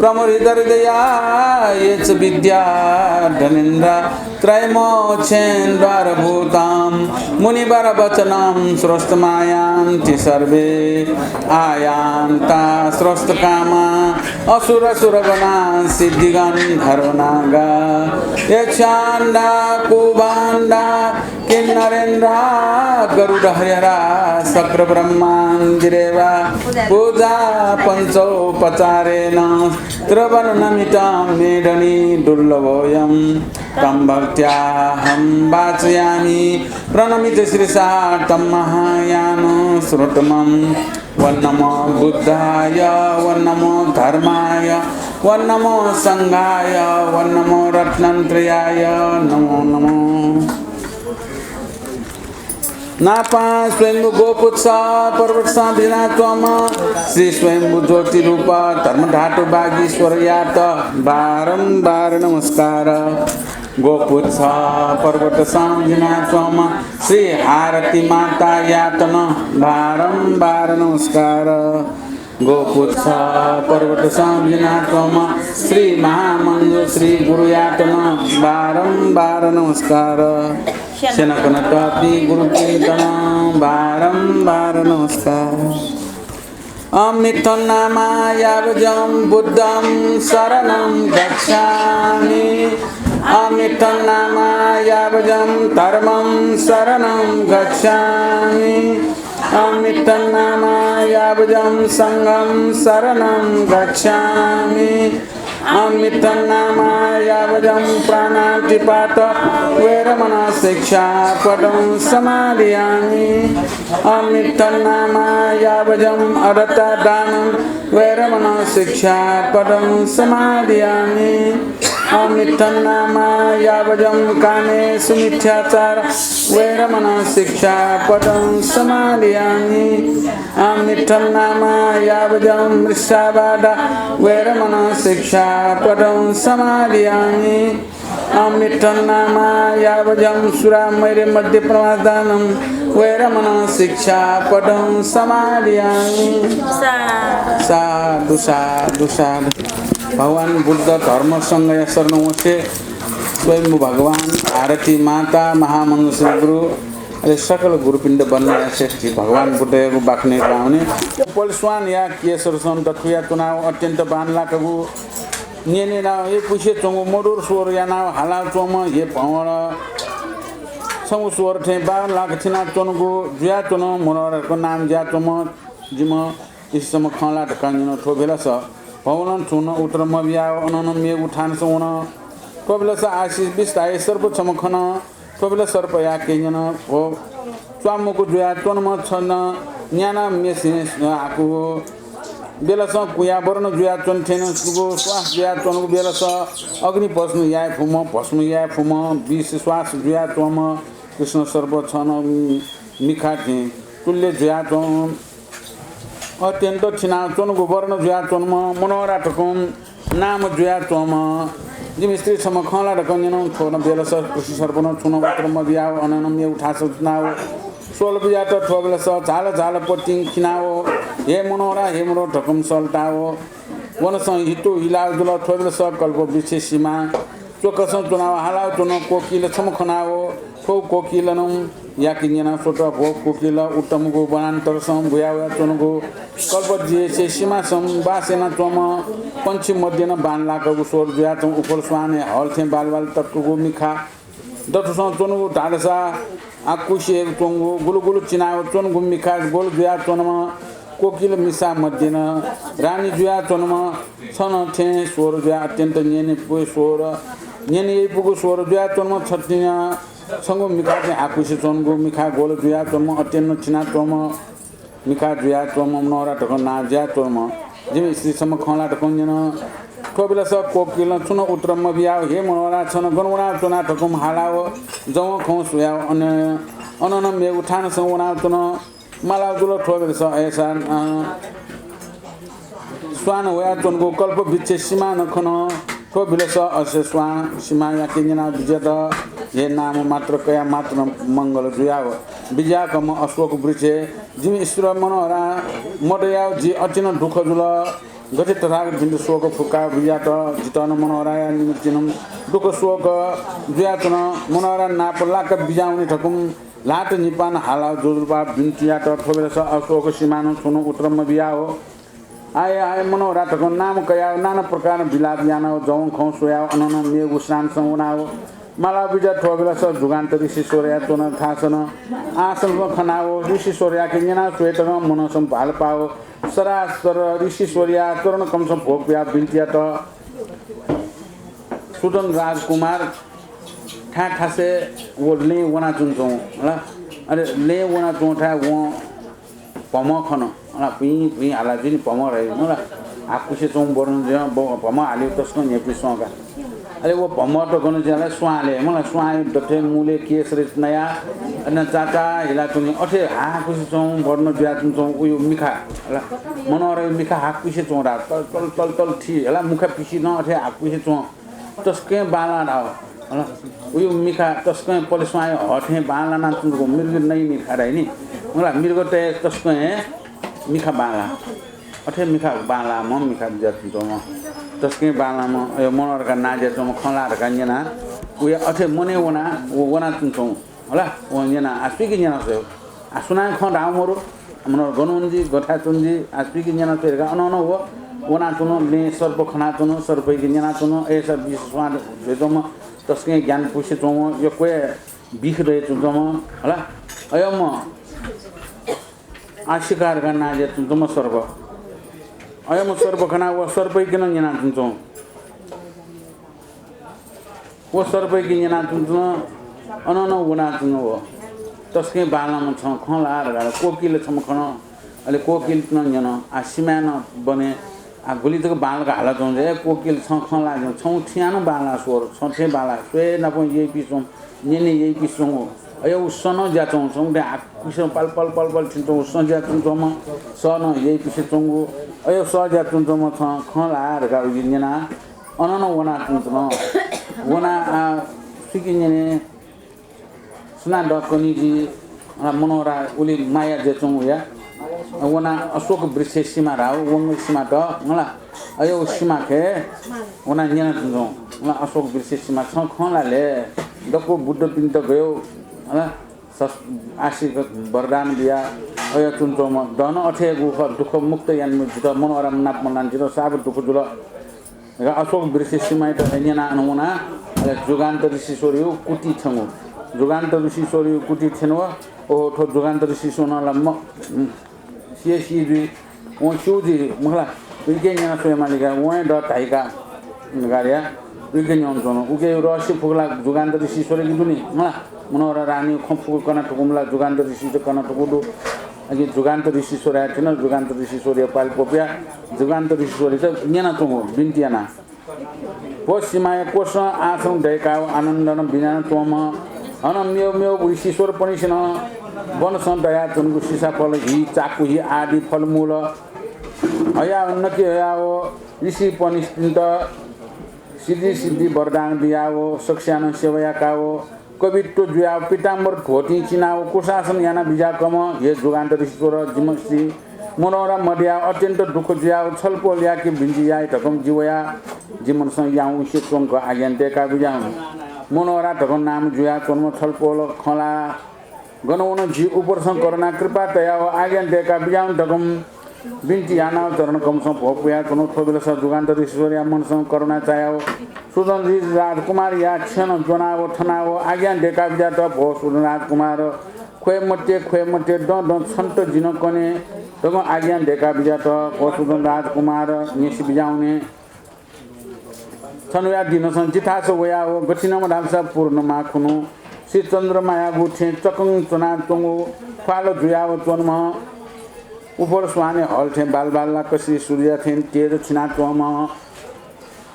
प्रमुदितहृदयाय च विद्या धनेन्द्र त्रयमोक्षेन्द्रभूतां मुनिवरवचनं श्रोष्टमायान्ति सर्वे आयान्ता श्रोष्टकामा असुरसुरगणा सिद्धिगन्धर्वनागा यक्षान्दा कुबान्दा किन्नरेन्द्रा गरुडहरिहरा शक्रब्रह्मान्दिरेवा पूजा पंचोपचारेण त्रिवर्णमितां मेढनी दुर्लभोऽयं तं भक्त्याहं वाचयामि प्रणमित श्रीसा तं महायानश्रुतमं वन्नमो बुद्धाय वन्नमो धर्माय वन्नमो संघाय वन्नमो रत्नत्रयाय नमो नमो नापा स्वयंभू गोपुत्स पर्वत सांधिनात्वम श्री स्वयंभू ज्योति रूप धर्म धातु बागीश्वर यात बारंबार नमस्कार गोपुत्स पर्वत सांधिनात्वम श्री आरती माता यातन बारंबार नमस्कार गोपुत्स पर्वत सांधिनात्वम श्री महामंजु श्री गुरु यातन बारंबार नमस्कार शनकनकापि गुरु कीर्तन बारंबार नमस्कार अमितनामायावजं बुद्धं शरणं गच्छामि अमितनामायावजं धर्मं शरणं गच्छामि अमितनामायावजं संघं शरणं गच्छामि अमितनामायावजं प्राणातिपात वैरमण शिक्षापदं समादयामि अमितनामायावजं अरतदानं वैरमण शिक्षापदं समादयामि अमितनामायावजं कामेषु मिथ्याचार वैरमण शिक्षापदं समादयामि अमितनामायावजं मृषावाद वैरमण शिक्षापदं समादयामि अमितनामायावजं सुरामैरे मध्य प्रमादानं वैरमण शिक्षापदं समादयामि साधु साधु साधु भगवान बुद्ध धर्म संघ शरण से स्वयं भगवान आरती माता महामंगल श्री गुरु अरे सकल गुरुपिंड बनने से भगवान बुद्ध को बाखने पाउने पलस्वान या केसर सन तथुया चुनाव अत्यंत बानला कगु निने ना ये पुछे चंगु मोडुर स्वर या ना हाला चोम ये पावर समु स्वर थे 12 लाख छिना चोनगु जुया चोन मनोर को नाम ज्या चोम जिम इस सम खला ढकानिनो ठोबेला स भवन छुन उत्तर मबिया अनन मे उठान सोन ठोबेला स आशीष विस्ताय सर्व छमखन ठोबेला सर्प या केजन हो स्वामुको जुया चोन म छन न्याना मेसिने आकु बेलस कुया वर्ण जुया चोन थेन सुगो श्वास जुया चोनको बेलस अग्नि पस्नु या फुम भस्नु या फुम विष श्वास जुया चोम कृष्ण सर्व छन मिखा थे तुल्य जुया चोम अत्यंत छिना चोनको वर्ण जुया चोनमा मनोरा ठकुम नाम जुया चोम जिम स्त्री सम खला ढकन छोन बेलस कृष्ण सर्व छुन उत्तर मबिया अनन मे उठा सुनाओ 16 बिया त ठोबेलस झाल झाल पटिङ खिनाओ हे मनोरा हे मनो ढकुम सल्टाओ वनस हितो हिलाउ दुल ठोबेलस कल्प विशेषीमा चोकस चुनाव हालाउ चुन कोकिल छमखनाओ ठो कोकिलनम या किन्जना सोट भो कोकिल उत्तमको वनान्तर सम भुयावा चुनको कल्प जिए सीमा सम बासेना चोम पंछी मध्यन बान लाकको स्वर जुया चम उपल स्वाने हल्थे बालबाल तटको मिखा दटुसँग चोनको ढाडसा आकुशे चोंगो गुलुगुलु चिनाव चोनको मिखा गोल जुया चोनमा कोकिल मिसा मध्यन रानी जुया चोनमा छन थे स्वर जुया अत्यन्त नेने पुए स्वर नेने पुगु स्वर जुया चोनमा छटिना संगो मिखा चाहिँ आकुशे चोनको मिखा गोल जुया चोनमा अत्यन्त छिना चोम मिखा जुया चोम नौरा ढकन ना ज्या चोम जिम स्त्री सम खला ढकन जन ठोबेला स कोकिल छुन उत्तर मबिया हे मनोरा छन गनवना चोना ढकुम हालाओ जौ खौ सुया अनन मे उठान संवना चोन मला दुलो ठोबेला स ऐसा स्वान होया चोनको कल्प बिच्छे सीमा नखन थो बिलस असे स्वा सीमा या किंजना विजय ये नाम मात्र कया मात्र मंगल जुयाव विजया कम अशोक वृक्ष जिम ईश्वर मनोहरा मडया जी अचिन दुख जुल गति तथागत बिन्दु शोक फुका विजात जितन मनोहराया निमित्तिनम दुख शोक जुयातन मनोहरा नापलाक बिजाउने ठकुम लाट निपान हाला जोजुपा बिन्तियात थोबेस अशोक सीमानो छुनु उत्तरम बिया हो आए आए मनोहरा ठकुम नाम कया नाना प्रकार बिलाप याना जौ खौ सोया अनन मेगु स्नान समुना हो माला बिजा थोबेस जुगान्त ऋषि सोर्या तोन थासन आसन खनाओ ऋषि सोर्या के जना स्वेटर मनसम भाल पाओ सरासर ऋषि सोर्या तोरण कमसम भोग्या बिन्तिया त सुदन राजकुमार ठा ठासे वो ले वना चुन्छौ ल अरे ले वना चोठा वो पम खन ल पि पि हाला जिन पम रहे ल आकुसे चौ बर्न ज पम हाल्यो तस्को नेपि सोगा अरे वो पम त गन जला स्वाले मलाई स्वाले दथे मुले केस रे नया अन चाचा हिला तुनि अथे हाकुसे चौ बर्न ज्या चुन्छौ उयो मिखा ल मनोरे मिखा हाकुसे चौरा तल तल तल थी हला मुखा पिसी न अथे हाकुसे चौ तस्के बाला डाव ल उयो मिखा तस्के पलिसमाय हथे बाला न तुनको मिर्ग नै मिखा रै नि मलाई मिर्ग त तस्के मिखा बाला अथे मिखा बाला म मिखा जति त म तस्के बाला म यो मनोरका नाजे त म खलार गन्जना उयो अथे मने वना वना तुन्छौ होला वना आस्पिक जना छ आसुना ख रामरो मनोर गनुन्जी गथा तुन्जी आस्पिक जना तेरगा अनन हो वना तुनो ले सर्प खना तुनो सर्पै जना तुनो ए सब विश्वास भेदम तस्के ज्ञान पुसे चौ यो कोइ बिख रहे तुम होला अयम आशिकार गर्न जे तुम सर्व अयम सर्व खना वो सर्पै किन जना तुन्छौ वो सर्पै किन जना तुन्छौ अनन वना तुनो हो तस्के बालाम छ खलार गाडा कोकिल छम खन अले कोकिल न जना आ सिमान बने आ गुलितको बालका हालत हुन्छ कोकिल छ खला छौ ठियान बाला स्वर छठे बाला स्वे नपो यही पिसौं नेने यही पिसौं अयो सन जाचौं छौ दे आकुसो पल पल पल पल छिन्तो सन जाचौं छौ म सन यही पिसे चौंगो अयो स जाचौं छौ म छ खलार गा उजिना अनन वना तुनो वना आ सिकिने सुना डकनी जी मनोहरा उली माया जेचौं या वना अशोक वृक्ष सीमा राव वंग सीमा त मला अयो सीमा के वना न्याना तुनो मला अशोक वृक्ष सीमा छ खलाले दको बुद्ध पिन्त गयो होला आशिक वरदान दिया अयो तुन्तो म दन अथे दुख मुक्त यान जुत मनोहरा नाप मनन जिरो साब दुख जुल अशोक वृक्ष सीमा त न्याना नमुना जुगान्त ऋषि सोर्यो कुटी छंगो जुगान्त ऋषि सोर्यो कुटी छेनो ओ ठो जुगान्त ऋषि सोनला म सीसी जी वो चूजी मला उके न्या सोय मालिका वो द ताइका गारिया उके न्या जोनो उके रसी फुगला जुगान्त ऋषि सोरे किदुनी मला मनोहरा रानी खफु कना ठुकुमला जुगान्त ऋषि ज कना ठुकुदु अगे जुगान्त ऋषि सोरा थिन जुगान्त ऋषि सोरे पाल पोप्या जुगान्त ऋषि सोरे त न्याना तंगो बिन्तियाना पश्चिमाय कोष आसौ दैकाव आनन्दन बिना तोम अन मेव मेव ऋषि सोर पनि छैन वनसन दया तुनको सिसा फल हि चाकु हि आदि फलमूल अया उन्नति हया हो ऋषि पनि सिद्धि सिद्धि वरदान दिया हो सक्षान सेवया का हो कवित्व जुया पिताम्बर धोती चिनाओ कुशासन याना बिजा कम ये जुगान्त ऋषिश्वर जिमश्री मनोहरा मध्या अत्यन्त दुख जुया छलपोल या कि भिन्जिया ढकम जीवया जिमनसँग याउ सेचोङको आज्ञान देका बिजा मनोहरा ढकम नाम जुया चोन्म छलपोल खला गणवन जी उपरसँग करुणा कृपा तया आज्ञान देका बिजा ढकम बिन्ती याना चरण कमसँग भोकया कोनो थोबिलस जुगान्त ऋषिश्वर या मनसँग करुणा चाया सुदन राजकुमार या क्षण जनाव थनाव आज्ञान देका बिजा त भो सुदन राजकुमार खोमटे ड छन्त जिन कने तग आज्ञान देका बिजा त भो सुदन राजकुमार नेसी बिजाउने छनया दिन संचिता छ वया हो गठिनमा ढाल्सा पूर्णमा खुनु श्री चन्द्रमाया गुठे चकङ चना चंगो फालो जुयाव चोनमा उपर स्वाने हल्थे बालबालला कसरी सूर्य थिन तेज छिना चोम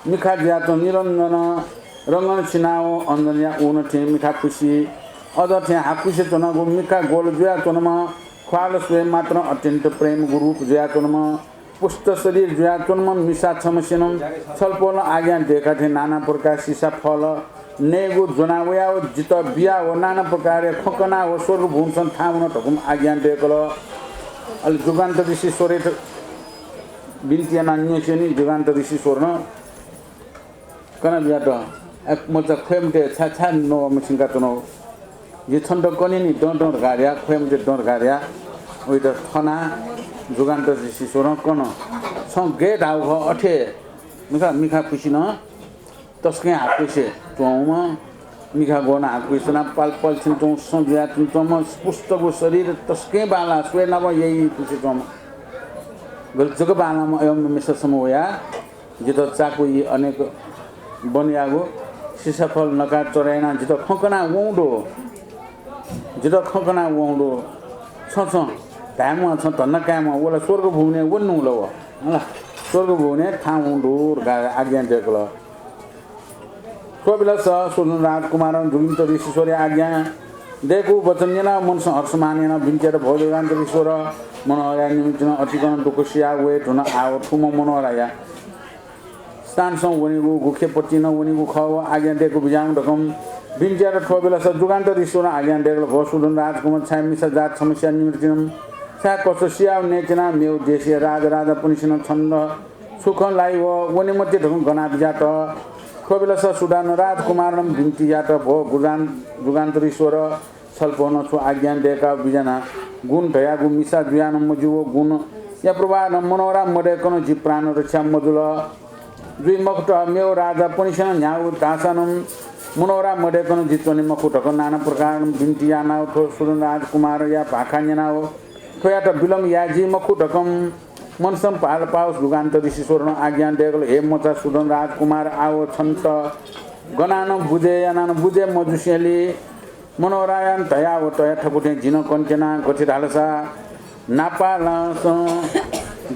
मिखा ज्यात निरञ्जन रंगन छिनाओ अन्दरिया उन थे मिठा खुसी अझ थे हाकुसे चनको मिखा गोल जुया चोनमा ख्वाल स्वे मात्र अत्यन्त प्रेम गुरु जुया चोनमा पुष्ट शरीर जुया चुन्म मिसा छमसिनम छलपोल आज्ञा दिएका थिए नाना प्रकार सिसा फल नेगु जनावया हो जित बिया हो नाना प्रकार खकना हो स्वर्ग भूमसन थामुन ठकुम आज्ञा दिएको अलि जुगान्त ऋषि स्वरे बिन्तिया नान्यसेनी जुगान्त ऋषि स्वर्ण कना बियाट एक मोचा खेमते छाछा नो मसिंगा तनो ये छन्द कनिनी डोर गारिया खेमते डोर गारिया ओइट थना जुगान्त ऋषि स्वर्ण कन सं गेट आउ अठे मिखा खुसिन तस्कै हातैसे चौमा मिखा गोना हातैसना पाल छिन चौ संज्या चौम पुस्तको शरीर तस्कै बाला स्वे नव यही खुसी चौम गलजग बालामा एवं मिस समोया जित चाकु यी अनेक बनियागो सिसाफल नका चराइना जित खकना वौडो छ धाममा छ धन्न काममा ओला स्वर्ग भुउने वन्नु ल स्वर्ग भुउने ठाउँ डोर आज्ञा दिएको ल कविला सोल्नु राजकुमार जुगिन्त ऋषिश्वरी आज्ञा देखु वचन नेना मन हर्ष मानेन बिन्चेर भोजगान्त ईश्वर मनोहरा निमित्तन अतिकन दुखसिया वेट हुन आयो ठुम मनोहराया स्थानसँग वनिगु गुखे पच्चिन वनिगु ख आज्ञा दिएको बिजाङ ढकम बिन्चेर ठोबेला जुगान्त ईश्वर आज्ञा दिएको भोसुदन राजकुमार छामिसा जात समस्या निमित्तन सा कसो सिया नेचना मेउ देशीय राजा पुनिसिन छन्द सुख लाई हो वनि मध्ये ढकम गना बिजाट खोबेला सुदान राजकुमारम बिन्ती यात भो जुगान्त ईश्वर छलपोन छु आज्ञा दिएका बिजना गुण धया गु मिसा जुयान मजुओ गुण या प्रभा मनोरा मडेकन जी प्राण रक्षा मजुल दुई मकुट मेउ राजा पुनिसन न्याउ तासनम मनोरा मडेकन जितवनि मकुटक नाना प्रकार बिन्ती याना थो सुदन राजकुमार या भाखा न्याना हो थोयात बिलम याजी मकुटकम मनसम पाल पाउस जुगान्त ऋषिश्वरन आज्ञा दिएको हे मोचा सुदन राजकुमार आओ छन्त गनान बुझे यानान बुझे मजुसेली मनोरायन तया हो तया ठकुटे जिन कन्चना गछि ढालसा नापालास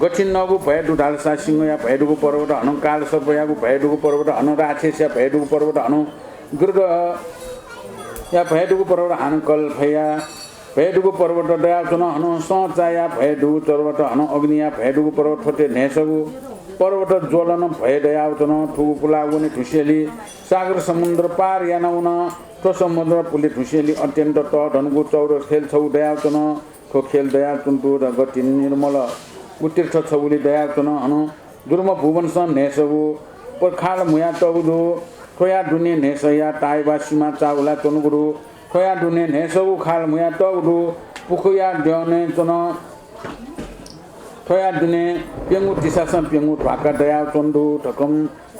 गछि नगु भयडु ढालसा सिंह या भयडुको पर्वत हनु काल सर्पयागु भयडुको पर्वत हनु राक्षस या भयडुको पर्वत हनु गुर्ग या भयडुको पर्वत हनु कल भया भयडुको पर्वत दया चुन हनु सचाया भयडुको पर्वत हनु अग्निया भयडुको पर्वत छोटे नेसगु पर्वत ज्वलन भय दया चुन ठुगु पुलागुनि ठुसेली सागर समुद्र पार यानाउन तो समुद्र पुलि ठुसेली अत्यन्त त धनुगु चौर खेल छौ दया चुन खो खेल दया चुन्तु र गति निर्मल उत्तीर्थ छौली दया चुन हनु दुर्म भुवन सन नेसगु परखाल मुया तौदु खोया दुने नेसया ताइबा सीमा चाउला चुनगुरु खोया दुने नेसगु खाल मुया तौदु पुखुया द्यने चुन खोया दुने पेंगु दिशासन पेंगु भाका दया चुन्दु ठकम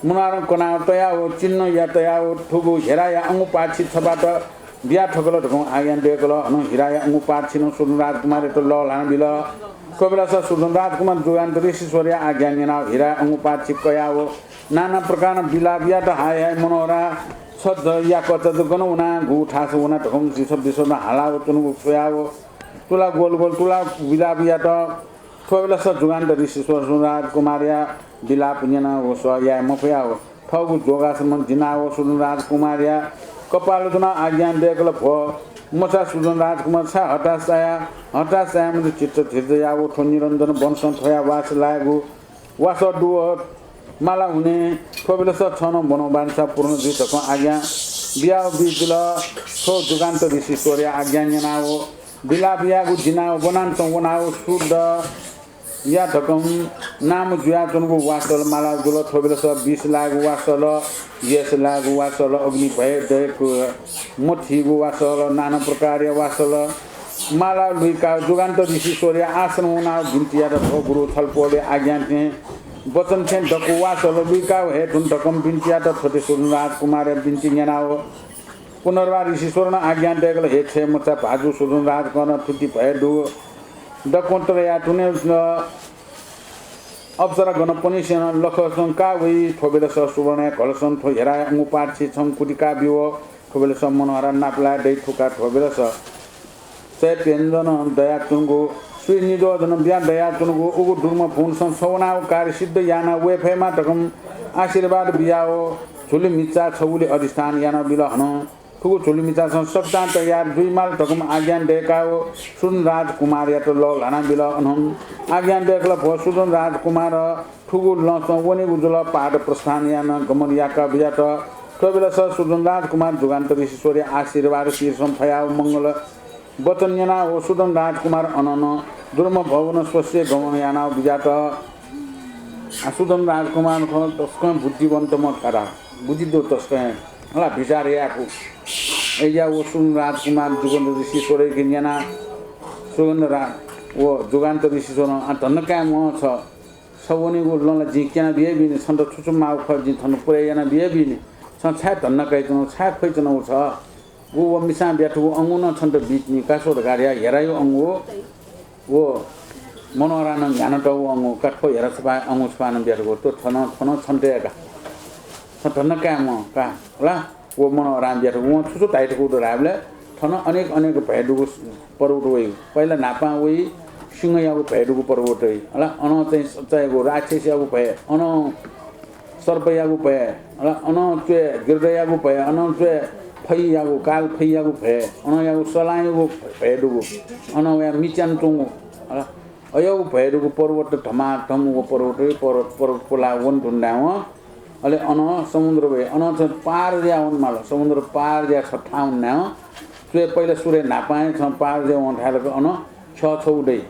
मुनारं कना तया हो चिन्ह या तया हो ठुगु हेराया अंगु पाछि छबाट बिया ठकल ढकम आज्ञा दिएको अनु हिराया अंगु पाछिन सुदन राजकुमार त ल लान बिल कबेला सुदन राजकुमार जुगान्त ऋषिश्वरी आज्ञा नेना हिरा अंगु पाछि कया हो नाना प्रकार बिला बिया त हाय हाय मनोरा सद या कत गनौना गु ठास हुना ढकम जिस बिसोना हाला तुनु सोया हो तुला गोल गोल तुला बिला बिया त कबेला जुगान्त ऋषिश्वर राजकुमार या बिला पुन्यना हो स या मफया हो ठगु जोगासम जिना हो सुदन राजकुमार या कपालजना आज्ञा दिएको भ मचा सुदन राजकुमार छ हताशया मले चित्त थिर्दै आउ ठो निरञ्जन वंशन थया वास लागु वास दुव माला हुने कबेला छन बनोबान्सा पूर्ण जितको आज्ञा बिया बिजुल सो जुगान्त ऋषिश्वर आज्ञा न्याना हो बिला बियागु जिना हो बनान वना हो शुद्ध या ढकम नाम जुया चुनको वासल माला जुल थोबेला 20 लाख वासल यस लाख वासल अग्नि भय दयको मठीगु वासल नाना प्रकार वासल माला लुइका जुगान्त ऋषिश्वर आसन हुना बिन्तिया र गुरु छलपोले आज्ञा थे वचन थे ढको वासल लुइका हे ठुन ढकम बिन्तिया त छोटे सुन राजकुमार बिन्ति न्याना हो पुनर्वा ऋषिश्वर आज्ञा दिएको हे छे मचा भाजु सुन राजकुमार फुटी भय दु डकोन्तर या टुने अप्सरा गण पनि सेना लखसन का वही ठोबेला सुवर्ण कलसन थो हेरा अंगु पाछि छम कुटिका बिव ठोबेला मनोहरा नापला दै ठुका ठोबेला से पेन्दन दया तुंगु श्री निजो जन बिया दया तुंगु उगु दुर्म फुन सन सवना कार्य सिद्ध याना वेफेमा तकम आशीर्वाद बियाओ झुली मिच्चा छौली अधिष्ठान याना बिल हन ठुको झोली मिचासँग सक्ता तयार दुई माल ठकुम आज्ञान दिएका हो सुदन राजकुमार या त ल लाना बिल अनहुन आज्ञान दिएका भो सुदन राजकुमार ठुको लस वने उजुल पहाड प्रस्थान या न गमन याका बियाट ठोबेला स सुदन राजकुमार जुगान्त ऋषिश्वरी आशीर्वाद शीर्षम थया मङ्गल वचन याना हो सुदन राजकुमार अनन दुर्म भवन स्वस्य गमन याना बियाट सुदन राजकुमार तस्कै बुद्धिवन्त म करा बुझिदो तस्कै होला विचार याको एजा वो सुदन राजकुमार जुगन्त ऋषिश्वरी गिन्याना सुगन्ध राज वो जुगान्त ऋषिश्वर धन्न क्या म छ सवनी को लला जिक्याना बिहे बिने छन्द छुचु माउ ख जि थन पुरैयाना बिहे बिने छ छा धन्न कैतन छा खैतन छ वो मिसा ब्याठु अंगु न छन्द बिचनी कासो गाडिया हेरायो अंगु वो मनोरान ज्ञान त अंगु काठो हेरा छपा अंगु छपान ब्याठु तो थन थन छन्टेका छ धन्न क्या म का होला वो मनोरान ब्याठु वो छुचु ताइटको राबले थन अनेक अनेक भेडुको पर्वत वइ पहिला नापा वइ सिंहयाको भेडुको पर्वत वइ होला अन चाहिँ सच्चाइको राक्षसयाको भए अन सर्पयाको भए होला अन चे गिर्दयाको भए अन चे फैयाको काल फैयाको भए अन याको सलायको भेडुको अन या मिचान टुङो होला अयो भेडुको पर्वत धमा धमको पर्वत पोला वन ढुन्डाव अले अन समुद्र भए अन पार दिया वन माल समुद्र पार दिया छठा उन्ना त्यो पहिला सूर्य नापाए छ पार दिया वन थालेको अन छ छौडै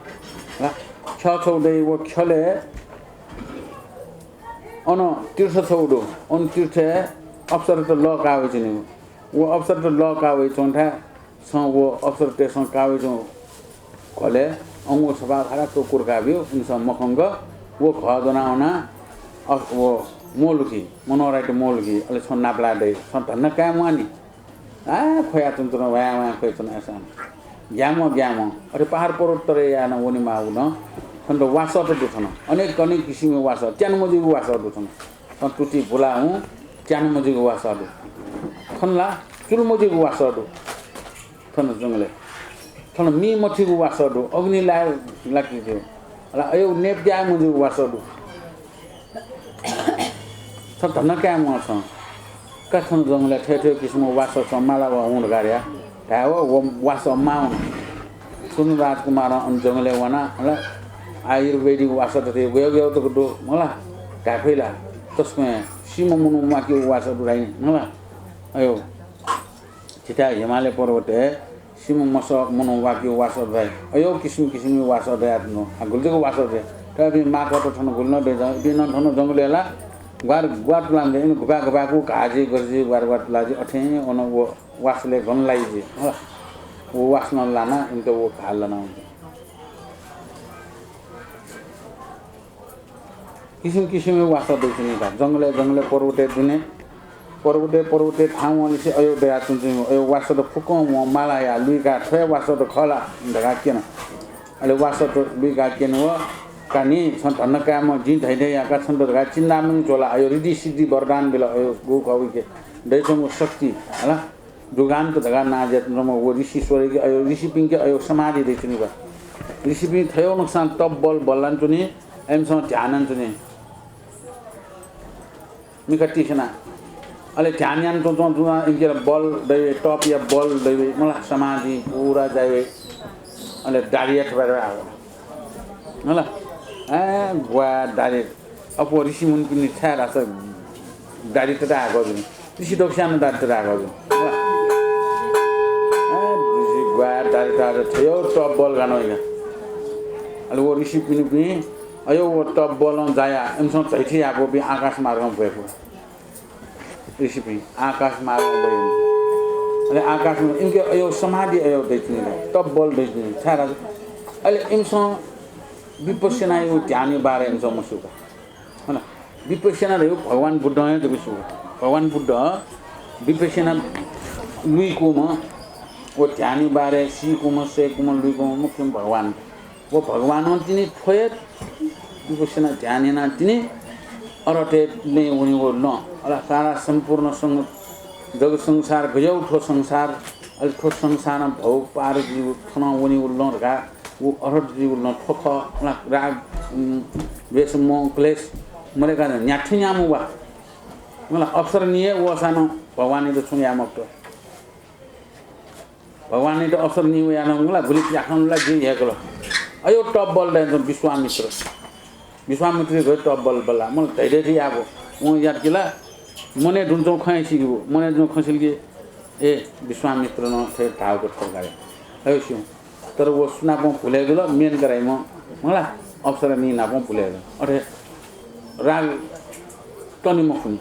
ल छ छौडै वो खले अन तीर्थ छौडो अन तीर्थ अवसर त ल कावे छिने वो अवसर त ल कावे चोंठा स वो अवसर ते स कावे चो खले अंगो सभा खरा तो कुरकाब्यो उनस मखंग वो ख जनाउना वो मोलुकी मनोराइट मोलुकी अले छ नाप्ला दे छ धन्न काम वानी आ खोया तन्त्र वाया खोय तन आसान ग्याम अरे पहाड पर्वत तरे याना वनी माउ न छन्द वास त दुछन अनेक अनेक किसिमको वास च्यान मजिको वास दुछन त टुटी भुला हु च्यान मजिको वास दु खनला चुल मजिको वास दु थन जंगले थन मी मथिको वास दु अग्नि लागी थियो अला अयो नेप ज्या मजिको वास दु छ धन्न क्या म छ कथन जंगले ठेठे किसिमको वास छ माला हुन गाड्या थाहा हो वास माउन सुन राजकुमार अन जंगले वना होला आयुर्वेदिक वास त गयो गयो त दो होला काफैला तस्मै सीमा मुनु माकी वास दुराइ होला अयो छिटा हिमालय पर्वत सीमा मस मुनु माकी वास दुराइ अयो किसिम किसिमको वास दयात्नो गुल्जेको वास दे तबि माको त छन गुल्न दे बिन थन जंगलेला ग्वाट लांगे इन गुबाको काजी गर्जी ग्वाट लाजी अठे अन वो वासले गन लाइजी होला वो वास न लाना इनको वो खाल न किसिम किसिमको वास देखिने का जंगले पर्वते ठाउँ अनि चाहिँ अयो दया चाहिँ अयो वास त फुको माला या लुइका थय वास त खला ढगा केन अहिले वास त लुइका केन हो कानी छन् धन्न काम जिन धैदै याका छन् ढगा चिन्नामनि झोला अयो रिद्धि सिद्धि वरदान बेला अयो गो कविके दैसंग शक्ति होला जुगान्त ढगा नाजेत नम वो ऋषिश्वरी के अयो ऋषि पिंके अयो समाधि देखिने बा ऋषि पिं थयो नुकसान तब बल बल्लान चुनी एमसँग ध्यानन चुनी मिकट्टी छना अले ध्यान तो इनके बल दैवे टप या बल दैवे मलाई समाधि पूरा जाइवे अले दारिया थबार आयो होला गुवा दारी अब ऋषि मुनि पनि छारा छ दारी त आएको दिन ऋषि त सानो दारी त आएको दिन ऋषि गुवा दारी त थियो टप बल गानो हैन अले वो ऋषि पनि अयो वो टप बल जाया एमसँग छैठी आएको बि आकाश मार्गमा गएको ऋषि पनि आकाश मार्गमा गयो अले आकाशमा इनके अयो समाधि अयो देखिने टप बल देखिने छारा अहिले एमसँग विपश्यना यो ध्यान बारे हुन्छ मसुका हैन विपश्यना रह्यो भगवान बुद्ध है त बिसुका भगवान बुद्ध विपश्यना लुइको म वो ध्यान बारे सीको म सेको म लुइको म मुख्य भगवान वो भगवान तिनी थोय विपश्यना ध्यान ना तिनी अरटे नै उनी वो न अला सारा सम्पूर्ण जग संसार गयो ठो संसार अल ठो संसारमा भौ पार जीव थन उनी वो लगा वो अरहत जीव न ठोख राग वेश मोह क्लेश मरे का न्याठी न्यामु वा मलाई अवसर निये वो सानो भगवान तो छुया मक्तो भगवान itu अवसर नहीं हुआ ना उंगला भूली जाखन ला जी है करो अयो टॉप बॉल दे विश्वामित्र गयो टॉप बॉल बला म तैरे थी आबो म याद किला मने ढुन्छौ खैसी गयो मने जो खसिल के ए विश्वामित्र न थे ठाव को ठोकारे अयो छु तर वो सुना पो भुले गेलो मेन कराई म मलाई अवसर नहीं ना पो भुले अरे राग टनी मफुनी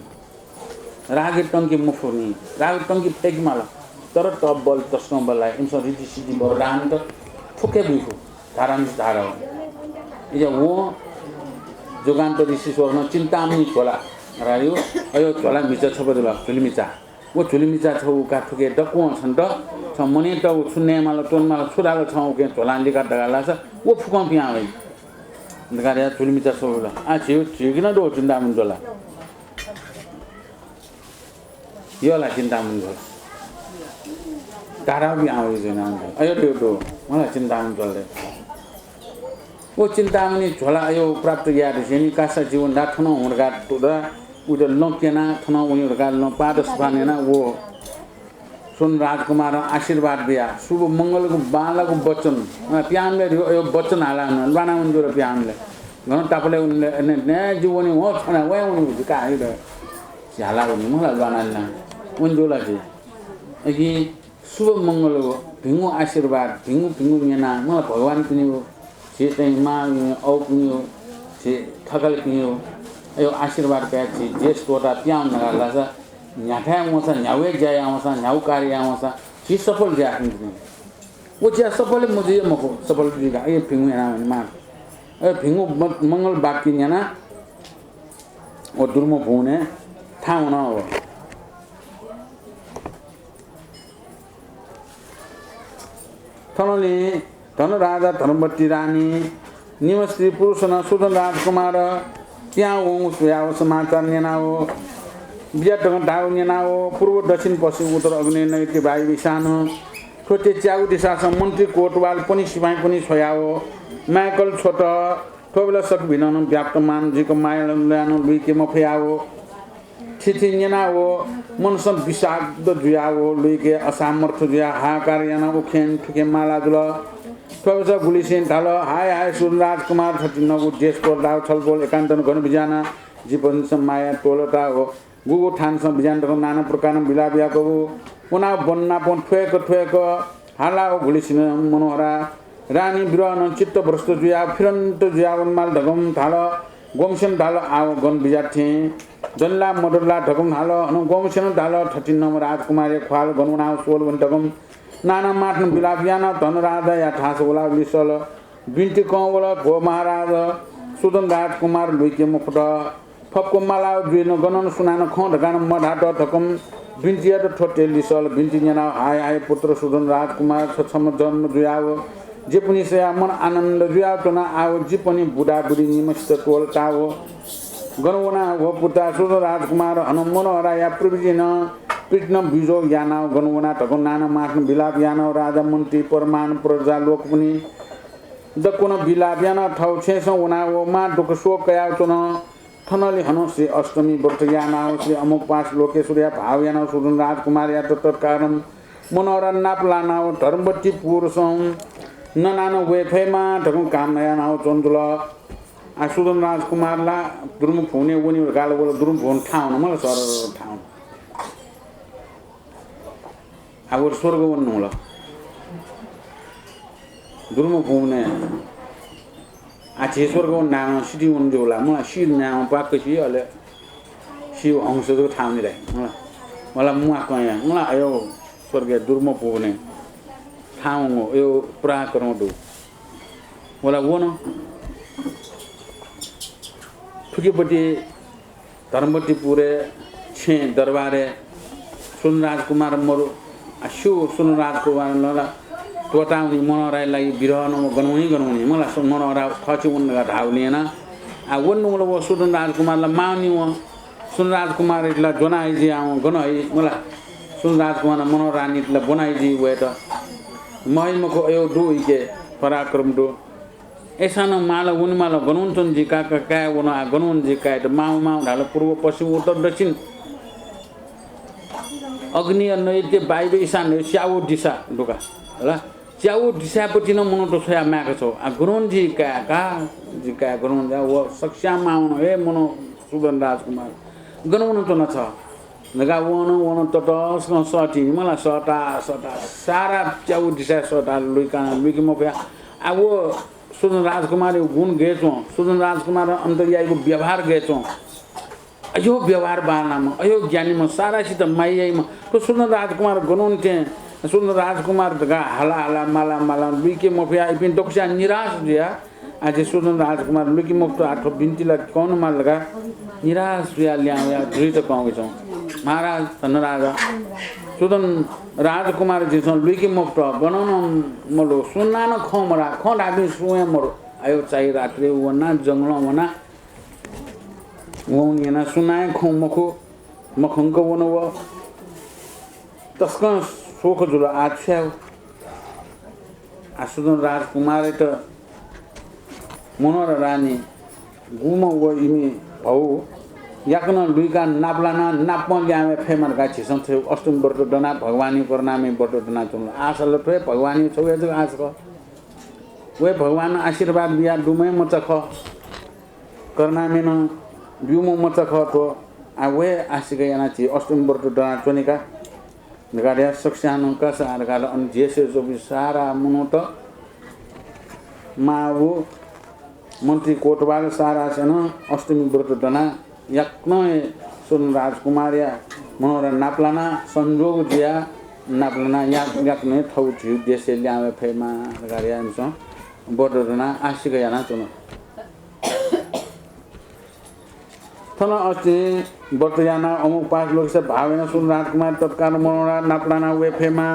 रागे टंकी मफुनी राग टंकी टेक माला तर टप बल तस्नो बललाई इनसो रिति सिद्धि बरान त ठोके बिखु धारण धारा इजे वो जोगान्त ऋषि स्वर्ण चिन्तामणि छोला रायो अयो छोला मिचा छबदला झुलिमिचा वो झुलिमिचा छौ का ठोके डको छन् त छ मने त सुन्ने माला टोन माला छुरालो छौ के झोला लिका डगाला छ वो फुकम पिया भई दगारे झुलिमिचा छौला आ छिउ छिकिन दो चिन्तामणि छोला योला चिन्तामणि छोला तारा भी आवे छैन अयो त्यो मलाई चिन्तामणि चल्दै वो चिन्तामणि झोला अयो प्राप्त याद छैन कासा जीवन दा ठनो हुर्गा टुदा उदे लकेना ठनो उनीहरुका ल पाद सफानेना वो सुन राजकुमार आशीर्वाद दिया शुभ मंगलको बालाको वचन प्यानले यो वचन हालान बाना उन्जो र प्यानले गन तापले उनले ने जीवनी हो छना वे उनी का आइदे झाला उनी मलाई बानाला उन्जोला चाहिँ अघि शुभ मंगल हो भिंगो आशीर्वाद भिंगो मेना मलाई भगवान पनि हो जे चाहिँ मा औ पनि हो जे ठगल पनि हो यो आशीर्वाद पाएपछि जेस तोटा प्याउन नगाला छ न्याठा आउँछ न्याउे जाय आउँछ न्याउ कार्य आउँछ जे सफल जे आफ्नो पनि वो जे सफल मुझे मको सफल दिगा ए भिंगो हेना भने मा ए भिंगो मंगल बाकी नेना ओ दुर्म भुने ठाउँ न हो थनले धन राजा धर्मवती रानी निमश्री पुरुष न सुदन राजकुमार त्यहाँ हो समाचार नेना हो बियाटङ ढाउ नेना हो पूर्व दक्षिण पश्चिम उत्तर अग्नि नैति भाइ विसान छोटे च्याउ दिशासँग मन्त्री कोटवाल पनि सिपाही पनि छोया हो माइकल छोट ठोबला सक भिनन व्याप्त मानजीको माया ल्यानो लुइके मफया हो छिछि नेना हो मनसन विषाद जुया हो लुइके असामर्थ जुया हाकार याना उखेन ठुके माला जुल ठोबसा गुलिसेन ढाल हाय हाय सुन राजकुमार छति नगु देशको दाउ छलबोल एकान्तन गर्न बिजाना जीवन माया टोलटा हो गुगु ठानसम बिजान रकम नाना प्रकार बिला बियाको पुना बन्ना पन ठुएको हाला हो गुलिसिन मनोहरा रानी बिरन चित्त भ्रष्ट जुया फिरन्त जुया वनमाल ढगम थाल गोमसेन ढाल आव गन बिजाथे जनला मडरला ढगम हाल अनु गोमसेन ढाल 13 नम्बर राजकुमारी ख्वाल गनुना सोल वन ढगम नाना माठन बिला बियाना धन राजा या ठास बोला विसल बिन्ती कौवला भो महाराज सुदन राजकुमार लुइके मुकुट फपको माला जुइन गणन सुनान ख ढगान मढाट ढकम बिन्ती त ठोटे लिसल बिन्ती जना हाय हाय पुत्र सुदन राजकुमार सक्षम जन्म जुयाव जे पनि से मन आनन्द जुयाव त न आव जे पनि बुढा बुढी निमस्त टोल ताव गणवना हो पुता सुदन राजकुमार हनुमन हराया प्रविजिन कृष्ण बिजो यानाव गणवना ढकम नाना माठन बिलाप यानाव राजा मन्त्री परमान प्रजा लोक पनि दकोन बिलाप याना ठाउ छेस उना वो मा दुख शोक कयाव त न थनली हनो श्री अष्टमी व्रत यानाव श्री अमुक पास लोकेश्वरिया भाव यानाव सुदन राजकुमार या तत्कारण मनोहर नापलानाव धर्मवती पुरुषौं ननानो वेफेमा ढकम काम यानाव चन्दुल आ सुदन राजकुमारला दुर्मुख हुने उनी गालो बोल दुर्मुख हुन ठाउँ न मलाई सर ठाउँ अब स्वर्ग बन्नु होला दुर्मुख हुने आछि स्वर्ग नाम सिटी उन जोला मलाई सिर नाम पाक्कै छि अले शिव अंशको ठाउँ नि रे मलाई मुआ कया मलाई यो स्वर्ग दुर्मुख हुने ठाउँ हो यो पराक्रम दु मलाई वो न ठुकीपट्टि धर्मवती पुरे छे दरबारे सुन राजकुमार मरु शिव सुन राजकुमार लला टोटाउनी मनोहरालाई बिरहन गनाउने मलाई मनोहरा खची उनका ढाउ लिएन आ वन वो सुन राजकुमारलाई माउनी वो सुन राजकुमारलाई जोनाइजी आउँ गनाइ मलाई सुन राजकुमार मनोहरानीलाई बनाइजी वे त महिमको यो दु के पराक्रम दु ऐसान माला उन माला गनुन जी का काय वना गनुन जी काय त माउ ढाल पूर्व पश्चिम उत्तर दक्षिण अग्नि नैत्य वायु ईशान च्याउ दिशा ढुका ल च्याउ दिशापट्टि न मनो तो छोया म्याको छौ आ गुरुजी का जी का गुरुन जा वो सक्षम माउन हे मनो सुदन राजकुमार गनउन तो न छ नगा वन तटस सटी मलाई सटा सारा च्याउ दिशा सटा लुकी मफिया आ वो सुदन राजकुमार गुण गेचो सुदन राजकुमार अन्तर्यायको व्यवहार गेचो अयो व्यवहार बानामा अयो ज्ञानीमा सारासित माइयाइमा तो सुदन राजकुमार गनउन थे सुदन राजकुमार दगा हाला माला लुकी मफिया इपिन दोक्सा निराश दिया आज सुदन राजकुमार लुकी मफ्तो आठो बिन्तीला कौन माल लगा निराश दिया ल्याया धृत कहौ महाराज धनराजा सुदन राजकुमार जी छन् लुकी मफ्तो गनाउन मलो सुन्ना न खमरा खडाबी सुए मरो आयो चाहिँ रात्रि वना जंगल वना वोन yana सुनाए खौ मखो मखंको वन व तस्कन सोख जुल आछ्याउ सुदन राजकुमार त मनोर रानी गुम व इमी भौ याकन लुइका नाप्लाना नाप्म ल्यामे फेमर गाछि संथे अष्टम वर्ष डना भगवानी परनामे वर्ष डना चुन आसल थे भगवानी छौ एज आज क वे भगवान आशीर्वाद बिया दुमै मचख करनामे न बिउमो मचख तो आ वे आशिक याना छि अष्टम वर्ष डना चुनिका नगाडे सक्षान का सार गाल अन जेसे जो भी सारा मुनो त माउ मन्त्री कोटबाल सारा छन् अष्टमी व्रत डना यक्न सुन राजकुमारिया मनोर नाप्लाना संजोग दिया नाप्लाना यक्न थौ छु देशे ल्यामे फेमा गारिया हुन्छ व्रत डना आशिक याना चुन थन अस्ति व्रत याना अमुक पास लोक से भावेन सुन राजकुमार तत्काल मनोर नाप्लाना वे फेमा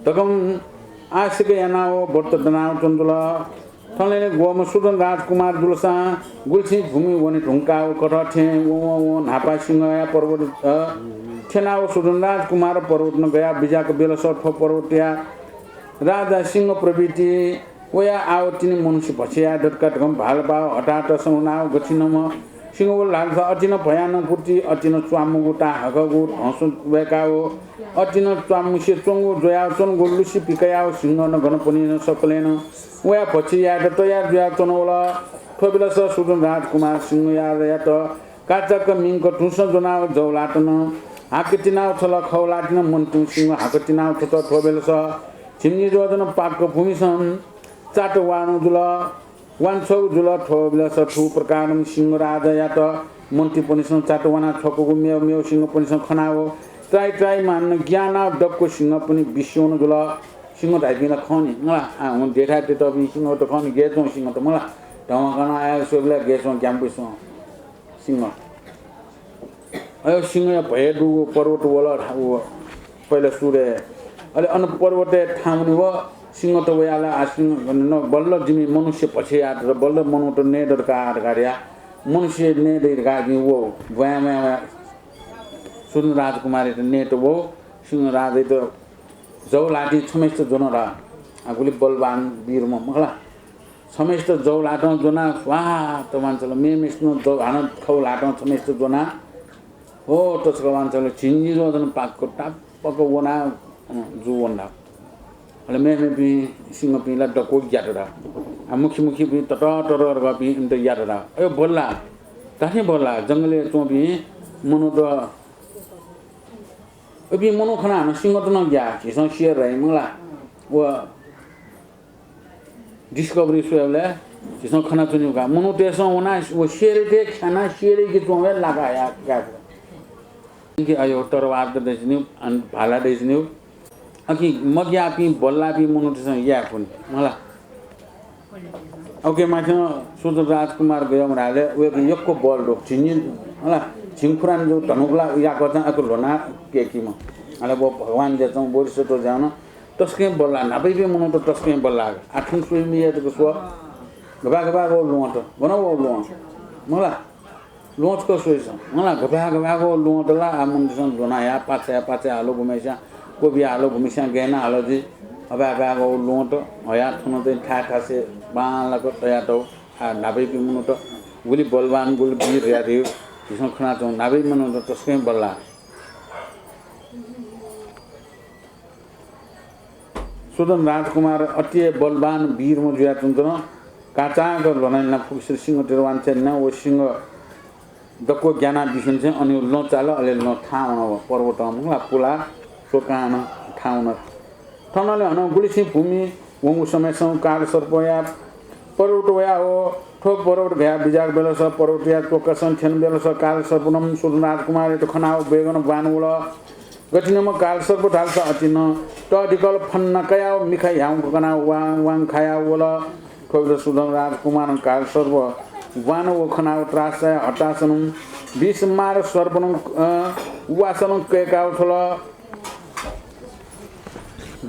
तकम आशिक याना ओ व्रत डना चुन्दुल थले गोम सुदन राजकुमार दुलसा गुल्सी भूमि वनि ढुंका कठठे वो नापा सिंहया पर्वत थेनाओ सुदन राजकुमार पर्वत न गया बिजाको बेल सर्फ पर्वतया राजा सिंह प्रवृत्ति वया आवतिनी मनुष्य भछया डटका ढम भालबा हटाट समुनाओ गछिनम सिंह लाल अचिन भयान कुर्ती अचिन च्वामुगुटा हगगु हंसु बेकाओ अचिन च्वामुसे चंगु जोया चन गोलुसी पिकयाओ सिंह न गणपनि न सकलेन वया पछि या त तयार जुया चनवला थोबिलस सुदन राजकुमार सिंह या त काचक मिंक ठुस जनाव जौलाटन हाकतिनाव छल खौलाटिन मन्तु सिंह हाकतिनाव त थोबिलस छिमनी जोदन पाक भूमिसन चाट वानु जुल वान्छौ जुल थोबिलस थु प्रकारम सिंह राजा या त मन्त्री पनिसन चाट वाना छको मेव मेव सिंह पनिसन खनाओ ट्राई मान ज्ञान डबको सिंह पनि विश्वन जुल सिंह ढाइकिन खनि मलाई हुन देखा त्यो त सिंह त खनि गेछौँ सिंह त मलाई ठाउँमा गर्न आयो सोबले गेछौँ क्याम्पसमा सिंह अयो सिंह भएडु पर्वत वला पहिला सुरे अहिले अन पर्वते ठाउँनि व सिंह त वयाला आसिंह न बल्ल जिमी मनुष्य पछि आट र बल्ल मनु त नेडर कार गाडिया मनुष्य नेडर गाडी वो भयामा सुन राजकुमारी त नेट वो सिंह राजे त जौलाटी समेस्त जोनरा आगुली बलवान वीरमा मला समेस्त जौलाटो जोना वाह त मान्छेले मेमिस्नु हान खौलाटो समेस्त जोना हो त्यसको मान्छेले छिन्जी जोदन पाकको टापको वना जुवन्दा अहिले मेमे पि सिंह पिला डको याटरा मुखी पि टटर गपि इन्ट याटरा ए बोल्ला ताहे बोल्ला जंगले चोपि मनो त अभी मनो खना न सिंह त न गया किसन शेयर रहे मला वो डिस्कवरी सोले किसन खना चुनि का मनो तेस वना वो शेयर ते खाना शेयर के तोवे लगाया क्या कि आयो तरवार त देजनी अन भाला देजनी अकि मग्या पि बल्ला पि मनो तेस या कुन मला ओके माथि सुदन राजकुमार गयो मराले वे यक्को बल रोक छिनि होला छिङखुरान जो धनुकला या गर्छ अको लोना केकीमा अले वो भगवान देछौ बोरिस तो जान तस्के बल्ला नाबै बे मनो त तस्के बल्ला आठुन सुइमी या त सो गबा गो लोट बनाउ लो मला लोट को सोइस मला गबा गो लोट ला आमन दिसन जोनाया पाछे आलो घुमेसा कोबी आलो घुमेसा गेना आलो जी अबा गो लोट हया थन त ठा से बालाको तया त नाबै बे मनो त गुली बलवान गुली वीर या दिसन खना त नाबै मनो त तस्के बल्ला सुदन राजकुमार अति बलवान वीर म जुया चुन्तन काचा गर लनाइना फुक्स सिंह टेरवान चाहिँ न ओ सिंह दको ज्ञाना बिसन चाहिँ अनि लो चाल अले लो ठाउन पर्वत मुला पुला सोकान ठाउन ठनले हन गुलिसी भूमि वंगु समयसं काल सर्पया पर्वत वया हो ठो पर्वत भया बिजाग बेलस पर्वत या टोकसन छन बेलस काल सर्पनम सुदन राजकुमार त खनाउ बेगन बानुल गठिनमा काल सर्प ढाल्छ अचिन टडिकल फन्न कया मिखा ह्याउ कना वाङ वाङ खाया वल ठोर सुदन राजकुमार काल सर्प वान वो खनाउ त्रासय हटासन 20 मार सर्पन वासन केकाउ थल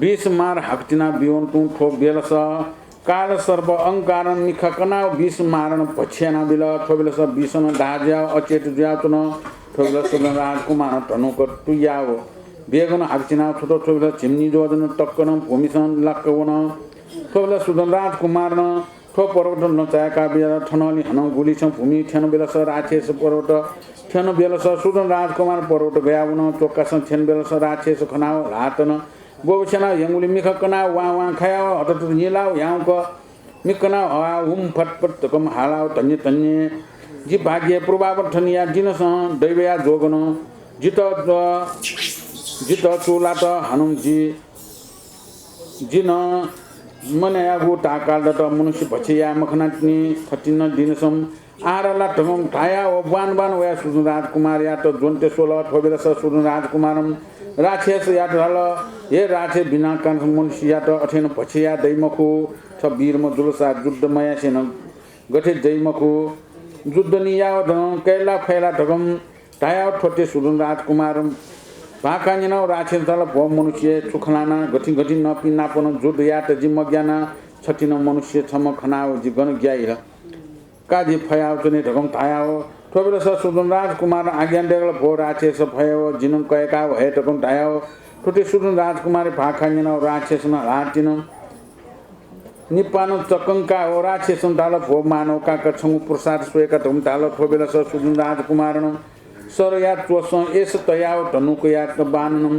20 मार हक्तिना बिवन तु ठो बेलस काल सर्प अंकारण मिखा कना 20 मारन पछ्याना बिल ठोबेलस 20 न दाज्या अचेत ज्यातन ठोबेल सुदन राजकुमार धनुक टुयाओ बेगन हक्तिना छोटो ठोबेल चिमनी जोजन टक्कन भूमिसन लक्कवन ठोबेल सुदन राजकुमार न ठो पर्वत नचाका बिल ठनली हन गुलिस भूमि ठन बेलस राक्षस पर्वत ठन बेलस सुदन राजकुमार पर्वत गयावन चोक्कासन ठन बेलस राक्षस खनाउ हातन बोबछना यंगुली मिखकना वा खाया हटत निलाउ याउक मिकना हवा हुम फटफट कम हालाउ तन्य तन्य जी भाग्य पूर्वावर ठनिया जिनस दैवया जोगन जित चोला त हनुम जी जिन मनया गु टाकाल दत मनुष्य भछिया मखनाटनी थटिन दिनसम आरला ठगम ठाया ओ बान वया सुदन राजकुमार या त जोन्ते 16 ठोबेलस सुदन राजकुमारम राक्षस या ढल हे राक्षस बिना कान मनुष्य या त अठेन भछिया दैमखु छ वीरमा जुलसा जुद्धमया सेन गठे दैमखु जुद्धनी या कैला फैला ठगम ठाया ठोटे सुदन राजकुमार भाकानिन राक्षस दल भो मनुष्य सुखलाना गठि गठि नपि नापन जुद्ध या त जिम ज्ञान छटिन मनुष्य छम खनाउ जीवन ग्याइर काजी फयाउ चने ढगम थायाओ ठोबेल सुदन राजकुमार आज्ञा देगल भो राक्षस भयो जिनम कयका भए ढगम थायाओ ठोटे सुदन राजकुमार भाकानिन राक्षस न हाटिन निपान चकंका ओ राक्षस दाल भो मानव का कछंग प्रसाद सोएका ढगम थाल ठोबेल सुदन राजकुमार न सरया त्वस एस तयाव धनुक या बाननम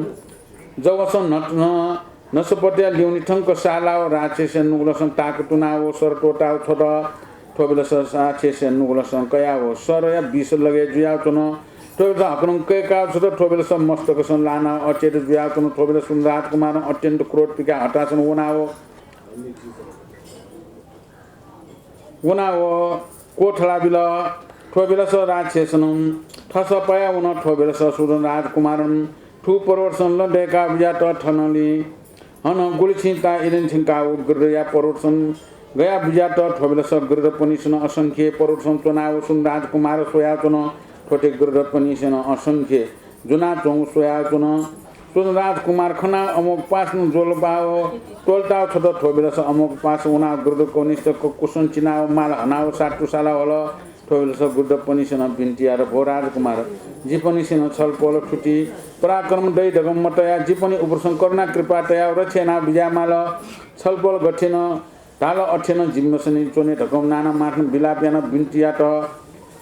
जवस नटन नसपट्या ल्याउनी ठंक सालाव राक्षस नुगलसं ताकटुनाव सर टोटाव छोट ठोबेलस राक्षस नुगलसं कयाव सरया 20 लगे जुयाव चन ठोबेलस हकन केकाव छोट ठोबेलस मस्तकसन लाना अचेत जुयाव चन ठोबेलस सुदन राजकुमार अत्यंत क्रोध पिका हटासन वनाव कोठला बिल ठोबेलस राक्षसनम ठस पया उन ठोबेलस सुदन राजकुमारन ठु पर्वतसन लडेका बिया त ठनली हन गुलिछिता इरेनछिका उग्रया पर्वतसन गया बिया त ठोबेलस गुरु पनिसन असंख्य पर्वतसन चनाव सुदन राजकुमार सोया चन ठोटे गुरु पनिसन असंख्य जुना चौ सोया चन सुदन राजकुमार खना अमोक पास न जोलबाओ टोलताव छोटो ठोबेलस अमोक पास उना गुरु कोनिष्ठ कुसन चिनाव माल हनाव साटुसाला हल ठोबेलस गुरु पनिसन बिन्टिया र भो राजकुमार जीपनिसन छलपोल ठुटी पराक्रम दै ढगम मतया जीपनि उपरसं करुणा कृपा तया रक्षेना बिजामाल छलपोल गठेन ढाल अठेन जिम्मसनि चोने ढगम नाना माथन बिलाप्यान बिन्टिया त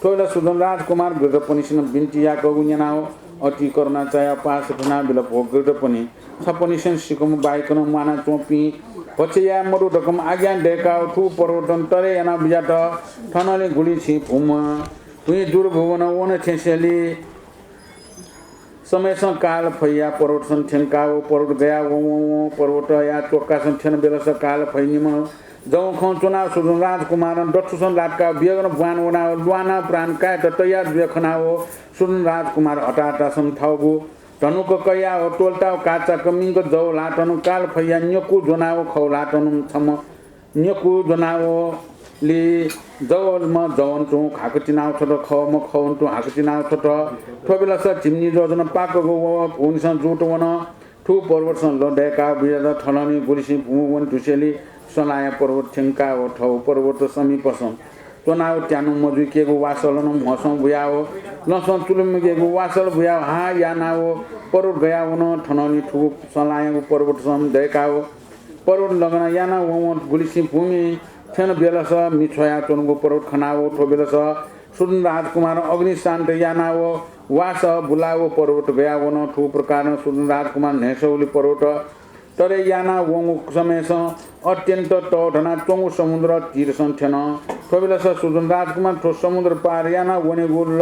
ठोबेलस सुदन राजकुमार गुरु पनिसन बिन्टिया गगुन्यानाव अति करुणा चया पास ठना बिल भो गुरु पनि छपनिसन सिकम बाइकन माना चोपी पछिया मरु ढगम आज्ञा डेका ठु पर्वतन तरे याना बिजा त ठनले गुली छि भूम तुई दुर्भुवन वन छेसेली समयसँग काल फैया पर्वतसन ठेनकाओ पर्वत गया वो पर्वत या चोक्कासन ठेन बेलस काल फैनिम जौ खौ चुनाव सुदन राजकुमार डठुसन लाटका बियगन बान वना लुआना प्राण काय त तयार देखनाओ सुदन राजकुमार हटाटासन थाउगु धनुक कया हो टोलताव काचा कमिंग जौ लाटन काल फैया न्यकु जोनाओ खौ लाटन छम न्यकु जोनाओ ले जौल म जौन टु हाकचिनाव छोट ख म खौन टु हाकचिनाव छोट ठोबेलस चिमनी जोजन पाकगो भुनिसन जुटवन ठु पर्वतसन लडेका बिया ठलनी गुलिसी भुवन टुसेली सलाया पर्वत ठेंका हो ठौ पर्वत समीपसन तोनाव त्यानु मजु केगो वासलन मसं बुयाओ लसन तुलम केगो वासल बुयाओ हा यानाओ पर्वत गयावन ठननी ठु सलाया पर्वत सम देकाओ पर्वत लगना याना वो गुलिसी भूमि ठेन बेलस मिछया चोनको पर्वत खनाओ ठोबेलस सुदन राजकुमार अग्नि शान्त यानाओ वास बुलाओ पर्वत गया वन ठू प्रकार सुदन राजकुमार नेसौली पर्वत तरे याना वंग समेस अत्यंत टौठना चोंगु समुद्र तीर संथेन ठोबिलस सुदन राजकुमार ठो समुद्र पार याना वने गुल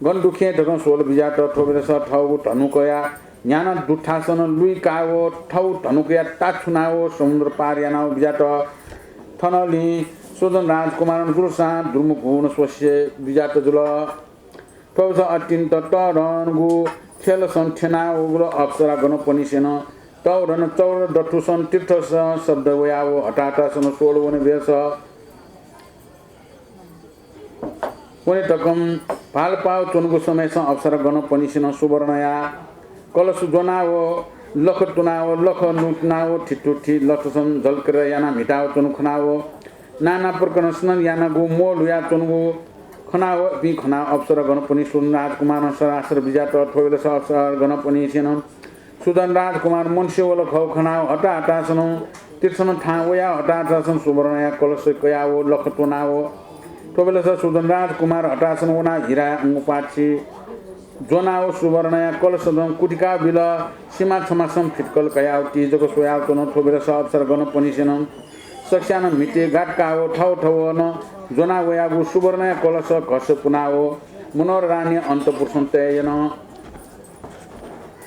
गंडुखे ढकन सोल बिजाट ठोबिलस ठौ धनुकया ज्ञान दुठासन लुई काओ ठौ धनुकया टाछुनाओ समुद्र पार याना बिजाट थनली सुदन राजकुमार गुरुसा दुर्मुख गुण स्वस्य बिजाट जुल ठोबिलस अत्यंत टरनगु खेल संथेना उग्र अप्सरा गण पनिसेन तौरन चौर दठुसन तीर्थ शब्द वयावो हटाटासन सोल वने बेस वने तकम फाल पाव चुनको समय अप्सरा गण पनिसेन सुवर्णया कलश जोनावो लख तुनावो लख नुटनावो ठिटुठी लठसन झल्कर याना मिटावो चुन खनावो नाना प्रकार स्नन याना गु मोल या चुनको खनावो बि खना अप्सरा गण पनि सुन राजकुमार सरासर बिजात ठोबिलस अप्सरा गण पनिसेन सुदन राजकुमार मनुष्यवल खौ खनाओ हटा हटासन तीर्सन ठावया हटा हटासन सुवर्णया कलश कयावो लख तुनावो ठोबिलस सुदन राजकुमार हटासन वना हिरा अंगपाची जोनाओ सुवर्णया कलशदम कुटिका बिल सीमा छमासम फिटकल कयाओ तीजको सोयाओ तन ठोबिलस अप्सर गण पनिसेन सक्षान मिटे गाटकाओ ठौ ठौन जोना वयागु सुवर्णया कलश घस पुनाओ मनोर रानी अन्तपुरुषन तयन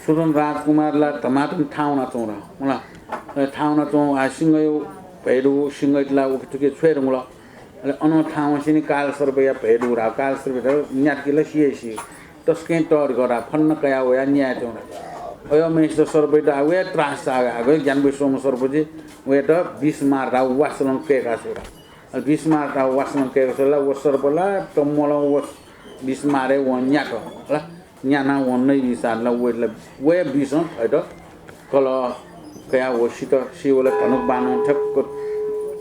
सुदन राजकुमारलाई टमाटम ठाउन चौरा मलाई ठाउन चौ आ सिंगयो भैरु सिंगैतला उठुके छ्वेर मुला अले अन ठाउसिनी काल सर्वया भैरु रा काल सर्वया न्याकिला सिएसी तस्के टर गरा फन्न कया वया न्याय चौरा अयो मेस सर्वया वे त्रास आगो ज्ञान विश्वम सर्वजी वे त 20 मार रा वासन केका छोरा 20 मार रा वासन केका छोरा वो सर्वला तमला वो 20 मारे वो न्याक ल न्याना वन्नै विसारला वे बिसं हैट कल कया वसित शिवले धनुक बानो ठक्क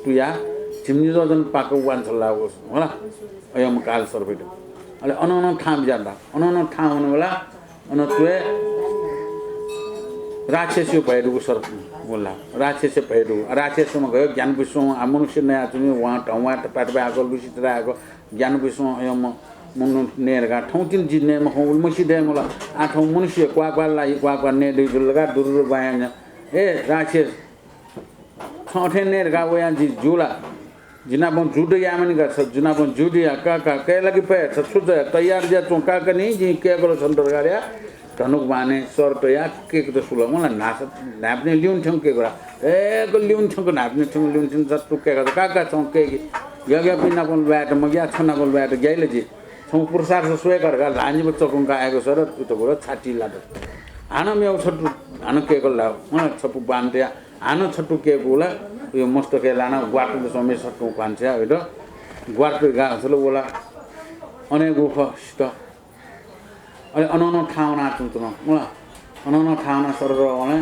तुया चिमनी जन पाको वान छला होस होला अयम काल सर्वैट अले अनन ठाम जादा अनन ठाम हुने बेला अन तुए राक्षसी भैरु सर बोला राक्षसी भैरु राक्षसमा गयो ज्ञान विश्वमा मनुष्य नया चुनि वहाँ ठाउँमा पाटबा आको विचित्र आको ज्ञान विश्वमा अयम मनु नेरगा ठौतिन जिने मखौल मसिदे मला आठौ मनुष्य क्वाक्वालाई क्वाक्वा ने दुई जुलगा दुरु बायान ए राक्षस छठे नेरगा वया जि जुला जिना बन जुड यामन गा छ जुना बन जुडिया काका के लागि पे छ सुज तयार जा चौ काका नि जि के गलो छन्दर गार्या धनुक बाने सर्ट या के त सुल मलाई नास नाप्ने लिउन छौ के गरा ए को लिउन छौ को नाप्ने छौ लिउन छौ जत्तु के गा काका छौ के यगा पिना कोन ब्याट मग्या छना कोन ब्याट गइले जी छौ पुरसार सोय करगा लानी बच्चो कुंका आएको छ र त्यो गरो छाती लाद आन मेउ छटु आन के गल मलाई छपु बान्ते आन छटु के बोला यो मस्त के लाना ग्वाट त समय छटु बान्थे हैट ग्वाट गा छलो बोला अने गुफ स्त अले अनन ठाउना चुन्तन मला अनन ठाउना सरर अने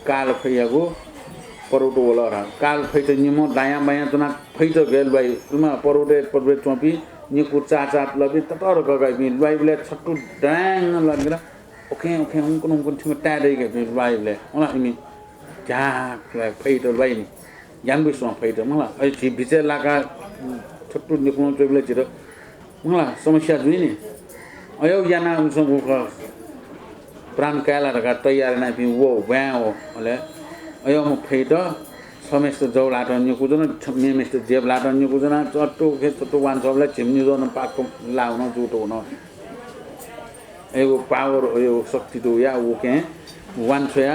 काल फैयागु परोटो बोला र काल फैत निमो दायाँ बायाँ तना फैत गेल बाई तुमा परोटे पर्वे चोपी निकु चाचात लबी ततर गगाई बि बाइबले छट्टु डाङ लगेर ओके ओके उनको ठिम टाडै के बाइबले मलाई इमी झाक फैट बाइ नि ज्ञान विश्व फैट मलाई अइ छि भिचे लाका छट्टु निकुन चोबले छिर मलाई समस्या जुइ नि अयो याना उसँग प्राण काला रका तयार नै पि वो व्या हो अले अयो म फैट समेस्त जौलाट निकुजन मेमेस्त जेबलाट निकुजन चट्टु के चट्टु वान सबले चिम्नी जन पाको लाउन जुटो हुन एगो पावर यो शक्ति तो या वो के वान छया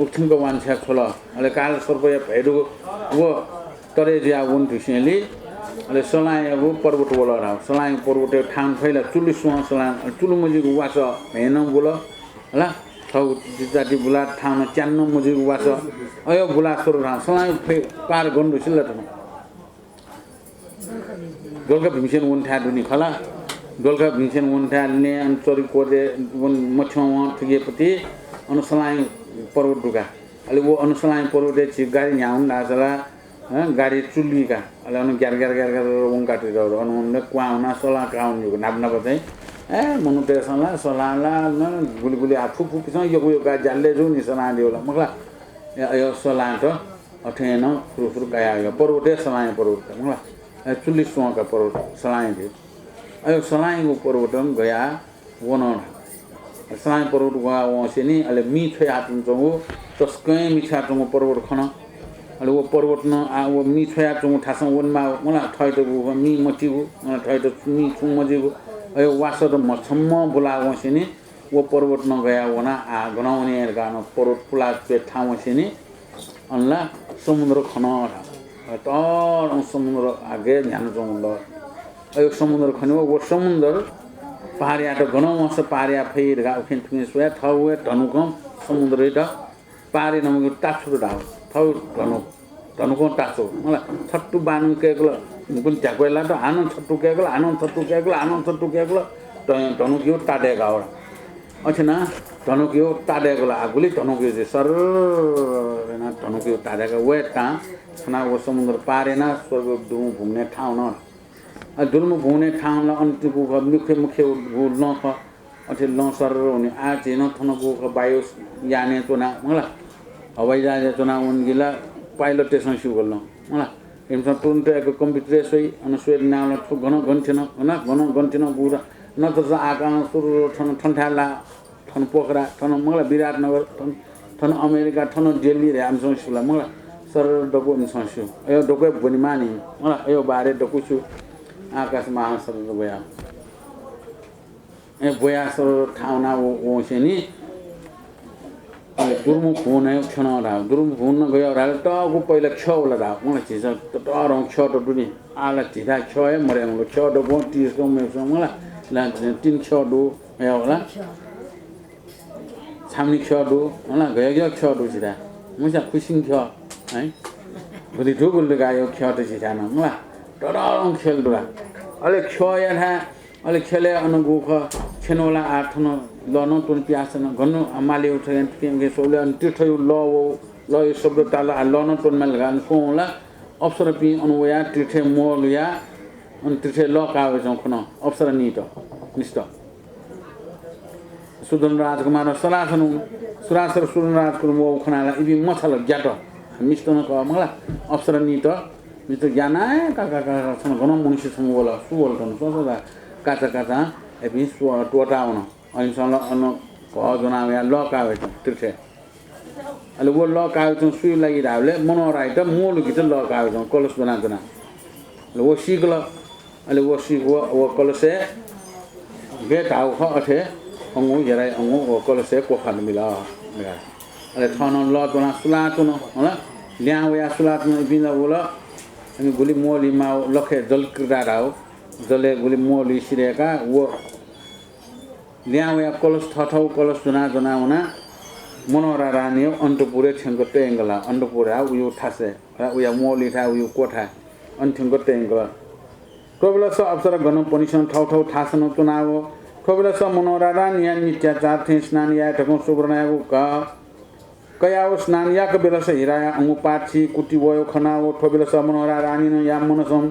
उठिमको वान छया खोल अले काल सर्पया भैरु वो तरे ज्या वन भिसेली अले सलाय वो पर्वत बोला र सलाय पर्वत ठाउँ फैला चुलु सुवा सलाय चुलु मजिको वास हेन बोल होला थौ जाति बुला ठाउँ च्यान्न मजिको वास अयो बुला सोर र सलाय पार गन्डु सिल्ला त गोलका भीमसेन वन ठा दुनी खला गोलका भीमसेन वन ठा ने अन चोरी कोदे वन मछवा ठिगेपति अनुसलाय पर्वत दुगा अले वो अनुसलाय पर्वत छि गाडी न्याउन लासला गाडी चुल्लीका अले अनु ग्यार ग्यार ग्यार ग्यार वन काटि र अनु क्वाउना सला काउन यो नाप्ना बतै ए मनु तेसला सलाला न गुली आफु फुपिस यो गा जाले जो नि सला दियोला मखला यो सला त अठेन फुरफुर गाया यो पर्वते सलाय पर्वत मखला 40 का पर्वत सलाय दियो अयो सलायको पर्वतम गया wono sai porot wa wa sini ale mi thwe atun jongo toskai mi cha jongo porot khana ale wo porot no a wo mi thwe jongo thasang won ma mala thai to bu mi moti bu mala thai to mi chung mo ji bu ayo waso to mo chammo bula wa sini wo porot no gaya wona a gnaउने ga no porot pula pe thawo sini anla samudra khana tor samudra age ध्यान jongo ayo samudra khani wo samudra Pariya त गनौ मस पारिया फेर गा उखिन थुने soya थौए धनुकम समुद्र the पारे नमगु ताछु डाउ थौ धनुको ताछु मला छट्टु बानु केगल मुकुन त्यागवेला त आनन छट्टु केगल आनन छट्टु केगल धनुकियो ताडे गाउरा अछना धनुकियो ताडे गला आगुली धनुकियो जे सर रेना धनुकियो ताडे गा वे ता छना वो समुद्र पारे ना स्वर्ग दुम घुम्ने ठाउँ न दुर्म भुने ठाउँला अन्तिको मुख्य गुल ख अथे लसर हुने आज न थनको बायो याने तोना मला हवाई जहाज तोना उनगिला पाइलट स्टेशन सु गल्न मला एमसन तुरन्त कम्प्युटर सही अन स्वेद नाला घन गन्थिन बुरा न त आका सुरु ठन्ठाला ठन पोखरा ठन मला विराटनगर ठन अमेरिका ठन दिल्ली रे आमसन सुला मला सर डको इन्सन सु ए डको बनिमानी मला ए बारे डको सु आकाश महासर बोया ए बोया सर ठाउना वो सेनी दुर्मु फोन है क्षण रा दुर्मु फोन न गयो रा त गु पहिला छ होला रा मलाई चिज त डरौ छ त दुनी आला चिदा छ है मरे म छ द गो 30 को मे सम मलाई ला 3 छ दु है होला छामनी छ दु होला गयो छ दु चिदा मुसा खुसिङ छ है भरि दुगुल गायो छ त चिदा न मलाई डरौ खेल दुरा अले खया था अले खेले अनुगुख छेनोला आठन लन तुन प्यासन गन्नु माले उठेन के सोले अन तिठयो ल यो शब्द ताला लन तुन मल गान कोला अवसर पि अनुया तिठे मोलया अन तिठे ल कावे जौ खन अवसर नित निष्ठ सुदन राजकुमार सलासन सुरासर सुदन राजकुमार मो खनाला इबि मछल ज्याट मिष्टन क मला अवसर नित मित्र ज्ञाना काका सन गन मनुष्य सम बोला सु बोल तन सोदा काचा एबि सु टोटाउन अनि सन अन क जना या लकावे तिर्थे अले वो लकावे त सुइ लागि रावले मनोराइ त मोलु कि त लकावे त कलस बना ले वो सिगल अले वो सि वो कलसे गेट आउ ख अथे अंगु जराइ अंगु वो कलसे को खान मिला अले थन ल बना सुलातुन होला ल्याउ या सुलातुन बिना बोला अनि गुली मोली मा लखे जल क्रीडा राव जले गुली मोली सिरेका वो ल्याउ या कलश थथौ कलश जना हुना मनोरा रानी अन्तपुरे छंग तेंगला अन्तपुरा उयो थासे उया मोली था उयो कोठा अन्थंग तेंगला कोबला स अवसर गन पनिसन ठौ थासन तुनाव कोबला स मनोरा रानी नित्याचार थे स्नान या ठको सुब्रनायको का कयाओ स्नान याक बेला से हिराया अंगु पाठी कुटी वयो खनाओ ठोबेला स मनोरा रानी न या मनसम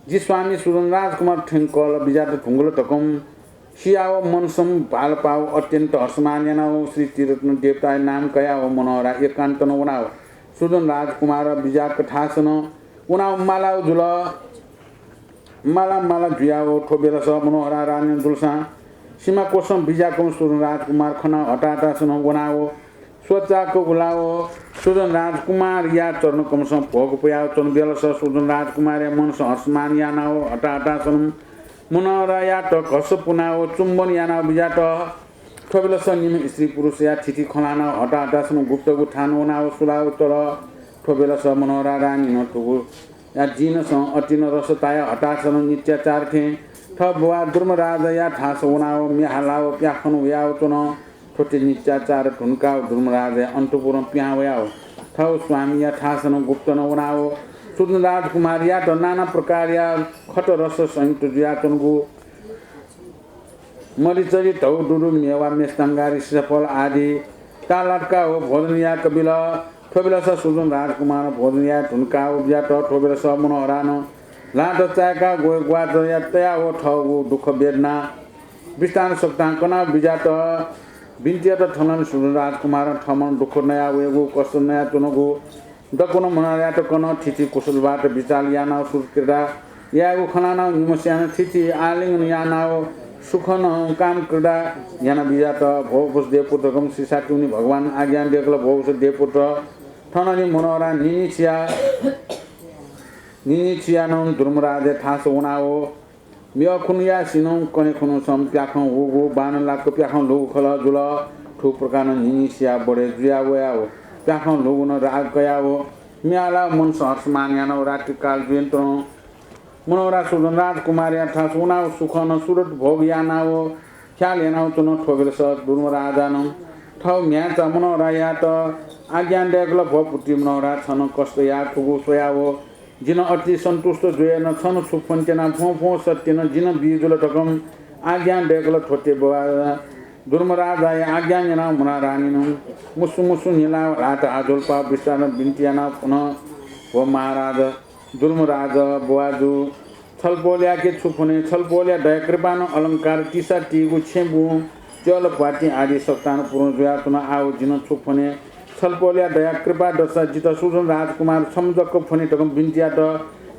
जी स्वामी सुरन राजकुमार ठेंकल बिजात ठुंगल तकम सियाओ मनसम बाल पाओ अत्यंत हर्षमान्यनाओ श्री तीरत्न देवता नाम कयाओ मनोरा एकांत न उनाओ सुरन राजकुमार बिजात ठासन उनाओ मालाओ जुल माला जुयाओ ठोबेला स मनोरा रानी दुलसा सीमा कोसम बिजाको सुरन राजकुमार खना हटाटा सन उनाओ स्वचाको गुलाओ सुदन राजकुमार या चरण कमसम भोग पुयाओ चन बेलस सुदन राजकुमार या मनस हर्षमान यानाओ हटा सन मनोरा या त घस पुनाओ चुम्बन यानाओ बिजाट ठोबेलस निम स्त्री पुरुष या थिति खलाना हटा सन गुप्त गुठान ओनाओ सुलाओ तर ठोबेलस मनोरा रानी न ठुगु या जिन स अतिन रसताय हटा सन नित्याचार थे थबवा दुर्म राजा या ठास ओनाओ मिहालाओ प्याखन याओ चन छोटे नित्याचार ठुनकाओ धर्मराज अंतपुरम प्यावयाओ थौ स्वामी या ठासन गुप्त न उनाओ सुदन राजकुमार या त नाना प्रकार या खट रस संयुक्त जुया तनगु मरिचरी धौ दुरु मेवा मेस्तंगारी सफल आदि तालटका हो भोजन या कबिला ठोबेला स सुदन राजकुमार भोजन या ठुनकाओ या त ठोबेला स मनोहरान लाट चाका गोय ग्वात या तया हो ठौ दुख वेदना विस्तार सक्ता कना बिजात बिन्तिया त ठनन सुदन राजकुमार ठमन दुख नया वेगु कष्ट नया तनगु दकुन मनाया त कन थिति कुशलबाट विचाल याना सुरक्रीडा यागु खनाना निमस्यान थिति आलिङ यानाओ सुखन काम क्रीडा याना विजात भोपुष देवपुत्रकम श्रीसाटुनी भगवान आज्ञा देखल भोपुष देवपुत्र ठननी मनोहरा निनिचियानौ धर्मराजे थास उनाओ मिया खुनिया सिनौ कने खुनु सम प्याखौ हुगु बान लाक प्याखौ लु खल जुल ठु प्रकार निनिचिया बडे जुया वयाओ प्याखौ लुगुन राग कयाओ मियाला मन सहर्षमान यानौ रात्रि काल जुयन्त्र मनोहरा सुदन राजकुमार थास उनाओ सुखन सुरत भोग यानाओ ख्याल यानाओ तुन ठोगेल स धर्मराजानौ ठौ म्याचा मनोहरा यात आज्ञा देखल भपुत्री मनोहरा छन कष्ट या ठुगु सोयाओ जिन अति सन्तुष्ट जोयन छन सुफन्टेना फो सत्यन जिन बीजुल टकम आज्ञा देखल ठोटे बवा धर्मराजा आज्ञा जना मुना रानीनु मुसु मुसु नीला रात आजोल्पा विस्तार बिन्तियाना पुनः हो महाराज धर्मराज बुवाजु छलपोल्या के छुफुने छलपोल्या दया कृपान अलंकार टीसा टीगु छेबु चल पाटी आदि सप्तान पूर्ण जोया तुन आओ जिन छुफुने छलपोल्या दया कृपा दशा जित सुजन राजकुमार समझक फनी टकम बिन्तिया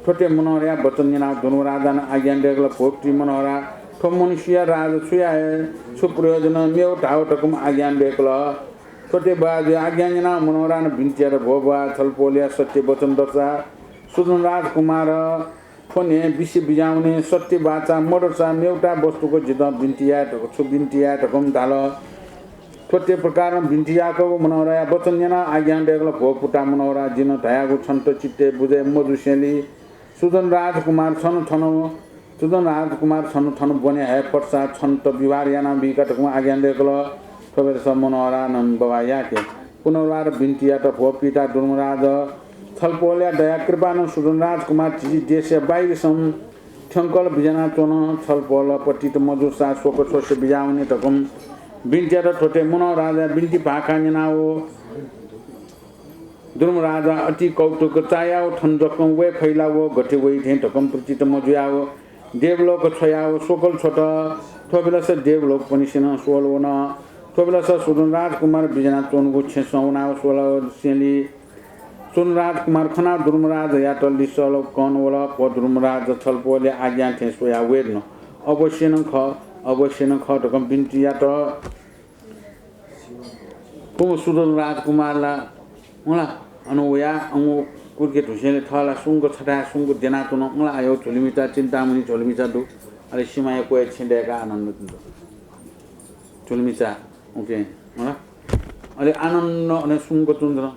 ठोटे मनोहरा वचन जना धर्मराजा आज्ञा देखल भोक्ति मनोहरा ठो मनुष्य राज सुया सुप्रयोजन मेव ढाव टकम आज्ञा देखल छोटे बाजे आज्ञा जना मनोहरा बिन्तिया भोबा छलपोल्या सत्य वचन दशा सुजन राजकुमार फोने विषय बिजाउने सत्य बाचा मडचा मेउटा वस्तुको जित बिन्तिया छु बिन्तिया टकम ढाल छोटे प्रकार बिन्तियाको मनोहरा वचन जना आज्ञा देखल भोपुटा मनोहरा जिन धयागु छन्त चित्ते बुझे मधुसेली सुजन राजकुमार छन छन बने है पर्सा छन्त विवाह याना विकटको आज्ञा देखल थोबेर स मनोहरा नम बवा याके पुनर्वार बिन्तिया त भोपिता धर्मराज छलपोल्या दया कृपान सुजन राजकुमार चिजी देश बाहिर सम ठंकल बिजना चोन छलपोल पट्टित मधुसा शोक छोसे बिजाउने टकम बिन्तिया र ठोटे मनोहरा बिन्ती भाका न्याओ धर्मराजा अति कौतुक चायाओ ठन्जकम वे फैलाओ घटे वे थे टकम प्रचित मजुयाओ देवलोक छयाओ सोकल छोट थोबेलस देवलोक पनि सिन सोलवन थोबेलस सुजन राजकुमार बिजना चोनगु छेसौनाओ सोल सेली सुन राजकुमार खना धर्मराज या टल्ली सल कन वला प धर्मराज छलपोले आज्ञा थे सोया वेर्न अवश्य न ख टकम बिन्तिया त को सुजन राजकुमारला उला अनुया अंगु कुर्के ठुसेले थला सुंग छटा सुंग देना तुन उला आयो झोलिमिता चिन्तामणि झोलिमिता दु अले सीमाया कोय छिन्डेका आनन्द तुन झोलिमिता ओके उला अले आनन्द अने सुंग तुन्द्र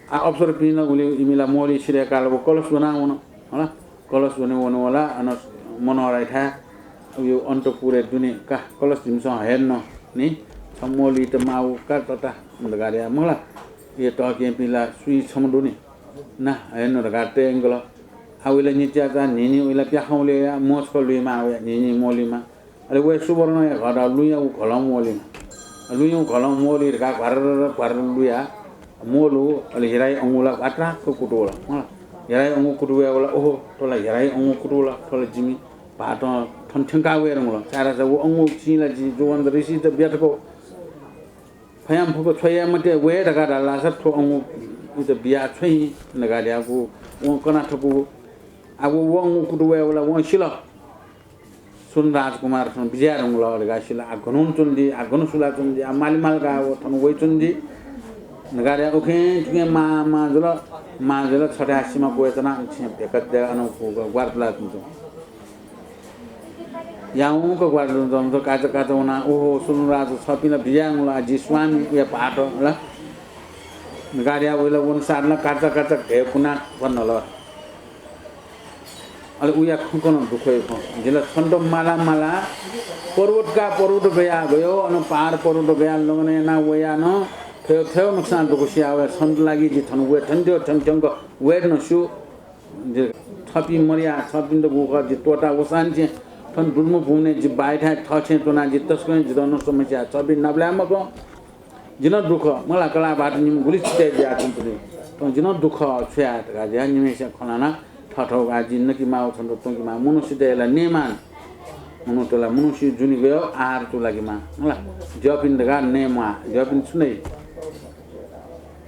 आ अवसर पिन उले इमिला मोली छिरेकालको कलश बनाउन होला कलश बनाउनु होला अन मनोहरा था यो अन्तपुरे दुने का कलश दिमस हेर्न नि छमोली त माउ का तता मदगारिया मला ये त के पिला सुई छमदुने ना हेर्न र गाटे एंगल आउले निच्या जा निनी उला प्याखौले मोसको लुइमा आवे निनी मोलीमा अले वे सुवर्ण या घडा लुया उ घलम मोलीमा लुयु घलम मोली र घर लुया मोलु अले हेराई अंगुला आट्रा को कुटोला मला हेराई अंगु कुटुया वाला ओहो तोला हेराई अंगु कुटोला तोला जिमी भाट ठनठंका वेर मुला सारा सब अंगु चिला जी जोवन ऋषि त बेटको फयाम फको छोया मते वे ढका डाला सब ठो अंगु इ त बिया छोइ नगालियाको ओ कना ठको अब वो अंगु कुटुया वाला वो शिला सुन राजकुमार सन विजय रंगला गाशिला आगनुन चुन्दी आगनु सुला चुन्दी आ मालिमाल का वो थन वे चुन्दी नगारिया ओखे तुके मा जला छटासीमा कोएतना छ भेकत दे अनु ग्वारला तुन्छ याउ को ग्वारला तुन्छ काचा उना ओहो सुन राज छपिना बियाङला जी स्वामी या पाटो ल नगारिया ओइला वन सारला काचा भेकुना भन्नल अले उया खुकन दुखय ख जिला छन्द माला पर्वत गयो अनु पार पर्वत गया लगने ना वया न थेउ नुकसान दुखो सियावे छन्द लागि जी थन वे ठन्ड्यो ठंग वेर न सु जे थपी मरिया छपिन द गुख जी टोटा वसान जे थन दुल्मु भुने जी बाइठा थछे तोना जी तस्कन जिरन समस्या छबि नबलामको जिन दुख मला कला बाट निम गुली छिटे जा तुमले त जिन दुख छ्या त जा निमेसे खनाना ठठौ गाजी नकी माउ छन तोकी मा मनुष्य देला नेमान मनुतला मनुष्य जुनि गयो आहार तो लागि मा मला जपिन दगा नेमा जपिन सुनै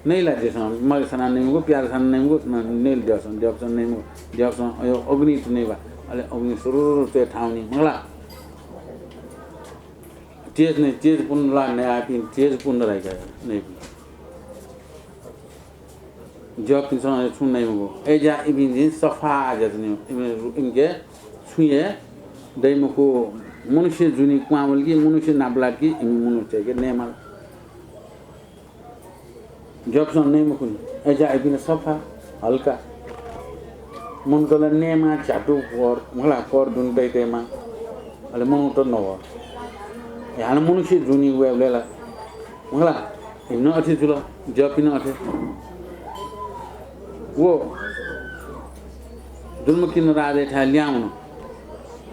नैला जेसन मग सना नेमगो प्यार सन नेमगो नेल जसन नेमगो जसन यो अग्नि तुनेबा अले अग्नि सुरु ते ठाउनी मला तेज नहीं तेज पुण्य ला नहीं आप तेज पुण्य रहेगा नहीं जब पिंसों छून नहीं होगा ऐजा इबिन सफा जैसे नहीं इनके छुए दैम को मनुष्य जुनी कुआवल की मनुष्य नाबला की इम मनुष्य के नेमाल जब सन नहीं मुकुन ऐजा इबिन सफा हल्का मन तो नेमा चाटू और मला कर दुन दैते मा अले मन तो नवा यार मनुष्य जुनी हुए लेला मला इन अथी जुला जब इन अथी वो दुर्म किन राधे था ल्याउन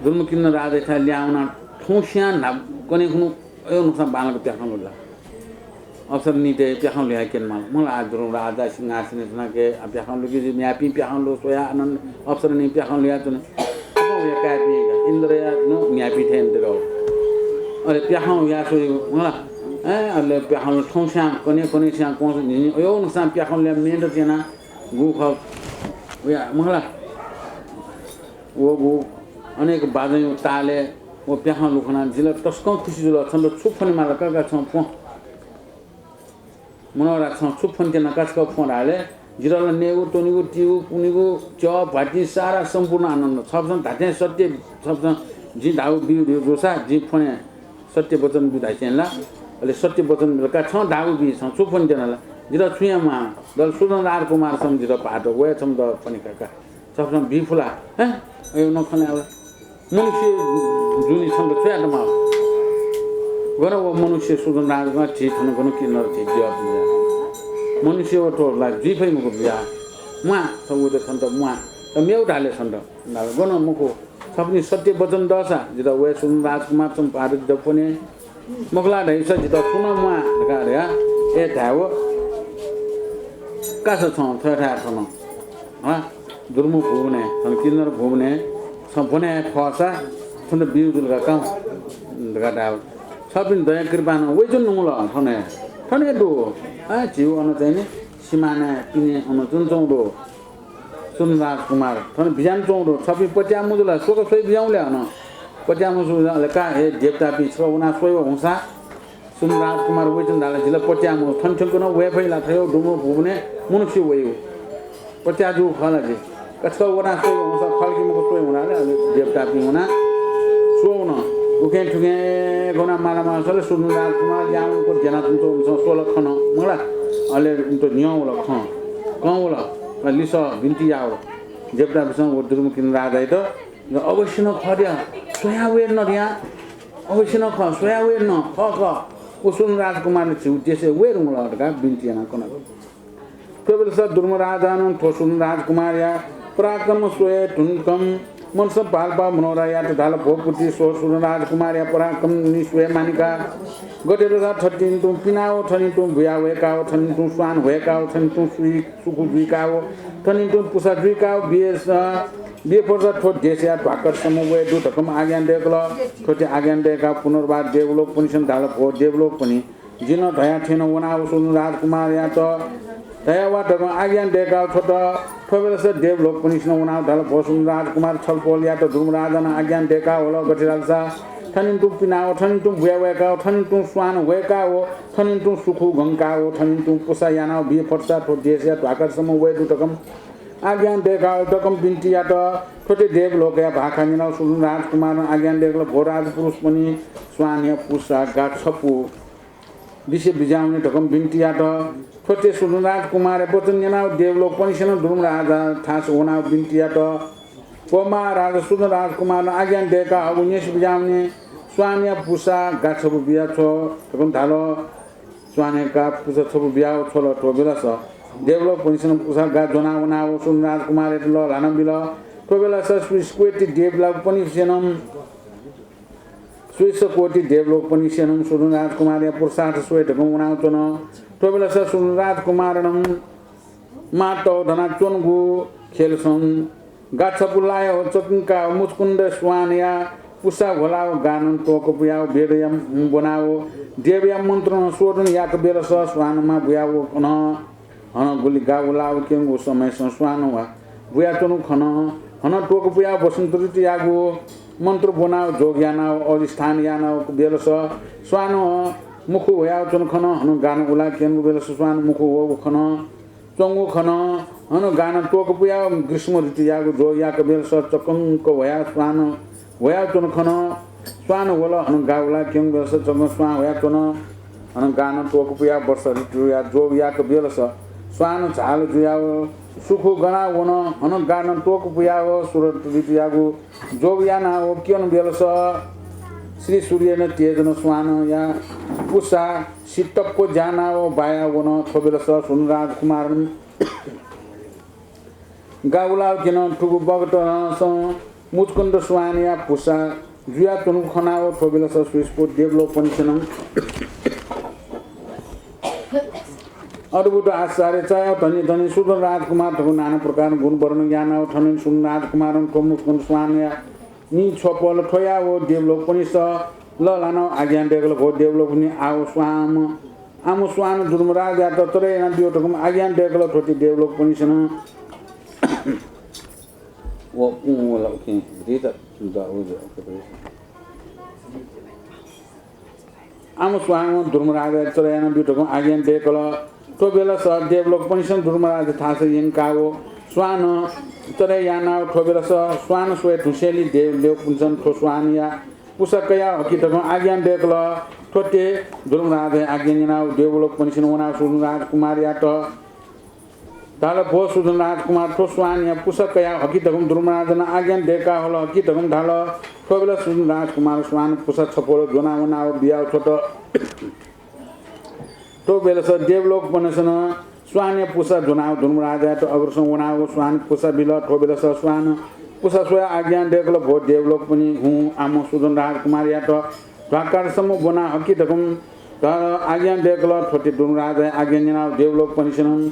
दुर्म किन राधे था ल्याउन ठोसिया ना कने कुनु ए नुकसान बालको प्याखन होला अवसर नीते प्याखन ल्या केन माल मला आज दुर्म राधा सिंहासन जना के प्याखन लुकी जी म्यापी प्याखन लो सोया आनंद अवसर नी प्याखन ल्या तुने अब या काय पिएगा इंद्र या नो म्यापी थे इंद्र अरे प्याखन या सो मला अले प्याखन ठोसिया कने कने सिया कोन यो नुकसान प्याखन ल्या मेन जना गु खप या मंगला वो गु अनेक बाजै ताले वो प्याखा लुखना जिला तस्कौ खुशी जुल छन्द छुफनी माला काका छ फ मनोरा छ छुफन के नकासको फोन हाले जिराला नेगु टोनिगु टिगु पुनिगु च भाटी सारा सम्पूर्ण आनन्द सबसन धाते सत्य सबसन जी धाउ बिउ जोसा जी फने सत्य वचन बिदाइ छैनला अले सत्य वचन का छ धाउ बि छ छुफन केनाला जिरा छुयामा दल सुन्दर कुमार सम जिरा पाटो वे छम द पनि काका सबसन बिफुला ह यो नखने अब मनुष्य जुनी छम छुया त मा गरे वो मनुष्य सुन्दर राजमा छि थन गनो किनर छि जब मनुष्य वो टोला जिफै मुको बिया मा सबु त छन त मा त मेउ ढाले छन त गनो मुको सबनी सत्य वचन दसा जिरा वे सुन्दर राजकुमार सम पाटो जब पनि मगला ढैस जिता सुन मा ढका ए धाव कासो छ थठा छन ह दुर्मु भुवने छन किन्नर भुवने सम्पने फसा छन बिउ दुलगा का गडा सबिन दया कृपा न वइ जुन मुला छने छने दो आ जीव अन चाहिँ सीमाना पिने अन जुन चौडो सुनराज कुमार छन बिजान चौडो सबै पट्या मुजुला सोको सोइ बिजाउले अन पट्या मुजुला का हे देवता पिछ उना सोइ हुँसा सुनराज कुमार वैचन दाला जिल्ला पट्यामो थनछनको न वे फैला थयो डुमो भुवने मनुष्य वयो पट्याजु खला जे कछको वना सोइ हुन्छ फल्की मको सोइ हुनाले अनि देवता पि हुना सोउन उके ठुके गोना मालामा सले सुनराज कुमार जामको जना तुमको हुन्छ 16 खन मला अले तो नियौ लख कौला लिस बिन्ती आउ देवता बिसँग दुर्म किन राजा त अवश्य न खर्या सोया वे न या अवश्य न ख सोया वे न ख उसन राजकुमारले छु त्यसै वेर मुलाका बिन्ती न कोन केवल स दुर्म राजान थोसुन राजकुमार या पराक्रम सोए ठुनकम मनस पाल्पा मनोरा या ढाल भोपुटी सोसुन राजकुमार या पराक्रम निस्वे मानिका गटेर थटिन तु पिनाओ थनि तु भुया वेकाओ थनि तु स्वान वेकाओ थनि तु सुई सुकु विकाओ थनि तु पुसा विकाओ बिएस बे पर्दा थोट देशया ढाकर समूह दुटकम आज्ञा देखल थोटे आज्ञा देका पुनर्वाद डेभलप पनि ढाल भो डेभलप पनि जिन धया थिएन वना उसन राजकुमार या त दयावा त आज्ञा देका छोट थोबेल से डेभलप पनि वना ढाल भोसुन राजकुमार छलपोल या त धुम राजन आज्ञा देका होला गटिराल्सा थनिन तु पिनाओ थनिन तु भुयावेका थनिन तु स्वान वेका हो थनिन तु सुखु गंका हो थनिन तु पुसा याना बे पर्दा थोट देशया ढाकर समूह दुटकम आज्ञा देखा टकम बिन्ती या त छोटे देवलोक या भाखा मिलाउ सुन राजकुमार आज्ञा देखल भोराज पुरुष पनि स्वान या पुसा गाठ छपु विषय बिजाउने टकम बिन्ती या त छोटे सुन राजकुमार वचन जनाउ देवलोक पनि सेन धुम राजा थास होना बिन्ती या त पोमा राजा सुन राजकुमार आज्ञा देखा अब नेस बिजाउने स्वान या पुसा गाठ छपु बिया छ टकम धालो स्वान का पुसा छपु बिया छोलो तो बेला छ डेभलप पनि पुसा गा जोना वना सुन राजकुमार ल लान बिल तो बेला स्क्वेटी डेभलप पनि सेनम स्विस कोटी डेभलप पनि सेनम सुन राजकुमार या पुरसाट स्वेट गउना चन तो बेला सुन राजकुमार नम माटो धना चोनगु खेलसन गाछपुलायो चकिंका मुचकुंड स्वान या पुसा भोलाओ गानन तोको बुयाओ बेदयम बनाओ देवया मन्त्र सोडन याक बेरस स्वानमा बुयाओ पुनः हन गुली गाउलाउ केंगु समय संस्वान वा बुया तनु खन हन टोक बुया बसंत ऋतु यागु मंत्र बनाओ जोग यानाओ अधिष्ठान यानाओ बेलस स्वानो मुखु होया चुन खन हनु गान उला केन बेलस स्वान मुखु हो खन चंगु खन हनु गान टोक पुया ग्रीष्म ऋतु यागु जो याक बेलस चकंक होया स्वान होया चुन खन स्वान होला हनु गाउला केन बेलस चंग स्वान होया चुन हनु गान टोक पुया वर्ष ऋतु या जो याक बेलस स्वान झाल जुयाओ सुखु गणा वन हनु गान टोक पुयाओ सुरत ऋतु यागु जो याना हो केन बेलस श्री सूर्य न तेजन स्वान या पुषा सितपको जाना हो बाया वन थोबेलस सुनराज कुमार गाउला केन ठुगु बगत मुचकुंड स्वान या पुषा जुया तुनु खना हो थोबेलस स्विसपो डेभलपमेन्ट छन अद्भुत आचार्य चाहे धनी धनी सुदन राजकुमार ठगु नाना प्रकार गुण वर्ण ज्ञान ठन सुन राजकुमार मुचकुंड स्वान या नि छोपल ठोया हो डेभलप पनि छ ल लान आज्ञा डेभलप हो डेभलप पनि आओ स्वाम आमु स्वान दुर्मराज या त तरे ना दियो ठगु आज्ञा डेभलप होति डेभलप पनि छन वो ल के रिता द हो आमु स्वाम दुर्मराज या तरे ना दियो ठगु आज्ञा डेभलप तो बेला स डेभलप पनि छन् दुर्मराज थाहा छ यिनकाओ स्वान तरे याना ठोबेला स स्वान सोए ठुसेली देव पुन्छन् ठो स्वान या पुसकया हकितको आज्ञा देखल ठोटे दुर्मराज आज्ञा निना डेभलप पनि छन् वना सुन राजकुमार या त ताल भो सुन राजकुमार ठो स्वान या पुसकया हकितको दुर्मराज न आज्ञा देका होला हकितको ढाल ठोबेला सुन राजकुमार स्वान पुसक छपोल जोना वना बिया छोट तो बेलस डेभलप पनसन स्वान पुषा जुनाव धुमराज तो अग्रसं वनाव स्वान पुषा बिल तो बेलस स्वान पुषा सोया आज्ञा डेभलप हो डेभलप पनि हूँ आम सुदन राजकुमार या तो ढाकारसम्म बना हकी धकम आज्ञा डेभलप छोटे धुमराज आज्ञा निनाव डेभलप पनि छन्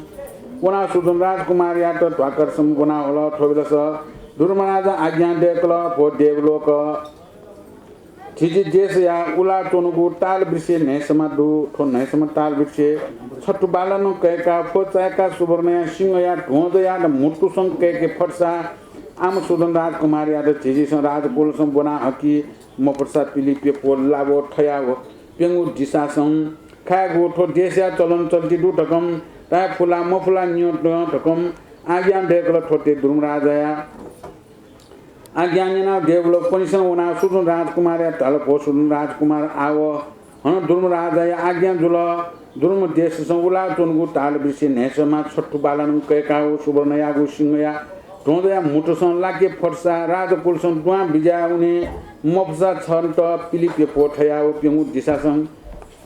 वना सुदन राजकुमार या तो ढाकारसम्म बना होला तो बेलस धुमराज आज्ञा डेभलप हो डेभलप ठिजी देश या उला टोनुगु ताल वृक्ष नेसमा दु ठो नेसमा ताल वृक्ष छट्टु बालन कयका फोचाका सुवर्ण सिंह या ढोंद या मुटु संग कयके फटसा आम सुदन राजकुमार या ठिजी सं राजकुल सं बना हकी म प्रसाद पिली पे पोल लाबो ठयागो पेंगु दिशा सं खागो ठो देश या चलन चलती दु टकम ता फुला म फुला न्यो टकम आज्ञा देखल ठोटे दुर्मराज या आज्ञाना डेभलप पनि छन् वना सुदन राजकुमार या ताल भो सुदन राजकुमार आव हन दुर्मराज या आज्ञा जुल दुर्म देश संगुला चोनगु ताल वृक्ष नेसमा छट्टु बालन कयका सुवर्ण यागु सिंह या ढोंद या मुटु सं लागे फटसा राजकुल सं दुआ बिजा उनी मपसा छन् त पिली पे पोठया पेंगु दिशा सं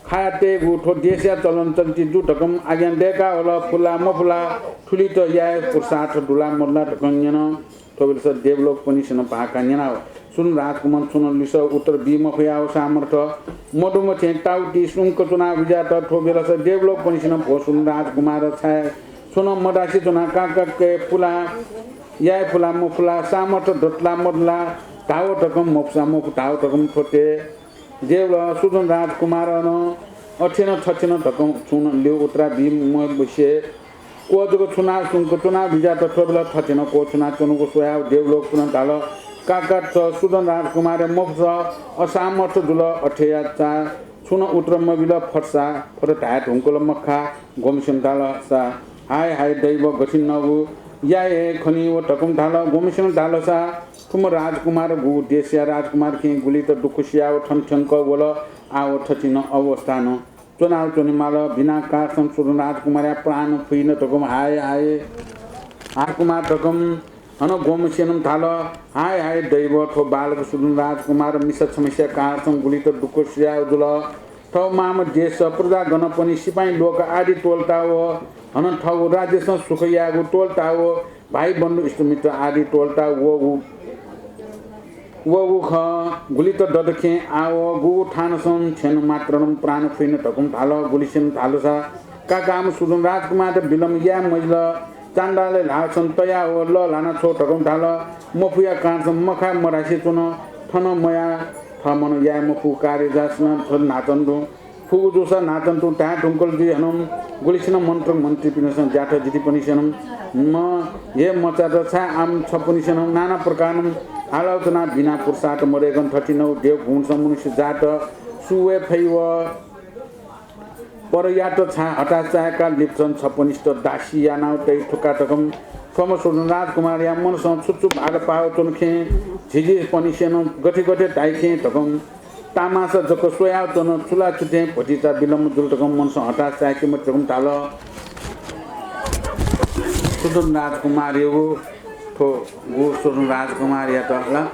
खाते गुठो देश या चलन चलती दु टकम आज्ञा देका होला फुला मफुला ठुली त या पुरसाठ दुला मल्ला टकंगन तोबेलस डेभलप पनि छन् पाका नेना सुन राजकुमार सुन लिस उत्तर बीम खयाओ सामर्थ मडुम थे टाउटी सुनको चुनाव विजा त तोबेलस डेभलप पनि छन् भो सुन राजकुमार छाय सुन मडासी चुना काकके फुला या फुला मफुला सामर्थ डटला मडला ताओ टकम मपसा मफ ताओ टकम छोटे देवल सुदन राजकुमार न अठेन छछेन टकम सुन ले उत्तरा बीम म बसे कोजको चुनाव सुनको चुनाव बिजा त ठोबेला छछेन को चुनाव चुनको सोया देवलोक पुन ताल काका छ सुदन राजकुमार मोक्ष असामर्थ जुल अठेया चा सुन उत्तर मबिल फटसा फट टाट हुंकुल मखा गोमसिन ताल सा हाय हाय दैव गठिन नगु याए खनि व टकम ताल गोमसिन ताल सा तुम राजकुमार गु देशिया राजकुमार के गुली त दुखसिया ठन ठनक बोल आव ठचिन अवस्थान चुनाव चुनिमाल बिना का संशोधन राजकुमार प्राण फुइन टकम हाय हाय राजकुमार टकम हन गोमसेनम थाल हाय हाय दैव ठो बालक सुदन राजकुमार मिस समस्या कार सं गुली त दुखसिया जुल ठौ माम देश प्रजा गण पनि सिपाही लोक आदि टोलता हो हन ठौ राज्य सं सुखयागु टोलता हो भाइ बन्धु इष्टमित्र आदि टोलता वो ख गुली त ददखे आओ गु ठानसन छेन मात्रम प्राण फुइन टकम थाल गुलिसन थालसा काकाम सुदन राजकुमार बिलम या मैल चाण्डाले लासन तया हो ल लाना छो टकम थाल मफुया कान्छ मखा मरासी चुन ठन मया थमन या मफु कार्य जासन थन नाचन्दु फुगु जोसा नाचन्तु टा टुङ्कल दि हनम गुलिसिन मन्त्र मन्त्री पिनसन जाठ जिति पनि सनम म ये मचा त छा आम छ पनि सनम नाना प्रकारम आलोचना बिना पुरुषाट मरेगन 39 देव गुण समुनिस जाट सुवे फैव परयाट छा हटा चाका लिप्सन छपनिष्ठ दासी यानाउ तै ठुका टकम कम सुरनाथ कुमार या मन स छुचुप आग पाओ चनखे झिझि पनि सेन गठे गठे टाइखे टकम तामास जक सोया तन चुला छुटे भटिचा बिलम जुल टकम मन स हटा चाके म टकम ताल सुरनाथ कुमार यो थो गो सुरनाथ कुमार या त ल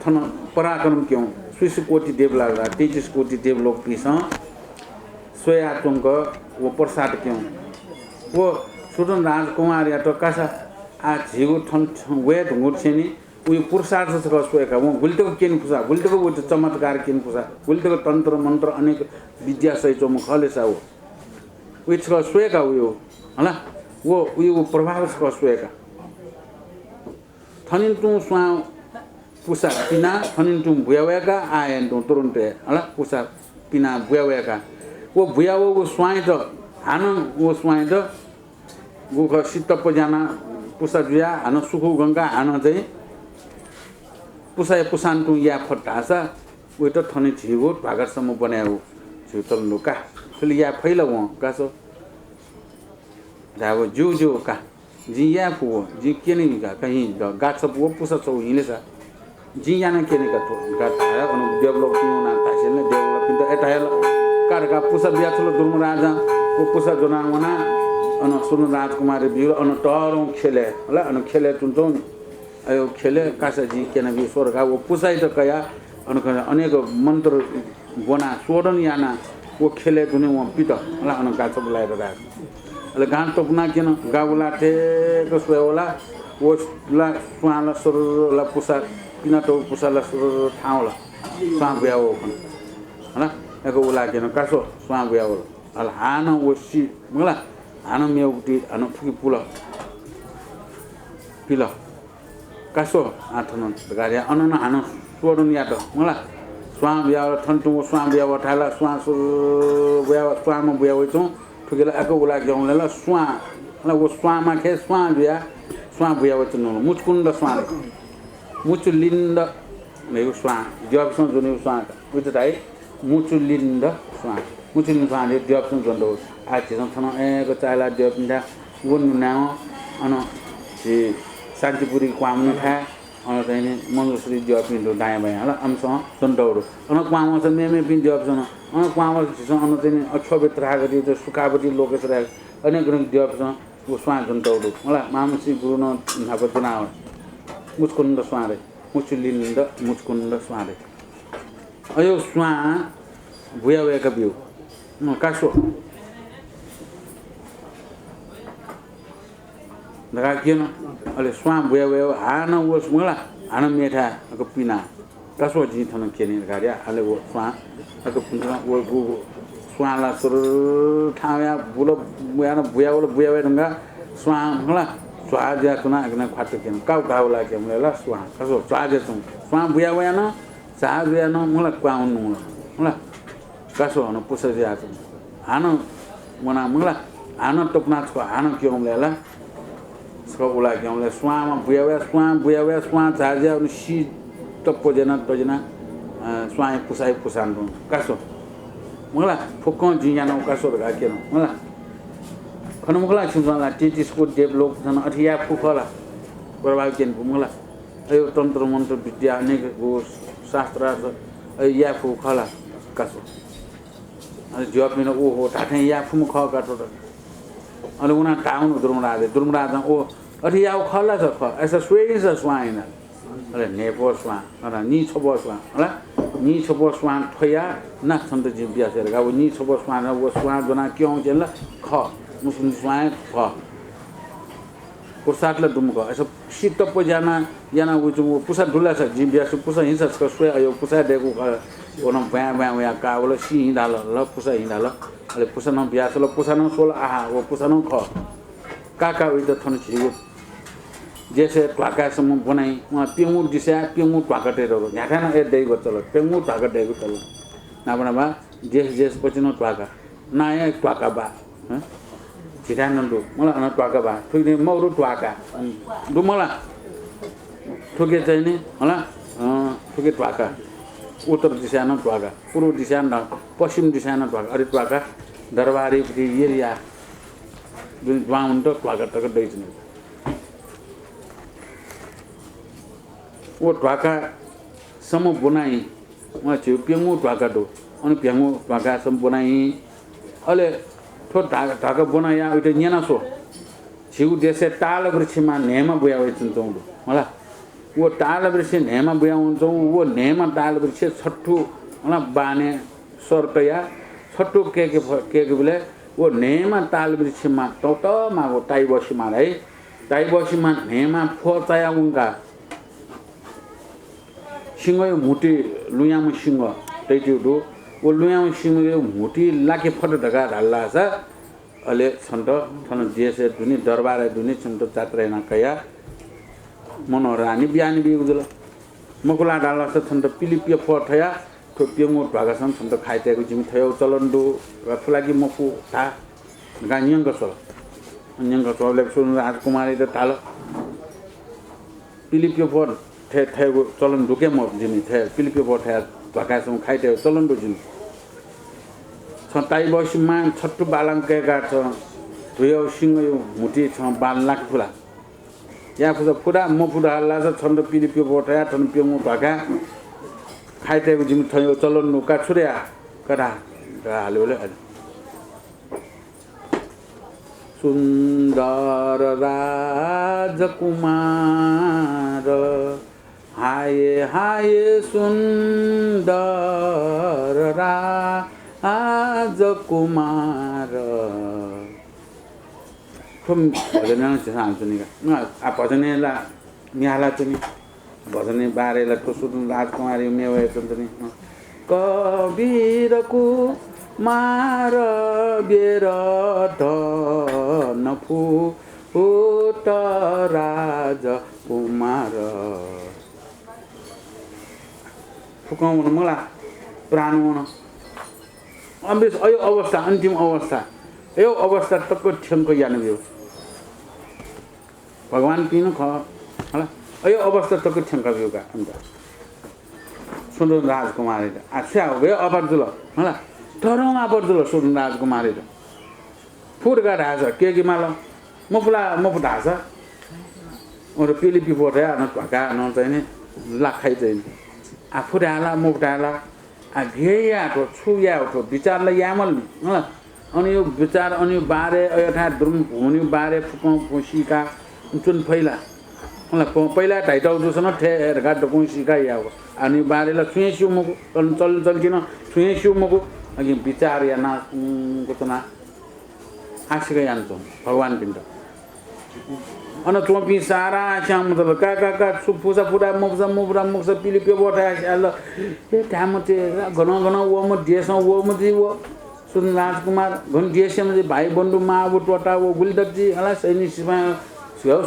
थन पराक्रम क्यों स्विस कोटि देव लाग्दा 33 कोटि देव लोक पिस सोया तुंग वो प्रसाद क्यों वो सुदन राजकुमार या तो कासा आ झिगु थन वे ढुंगुर छेनी उयो पुरुषार्थ छ सोएका वो गुल्टेको केन पुसा गुल्टेको वो चमत्कार केन पुसा गुल्टेको तन्त्र मन्त्र अनेक विद्या सहित म खलेसा हो उयो छ सोएका उयो हला वो उयो प्रभाव छ सोएका थनिन तु स्वा पुसा पिना थनिन तु बुयावेका आएन तु तुरुन्ते हला पुसा पिना बुयावेका वो भुया वो स्वाई त हान वो स्वाई त गुख सितप जाना पुसा जुया हान सुखु गंगा हान चाहिँ पुसाय पुसान तु या फटासा वो त थने छिगो भागरसम्म बनायो छु त लुका फुल या फैला वो कासो जाबो जु जु का जी या फु जी केनी का कहीं गाछ वो पुसा छौ हिलेसा जी याना केनी का तो गाछ अनु डेभलपिङ ना तासेले डेभलपिङ त एटा हेला कारका पुसा बिया थलो दुर्म राजा वो पुसा जोनावना अन सुन राजकुमार बिर अन टरौ खेले होला अन खेले तुन्तौ अयो खेले कासा जी केना बि स्वर्गा वो पुसाइ त कया अन अनेक मन्त्र बना सोडन याना वो खेले दुने वो पित होला अन गाछ बुलाएर राख अले गान टोकना केन गाउला थे कसो होला वो ला स्वाला सरला पुसा पिना तो पुसाला सर ठाउला सा ब्याओ होला एको उला केन कासो स्वा ब्याओ अल हान वसी मला हान मेउटी हान फुकी पुला पिला कासो आथन गारिया अनन हान सोडन यात मला स्वा ब्याओ थन्टु स्वा ब्याओ ठाला स्वा सुर ब्याओ स्वा म ब्याओ छु फुकेला एको उला गेउला स्वा मला वो स्वा मा खे स्वा ब्याओ छु न मुचकुण्ड स्वा मुचुलिन्द नेउ स्वा जबसन जुने स्वा उत ताइ मुचुलिन्द स्वा मुचुलिन्द स्वा ले जबसन जन्दो आछि थन एको चाला जबन्दा गुन नाउ अन छि शान्तिपुरी क्वामन था अन चाहिँ मनुश्री जपिन्दो दाया भए होला अमस जन्दौरो अन क्वाम छ मेमे पिन जबसन अन क्वाम छ अन चाहिँ अक्षोभित रागति त सुकावती लोकेश राग अनेक रङ जबसन वो स्वा जन्दौरो होला मामसी गुरु न नापतना मुचकुण्ड स्वारे मुचुलिन्द मुचकुण्ड स्वारे अयो स्वा भुयावेका बिउ कासो दगा किन अले स्वा भुयावे हान वस मला हान मेठा को पिना कासो जी थन केनी गाडिया अले वो स्वा को पिना वो स्वाला सुर ठाया बुलो बुयाना भुयावे ढंगा स्वा मला स्वाज यातना अग्न खात केन काउ काउला के मला स्वा कासो स्वाज तुम स्वा भुयावे न साज या न मला क्वाउन मला कासो न पुसा यात हान मना मला हान टपना छ हान के मला स्कोला के मला स्वा म भुयावे स्वा जाजा न सी टप्पो जना तजना स्वा पुसाइ पुसान कासो मला फुक्क जियाना कासो गा केन मला खन मुखला छिनला टिटिसको डेभलप जन अठिया फुखला प्रभाव केन मला अयो तन्त्र मन्त्र विद्या अनेक गो शास्त्र या फुखला कासो अनि जपिन ओ हो ठाठै या फुम ख काटो अनि उना टाउन दुर्मराज ओ अठिया खला छ ख ऐसा स्वेस स्वाइन अरे नेपो स्वा अरे नि छबो स्वा होला नि छबो स्वा थया ना छन्त जी बियासेर गा नि छबो स्वा न वो स्वा जना क्यों जेल ख मुसुन स्वा ख पुसाटले दुमको ऐसा शीत प जाना याना वो पुसा दुला छ जी बियास पुसा हिंसा छ स्वे अयो पुसा देको ओन ब्या या का बोल सी हिंडाल ल पुसा हिंडाल अले पुसा न बियास ल पुसा न सोल आहा वो पुसा न ख काका उइ त थन छिगो जैसे ट्वाकासम्म बनाई वहाँ पेमु दिशा पेमु ट्वाकटेरो झ्याठाना ए दैगो चल पेमु ट्वाकटेको चल नाबनाबा जेस पछि न ट्वाका नाय ट्वाका बा छिटान दु मलाई न ट्वाका बा ठुके मौरु ट्वाका दु मलाई ठुके चाहिँ नि होला ठुके ट्वाका उत्तर दिशा न ट्वाका पूर्व दिशा न पश्चिम दिशा न ट्वाका अरे ट्वाका दरबारी एरिया जुन वहाँ हुन्छ ट्वाका तक दैछन् वो ट्वाका सम्म बनाई म छु प्यङु ट्वाका दो अनि प्यङु ट्वाका सम्म बनाई अले थो ढाका बनाया उते न्याना सो छिउ देशे ताल वृक्षमा नेमा बुया वइछन् चौडो होला वो ताल वृक्ष नेमा बुया हुन्छ वो नेमा ताल वृक्ष छट्टु होला बाने सर्तया छट्टु के बोले वो नेमा ताल वृक्षमा तौत मागो ताइबसीमा है ताइबसीमा नेमा फोचाया उनका सिंह मुटी लुयाम सिंह तैटिउडो वो लुयाम सिंह मुटी लाके फट ढका ढाल्ला छ अले छन्त थन जेसे दुनी दरबार दुनी छन्त जात्रेना कया मनोरानी बियानी बिउजुल मकुला डाल्ला छ छन्त पिलिपिय फठया थो प्यङो ढगासन छन्त खाइतेको जिमि थयो चलन्दो रफलागी मकु ता गान्यंग छ न्यंग चले सुन राजकुमारी त ताल पिलिपिय फट थेगो चलन ढुके म जिमि थे पिलिपिय फट ढकासम खाइतेको चलन्दो जिमि छताई बसीमा छट्टु बालंकेका छ दुयो सिंह यो मुटी छ 12 लाख फुला या फुरा म फुरा हल्ला छ छन्द पिलिपियो बोटया छन पियमु ढका खाइतेको जिम थयो चलन नुका छुर्या करा हाल्योले सुन्दर राजकुमार हाय हाय सुन्दर राजकुमार थुम भजन सांच्छु नि आ भजनला मिहाला चाहिँ भजन बारेला ठोसुन राजकुमारी मेवे चाहिँ कबीरको मार बेर नफु उत राजकुमार फुकाउनु मलाई प्राण हुन अम्बिस अयो अवस्था अन्तिम अवस्था यो अवस्था तक ठ्याङ्क यानबियो भगवान पिनु ख होला अयो अवस्था तक ठ्याङ्क बियोका अन्त सुन्दर राजकुमारी आछ्या हो गयो अपर्जुल होला तरौँ अपर्जुल सुन्दर राजकुमारी फुर्का ढाछ के माल मफुला ढाछ और पिलिपी पोठा न ढका न चाहिँ लाखाइ चाहिँ आफुराला मुक्टाला आ घेया तो छुया तो विचारलाई यामल होला अनि यो विचार अनि बारे अयथा द्रुम हुनि बारे फुकौ फुसीका चुन फैला होला पहिला टाइटल जोसन ठेर गाड फुसीका याव अनि बारेला छुएसिउ मको चल किन छुएसिउ मको अघि विचार या ना कोतना आशिका यान्तो भगवान पिण्ड अन चोपी सारा श्याम मतलब का सुपुसा पुरा मुक्सा पिली पे बोटा आल ए थामते घन वो म देश वो म जी वो सुन राजकुमार घन देश में भाइ बन्धु माबु टोटा वो गुलदजी हला सैनिक सिमा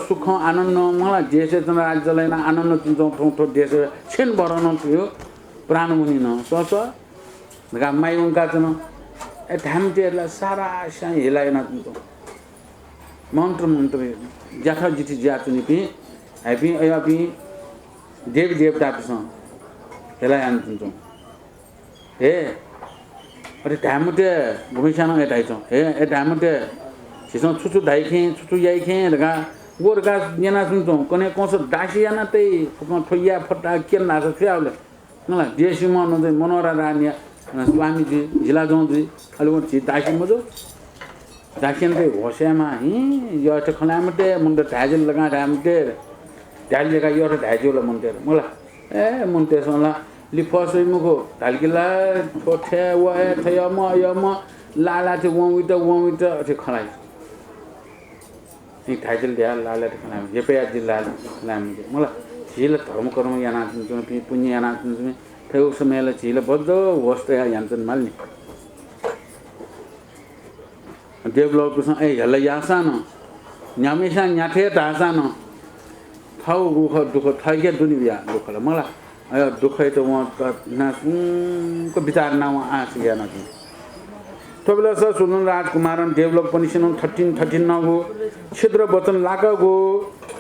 सुख आनन्द मलाई देश त राज्यलाई आनन्द तिन्छौ ठो देश छेन बरन थियो प्राण मुनि न सस गा माइ उनका छन ए थामतेला सारा साइ हेलाइन तिन्छौ मन्त्र जाठा जिति जाचुनी पि हैपि अयपि देव देवता पिस हेलाइ आन्छु हे अरे ढामटे घुमिसान एटाइ छ हे ए ढामटे छिसो छुछु धाइखे छुछु याइखे लगा गोरगा नेना सुन्छौ कने कोस डासियाना तै ठोया फटा के नास थ्याउले मलाई देशी मन मनोरा रानिया स्वामी जी जिला जोंजी अलि म छि दासी मजो दाखिन पे होसेमा हि यो त खनामटे मुंडे धाजल लगा धामटे धाल लगा यो त धाजल मुंडे मला ए मुंडे सोला लिफसै मको धालकिला छोथे व ए थयम यम लाला थे वमिट थे खलाइ नि धाजल द्या लाला थे खलाइ ये पे जिल्ला लाम मला झिल धर्म कर्म याना जुन पुण्य याना जुन थयो समयले झिल बज्जो होस्ते यान्छन् माल्नी डेभलप सँग ए हल्ला यासान न्यामेसा न्याथे तासान थाउ रुख दुख थाइके दुनिया दुखला मला ayo dukhai to wa na ko vichar na wa as gya na ki to bela sa sudan rajkumaran develop पनि सिन 13 नगो छिद्र वचन लागगो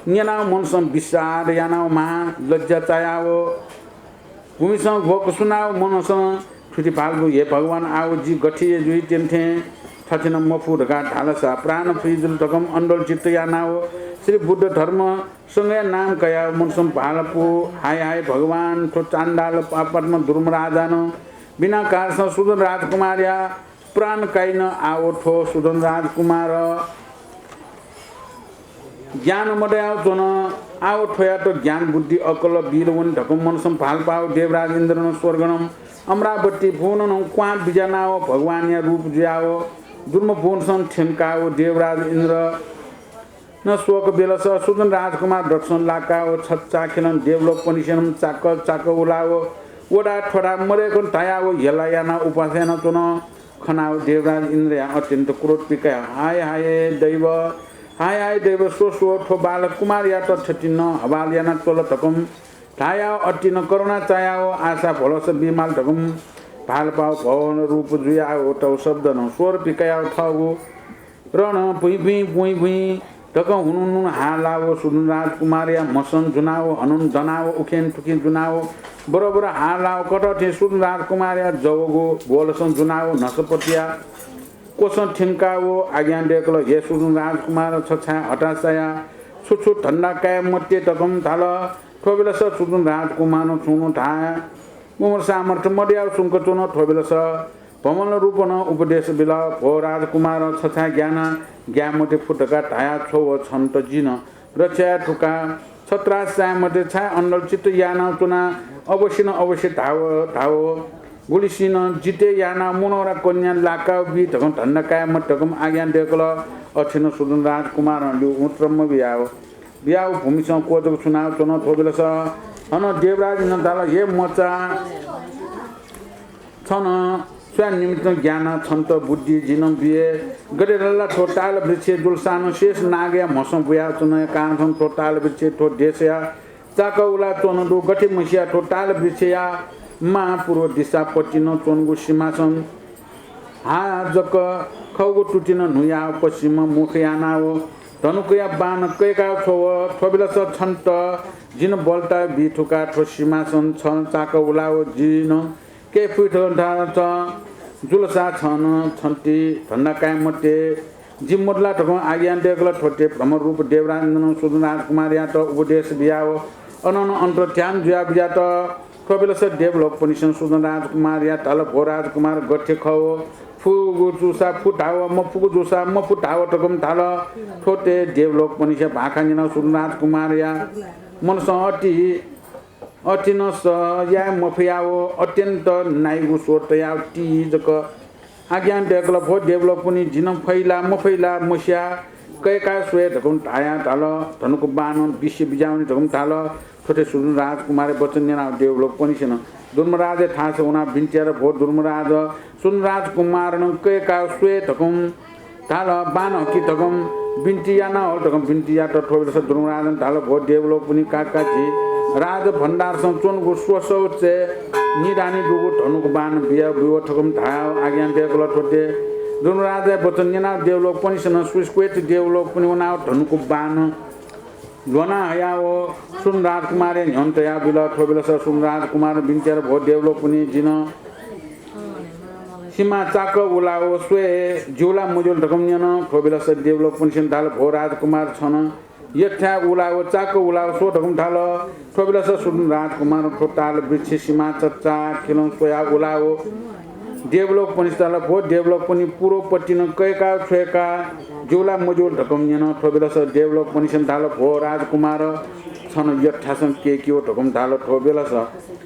न्याना मनसम विचार याना मा लज्जा चायाओ भूमिसँग भोक सुनाओ मनसम छुटी फाल्गो हे भगवान आओ जी गठिए जुई टेन्थे ठठिन मफु ढका ढालसा प्राण फ्रिजुल तकम अण्डल चित्त यानाओ श्री बुद्ध धर्म सँगै नाम कया मनसम भालपु हाय हाय भगवान ठो चाण्डाल पापमा दुर्मराजान बिना कारस सुदन राजकुमारया प्राण काइन आओ ठो सुदन राजकुमार ज्ञान मडयाओ जोन आओ ठोया तो ज्ञान बुद्धि अकल वीरवन ढकम मनसम भाल पाओ देवराज इन्द्रन स्वर्गनम अमरावती भुवन क्वा बिजनाओ भगवान या रूप ज्याओ दुर्म भुवन ठेमकाओ देवराज इन्द्र न शोक बेलस सुदन राजकुमार दर्शन लाकाओ छच्चा खेलन देवलोक पनिसेनम चाक चाक उलाओ ओडा ठोडा मरेको तायाओ हेलायाना उपासेन चोन खनाओ देवराज इन्द्र अत्यन्त क्रोध पिका हाय हाय दैव सो ठो बालक कुमार या त छटिन हवाल याना तोल तकम थाया अटिन करुणा चायाओ आशा भलस बिमाल ढकम भाल पाओ भवन रूप जुयाओ टौ शब्द न स्वर पिकायो थगो रण भुई ढक हुनुन हालाओ सुदन राजकुमार या मसन जुनाओ हनुन जनाओ उखेन टुकिन जुनाओ बरोबर हालाओ कटथे सुदन राजकुमार या जवगो बोलसन जुनाओ नसपतिया कोसन ठिन्काओ आज्ञा डेकल हे सुदन राजकुमार छछा हटासाया छुछु ठण्डा काय मत्ते तकम थाल ठोबेलस सुदन राजकुमार छुनु ढाया उमर सामर्थ मड्याउ सुनको चुन ठोबेलस भमल रूपन उपदेश बिल भो राजकुमार छछा ज्ञान ज्ञामते फुटका ढाया छौ छन्त जिन रच्या ठुका छत्रास मध्ये छा अण्डल चित्त याना चुना अवश्य धाव गुलिसिन जिते याना मुनौरा कन्या लाका बि ढकम ठण्डा काय मटकम आज्ञा डेकल अछिन सुदन राजकुमार उत्रम बियाउ भूमिसँग कोदको चुनाव चुन थोबेलस हन देवराज नदाल हे मचा छन स्वयं निमित्त ज्ञान छन्त बुद्धि जिन बिए गरेरल्ला ठोटाल वृक्ष दुलसान शेष नागया मसम बुया चुन कान ठोटाल वृक्ष ठो देशया चाकौला चोनडु गठे मसिया ठोटाल वृक्षया मा पूर्व दिशा पटिन चोनगु सीमासन हा जक खौगु टुटिन नुया पश्चिम मुखयानाओ धनुकया बान कैका छो ठोबिलस छन्त जिन बल्टा बिठुका ठो सीमासन छन चाकौलाओ जिन के फुटो ढाच जुलसा छन छन्ती ठण्डा काय मटे जिमोडला ठको आज्ञा डेगल ठोटे भ्रम रूप देवराज सुदन राजकुमार या त उपदेश बियाओ अनन अन्तर ध्यान जुया बिया त ठोबिलस देवलोक पनिसन सुदन राजकुमार या तल भो राजकुमार गठे खौ फुगु जुसा फुटाओ म फुगु जुसा म फुटाओ टकम थाल ठोटे देवलोक पनिसे भाखा जिन सुदन राजकुमार या मनस अति न स या मफियाओ अत्यन्त नाइगु सोतया टी जक आज्ञा डेकल भो देवलोक पनि जिन फैला मफैला मस्या कैका स्वे ढकम ढाया थाल धनुको बान विश्व बिजाउने ढकम थाल ठोटे सुदन राजकुमार वचन नेना देवलोक पनि छैन दुर्मराज थास हुना बिन्टिएर भो दुर्मराज सुदन राजकुमार न कैका स्वे ढकम थाल बान कि ढकम बिन्टिया न हो ढकम बिन्टिया त ठोबेलस दुर्मराज थाल भो देवलोक पनि काकाची राज भण्डार चोनको स्वसौचे निरानी डुगु धनुको बान बिया बियो ठकम धायो आज्ञा डेकल ठोटे दुर्मराज वचन नेना देवलोक पनि छैन सुस्क्वेट देवलोक पनि उना धनुको बान लोना हयाओ सुन राजकुमार न्यन्तया बिल ठोबेलस सुन राजकुमार बिन्चेर भो देवलोक पनि जिन सीमा चाक उलाओ स्वे जुला मुजुल ढकम न्यन ठोबेलस देवलोक पनि छैन थाल भो राजकुमार छन यथा उलाओ चाक उलाओ सो ढकम थाल ठोबेलस सुन राजकुमार ठोटाल वृक्ष सीमा चच्चा खेलौं सोया उलाओ देवलोक पनि थाल भो देवलोक पनि पूर्वपट्टि न कैका छेका जुला मुजुल ढकम न्यन ठोबेलस देवलोक पनि छैन थाल भो राजकुमार छन यथासन के ढकम थाल ठोबेलस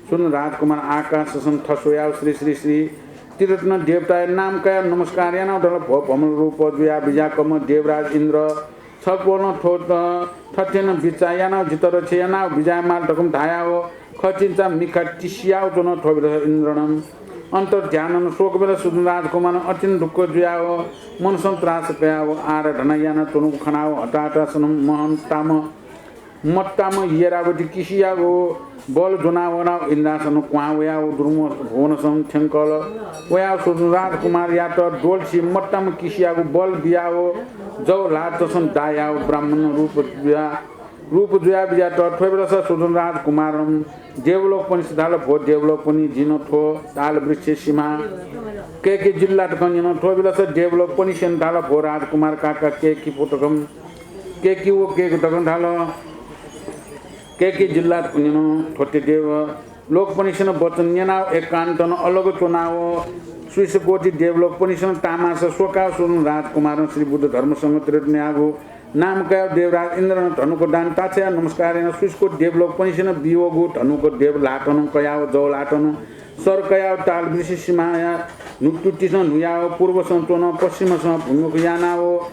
सुन राजकुमार आकाश सन ठसोया श्री त्रिरत्न देवता नाम का नमस्कार याना ढल भो भमल रूप जुया बिजा कम देवराज इन्द्र छपोन ठोट ठठेन बिचायाना जितर छेना बिजायमाल ढकम धायाओ खचिन्चा मिखा टिसियाओ जोन ठोबेलस इन्द्रनम अन्तर ध्यान शोक बेला सुदन राजकुमार अत्यन्त दुःख जुयाओ मन सन्त्रास कयाओ आर ढनयाना तुनु खनाओ हटाटा सनम महन ताम मट्टामा येरावटी किसियागो बल जोनावना इन्द्रासन क्वा वया दुर्म भुवनसन ठेंकल वया सुदन राजकुमार या त डोलसी मट्टामा किसियागो बल बियाओ जौ लातसन दाया ब्राह्मण रूप जुया बिया त ठोबरस सुदन राजकुमार देवलोक पनि सिधाल भो देवलोक पनि जिनो थो ताल वृक्ष सीमा के जिल्ला टकन ठोबरस देवलोक पनि सेन्ताल भो राजकुमार काका के पुटकम के वो के टकन थाल के जिल्ला ठोटे देव लोक पनि सेन वचन नेनाव एकान्तन अलग चुनाव स्विस कोटी देवलोक पनि सेन तामास सोका सुन राजकुमार श्री बुद्ध धर्मसँग त्रिने आगो नाम कया देवराज इन्द्र धनुको दान ताछया नमस्कार स्विसको देवलोक पनि सेन बियोगु धनुको देव लाटन कयाव जौ लाटन सर कयाव ताल वृषि सीमाया नुटुटिसन नुयाव पूर्व सन्तोन पश्चिमसँग भूमिको यानाव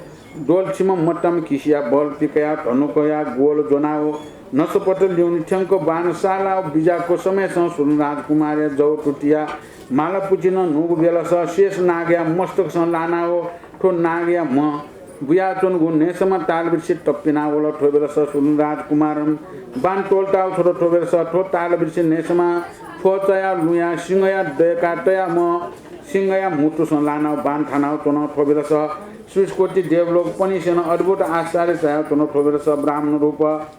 डोलछिम मट्टम किसिया बल पिकया धनुकया गोल जोनाव नसपट ल्याउने ठ्याङ्को बानशाला बिजाको समयसँग सुन राजकुमार जौ टुटिया माला पुचिन नुगु बेलस शेष नाग्या मस्तकसँग लाना हो ठो नाग्या म बुया चोनगु नेसमा ताल वृक्ष टप्पिना ओल ठोबेलस सुन राजकुमार बान टोल्टाउ छोटो ठोबेलस ठो ताल वृक्ष नेसमा फोचया लुया सिंहया दयका तया म सिंहया मुटुसँग लाना बान थाना चोन ठोबेलस स्विसकोटी देवलोक पनि सेन अद्भुत आश्चर्य चाह्यो चोन ठोबेलस ब्राह्मण रूप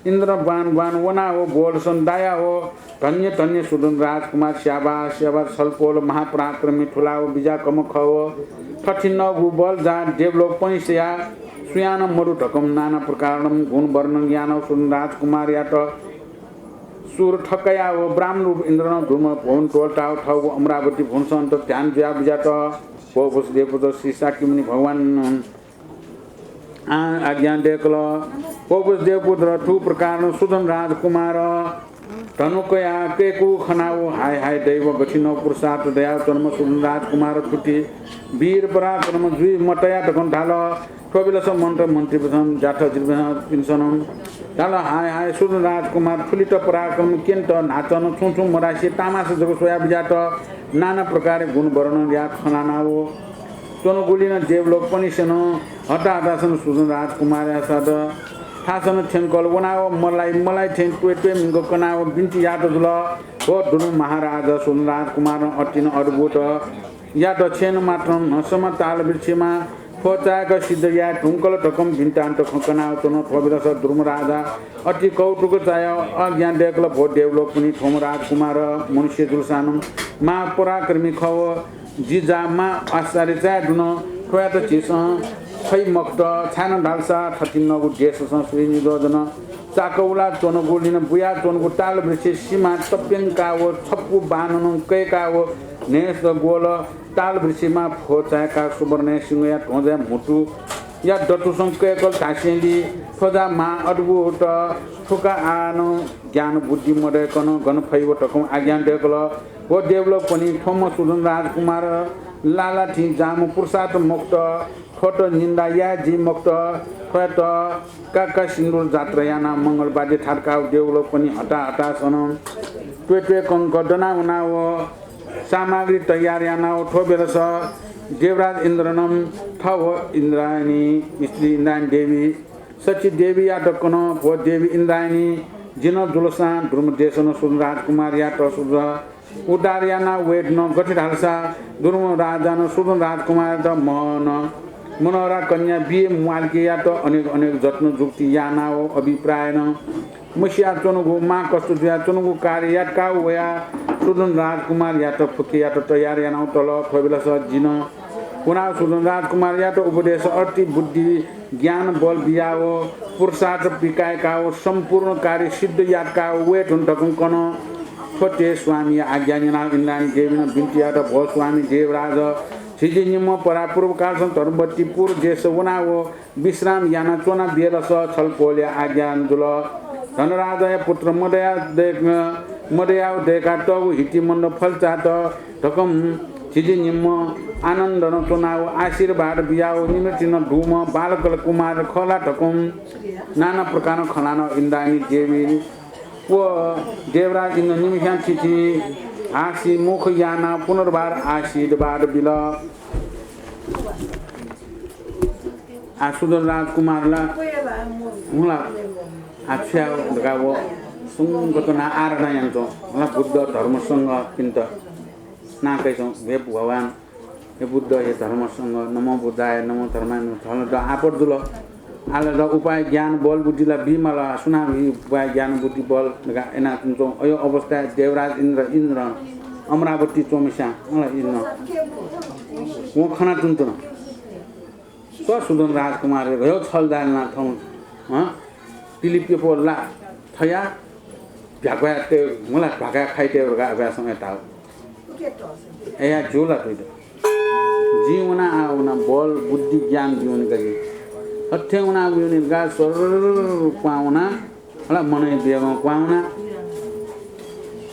इन्द्र बान वना हो बोलसन दाया हो धन्य सुदन राजकुमार स्याबा छलपोल महापराक्रमी ठुला हो बिजा कमख हो ठठिन बल जा देवलोक पनि स्या सुयान मरु ढकम नाना प्रकारम गुण वर्ण ज्ञान सुदन राजकुमार या त सुर ठकया हो ब्राह्मण रूप इन्द्र धुम भवन टोल्टा ठौ अमरावती भुनसन त ध्यान ज्या बिजा त पोपस देवपुत्र श्री साक्यमुनि भगवान आज्ञा देखल पोपस देवपुत्र ठू प्रकार सुदन राजकुमार धनुकया केकु खनाओ हाय दैव गठिनो पुरुषार्थ दया जन्म सुदन राजकुमार छुटी वीर पराक्रम जुई मटया ढकन ढाल ठोबिलस मन्त्र मन्त्री प्रथम जाठ पिन्सनम ढाल हाय सुदन राजकुमार फुलिट पराक्रम केन्ट नाचन छुछु मरासी तामास जगो सोया बिजाट नाना प्रकार गुण वर्ण या खनाना हो चोनगुलिन देवलोक पनि सेन हटासन सुदन राजकुमार सद थासन ठेंकल वनाओ मलाई ठें टुए मिंगो कनाओ बिन्ती याद जुल हो दुनु महाराज सुदन राजकुमार अटिन अद्भुत याद छेन मात्र नसम ताल वृक्षमा फोचाक सिद्ध या ढुङ्कल ढकम भिन्तान्त खकनाओ चोन ठोबिरस दुर्म राजा अति कौटुक चाय अज्ञान देखल भो देवलोक पनि ठोम राजकुमार मनुष्य जुलसानम महापराक्रमी खव जिजामा आश्चर्य चाय दुन ठोया त चिस खै मक्त छान ढाल्सा ठटिन नगु देश संस्कृति निरोधन चाकौला चोनगुलिन बुया चोनगु ताल वृक्ष सीमा तप्यनका हो छप्पु बानन कैका हो नेस गोल ताल वृक्षमा फोचाका सुवर्ण सिंहया ढोजा मुटु या डटु संकेकल कासेली फोजा मा अद्भुत ठुका आन ज्ञान बुद्धि मरेकन गनफैव टकम आज्ञान देखल हो देवलोक पनि ठोम सुदन राजकुमार लालाठी जाम पुरुषार्थ मुक्त ठोट निन्दा या जी मुक्त ठोट काका सिन्दुर जात्रा याना मंगलबादी ठाडका देवलोक पनि हटा सन टुए कंक डना उना हो सामग्री तयार याना हो ठोबेरस देवराज इन्द्रनम ठव इन्द्रायणी स्त्री इन्द्रायणी देवी सची देवी या टकन भो देवी इन्द्रायणी जिन जुलसा ध्रुम देशन सुदन राजकुमार या त सुद उदार याना वेद न गठित हालसा दुर्म राजा न सुदन राजकुमार त मनोहरा कन्या बिए मालकी या त अनेक जत्न जुक्ति याना हो अभिप्राय न मुसिया चोनुगु मा कस्तो जुया चोनुगु कार्य या का वया सुदन राजकुमार या त फुके या त तयार याना तल ठोबिलस जिन पुना सुदन राजकुमार या त उपदेश अति बुद्धि ज्ञान बल बियाओ पुरुषार्थ पिकाएका हो सम्पूर्ण कार्य सिद्ध याका वेट हुन कन छोटे स्वामी आज्ञानिना इन्द्राणी देवी बिन्ती या त भो स्वामी देवराज छिजी निम परा पूर्व काल धर्मवती पूर्व देश वना हो विश्राम याना चोना बेलस छलपोले आज्ञान जुल धनराजय पुत्र मदया देका टगु हिटी मण्ड फलचा त ढकम छिजी निम आनन्द न चुनाव आशीर्वाद बियाओ निमितिन धूम बालकल कुमार खला ढकम नाना प्रकार खलान इन्द्राणी देवी वो देवराज इंद्र निमिषा तिथि आशी मुख याना पुनर्बार आशीर्वाद बिल सुदन राजकुमारला हुला आफिया गावो सुंगतना आरना यांतो मला बुद्ध धर्मसँग किंत नाकैछौँ हे भगवान हे बुद्ध हे धर्मसँग नमो बुद्धाय नमो धर्माय नमो द आपट दुलो आले द उपाय ज्ञान बल बुद्धिला बिमला सुना उपाय ज्ञान बुद्धि बल लगा एना तुमको अयो अवस्था देवराज इंद्र अमरावती चोमिसा मलाई इन्न वो खाना तुन्तन स्व सुदन राजकुमार गयो छलदालना ठाउँ तिलिपे पोला थया भ्याक्याते मलाई भाका खाइते अभ्याससँग ताल एया जोला तुइ जीवना आउना बल बुद्धि ज्ञान जीवन गरी हथ्याउना उनी गा स्वर पाउना होला मनै बेगो पाउना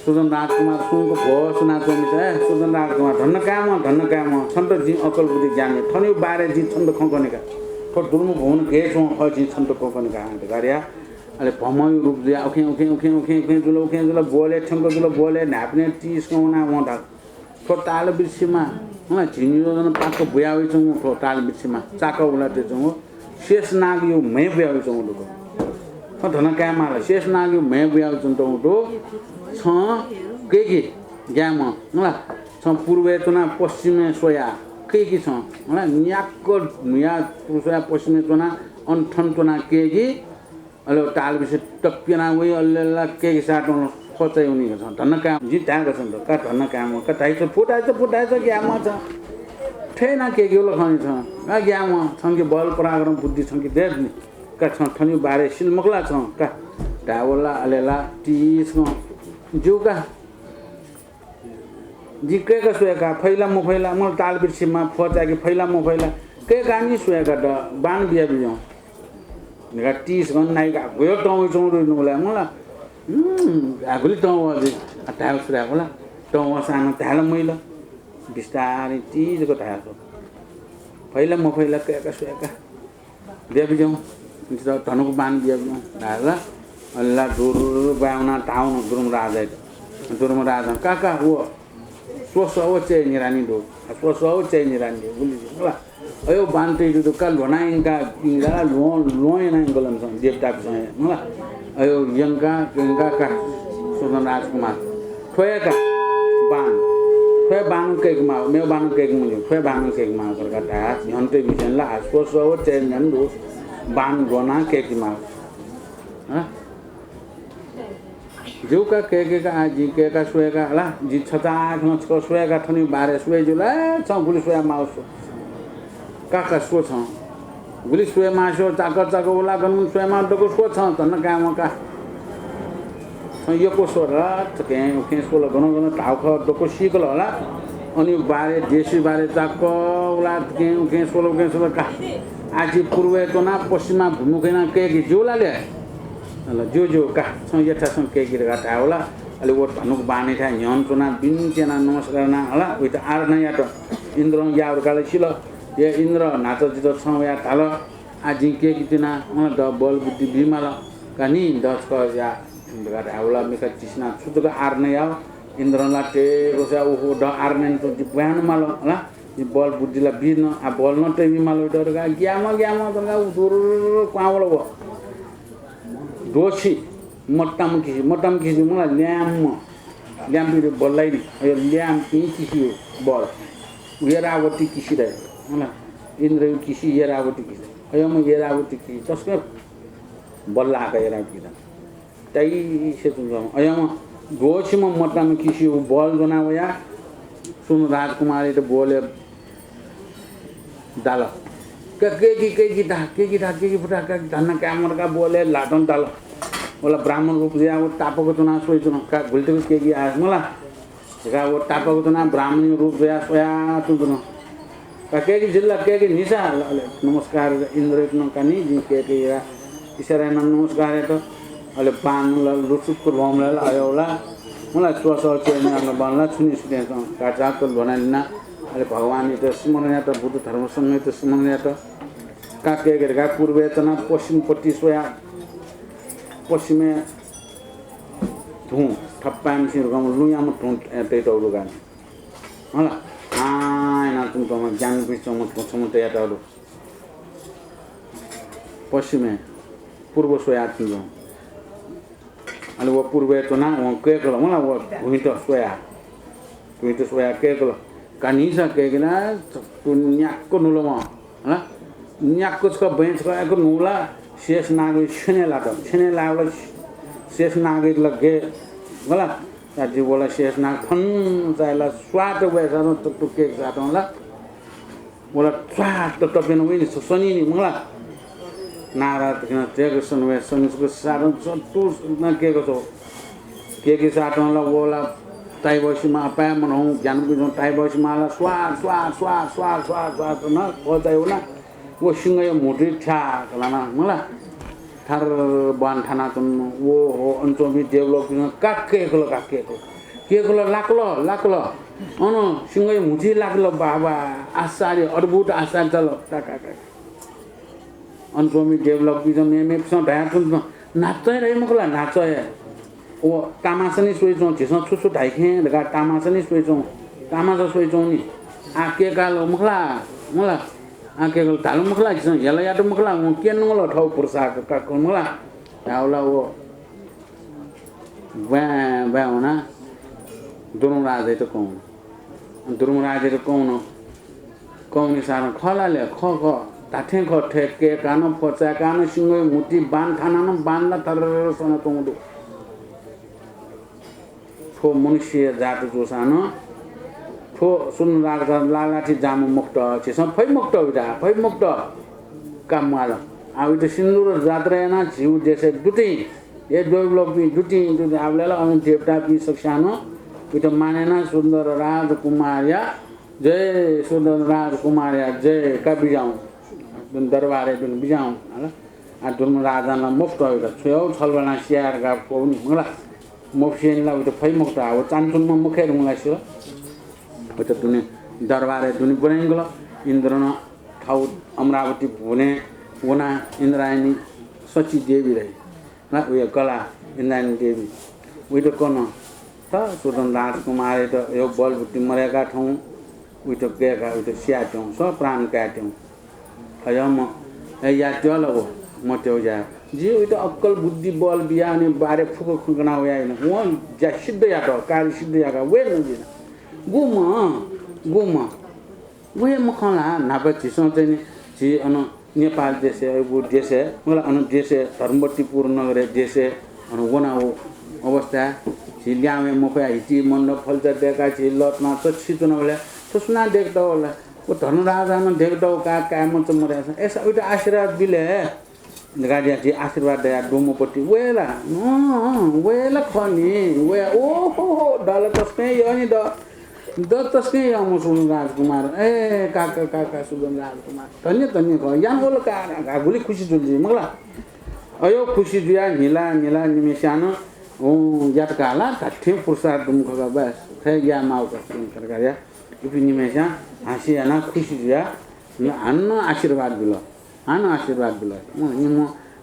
सुदन राजकुमार सुनको भो सुना चोमिसा सुदन राजकुमार धन्न काम छन्त जी अकल बुद्धि ज्ञान थन्यु बारे जी छन्त खकनेका थो दुर्मु भवन गेछौँ खजी छन्त खकनेका गारिया अले भमय रूप दिया ओखे जुलो बोले ठंको जुलो बोले नाप्ने टीस कोना मोटा थो ताल बिर्सीमा ह झिनियोजन पाको बुयावे छौँ थो ताल बिर्सीमा चाका उलाटे छौँ शेष नाग यो मै बुयावे छौँ लुको थो धन काममा शेष नाग यो मै बुयावे छौँ तो छ के ग्याम होला छ पूर्वे चना पश्चिमे सोया के छ होला न्याक्को न्या सोया पश्चिमे चना अन्ठन चना के अलो ताल बिसे टप्पिना वही अल्लेला के साटो खोचाइ उनी छ धन्न काम जी ताको छ त का धन्न काम का ताइ छ फुटाइ छ ग्याम छ ठेना के ल खनि छ आ ग्याम छन के बल पराक्रम बुद्धि छन के देख नि का छ ठनी बारे सिल मकला छ का डावला अलेला टीस न जुका जी के का सोएका फैला म फैला म ताल बिर्सीमा फोचा के फैला म फैला के गानी सोएका द बान बिया बिजौ नेगा 30 गन नाइका गयो टाउ चौरो नला मला आगुली टाउ अझै टाउ सुरा होला टाउ सानो ताल मैला बिस्तारै 30 को ताल फैला म फैला के का सोएका बिया बिजौ त धनको बान बिया बिजौ दाला अल्लाह दूर बाउना टाउन दुर्म राजा काका हो सोसो चाहिँ निरानी दो सोसो चाहिँ निरानी बुझि होला अयो बान्ते जो का लोनाइका इंगा लोयना गलन छ देवता छ होला अयो यंगा का सुदन राजकुमार खोयका बान केकमा मे बान केक मुनि खोय बान केकमा सरका ता झन्ते बिजनला सोसो चाहिँ नन्दो बान गोना केकमा ह जो का जी के का सोएका होला जी छता न छ सोएका थनी बारे सोए जुला छ गुली सोया माउस काका सो छ गुली सोए मासो चाक होला गन सोए मा डको सो छ तन काम का यो को सो र तके ओके सो ल गन टाउख डको सिकल होला अनि बारे देशी बारे चाक होला के ओके सो का आजि पूर्वे तना पश्चिमा भूमुखेना के जोलाले ल जो का छ यथा सँग के गिरगा था होला अले वो धनुक बानी था न्यन चुना बिन चेना नमस्कार ना होला उइ त आर न या त इन्द्र यावर काले छिल ये इन्द्र नाच जित छ या थाल आजि के कितना म द बल बुद्धि बिमाल कानी द छ या गा होला मेका तिसना सुतको आर न या इन्द्र लाटे रोसा ओ द आर न त बिहान माल होला ये बल बुद्धिला बिन आ बल न त बिमाल डरगा ग्याम दरगा उदुर क्वावल हो दोषी मट्टाम किसी मलाई ल्याम बिरे बल्लाई नि यो ल्याम किसी बल येरावती किसी रे होला इन्द्र किसी येरावती किसी अयो म येरावती किसी तस्के बल्ला का येरावती किसी तै से तुम अयो म दोषी म मट्टाम किसी बल जनावया सुन राजकुमारी त बोले दाल के फुटा का धन कामर का बोले लाटन ताल बोला ब्राह्मण रूप दिया वो तापको चुना सोई चुना का गुलते के आज मला जगह वो तापको चुना ब्राह्मण रूप दिया सोया तुम का के जिल्ला के निशा नमस्कार इंद्र न कानी जी के इशारा नमस्कार है तो अले पान रुसुक को भमला आयोला मला स्वस चाहिँ बनला छुनी सुने का जात बनाइना अले भगवान त स्मरण त बुद्ध धर्म सँग त स्मरण त का के गरेका पूर्वे तना पश्चिमपट्टि सोया पश्चिमे धुँ थप्पाम सिरगम लुयाम धुँ त्यही गान होला आइना तुमको ज्ञान पिछम छम त्यही पश्चिमे पूर्व सोया तिम्रो अनि वो पूर्वे तो ना वो के कलो मला वो हुइतो सोया के कलो कानिसा के गना तो न्याको नुलो म ह न्याको छ बेंच को नुला शेष नाग छने लागल शेष नाग लगे मला ताजी बोला शेष नाग फन चाइला स्वाद वेसा तो के साटला बोला स्वाद तो टपिन विनि सनी नि मला नारा किन तेको सनवे सनिसको सारो टु न के साटला बोला ताइबसिमा पाए मन हूं ज्ञान बिजो ताइबसिमाला स्वाद न बोतायो ना वो सिंगय मुठी ठा कलाना मला थार बान थाना तुन वो अंचो भी डेभलप काके को लाकलो अनो सिंगय मुठी लागलो बाबा आसारी अद्भुत आसार चलो काका अंचो भी डेभलप भी मे स ढाया तुन नाचय रे मकला नाचय वो तामासनी सोइचो छिसो छुसु ढाइखे लगा तामासनी सोइचो तामासो सोइचो नि आके कालो मकला मला आके कालो तालो मकला छिसो यला याटो मकला म केन मलो ठौ पुरसाक काको मला यावला वो वा होना दुरुम राजे तो कौन सारा खलाले ख ताठे ख ठेके कानो फचा कानो सिंगै मुटी बान थाना न बानला तर सन तोंदु ठो मनुष्य जात जो सानो ठो सुन राजा लालाठी जामु मुक्त छ फै मुक्त काम माल आउ त सिन्दूर जात्रेना जीव जैसे दुटी ये डेभलप भी दुटी आपल्याला अनि देवता भी सक्सानो उत मानेना सुन्दर राजकुमारिया जय का बिजाऊ दुन दरबारे दुन बिजाऊ हैन आ दुन राजाना मुक्त हो छेउ छलबना स्यार गा पोनी मला मोफिनला उत फै मुक्त आउ चान्चुन म मुखे रुङला छ उत दुने दरबारे दुन बनेंगल इन्द्रन ठाउ अमरावती भुने वना इन्द्रायणी सची देवी रहे ना उयो कला इन्द्रायणी देवी उयो कोन त सुदन राजकुमार त यो बलबुटी मरेका ठाउँ उयो केका उयो स्याट्यौं स प्राण काट्यौं अयम या त्यो लगो म त्यो जा जे उयो अक्कल बुद्धि बल बिया अनि बारे फुको खुकना हो याइन व जा सिद्ध या त कार्य सिद्ध या का वे न दिन गुम वे मखला नाबति सोचेनी जी अन नेपाल देशे वो देशे मलाई अन देशे धर्मवतीपुर नगरे देशे अन वनाओ अवस्था झिल्यामे मफया हिटी मण्डप फल्छ देखा छि लटना त छितुन होला सुना देख्दा होला वो धनराजामा देख्दा का कामच मरेछ एसा उटा आशीर्वाद दिले गाडिया जी आशीर्वाद दया डोमोपट्टि वेला खनी वे ओहो डल तस्कै यो नि द तस्कै आउनु सुन राजकुमार ए काका सुगम राजकुमार धन्य ख यान बोल का गुली खुशी जुलजी मला अयो खुशी जुया नीला निमेशान ओ यात काला ठे प्रसाद दुम खगा बस थे या माउ का सरकारिया इपि निमेशा हासी आना खुशी जुया अन्न आशीर्वाद दिलो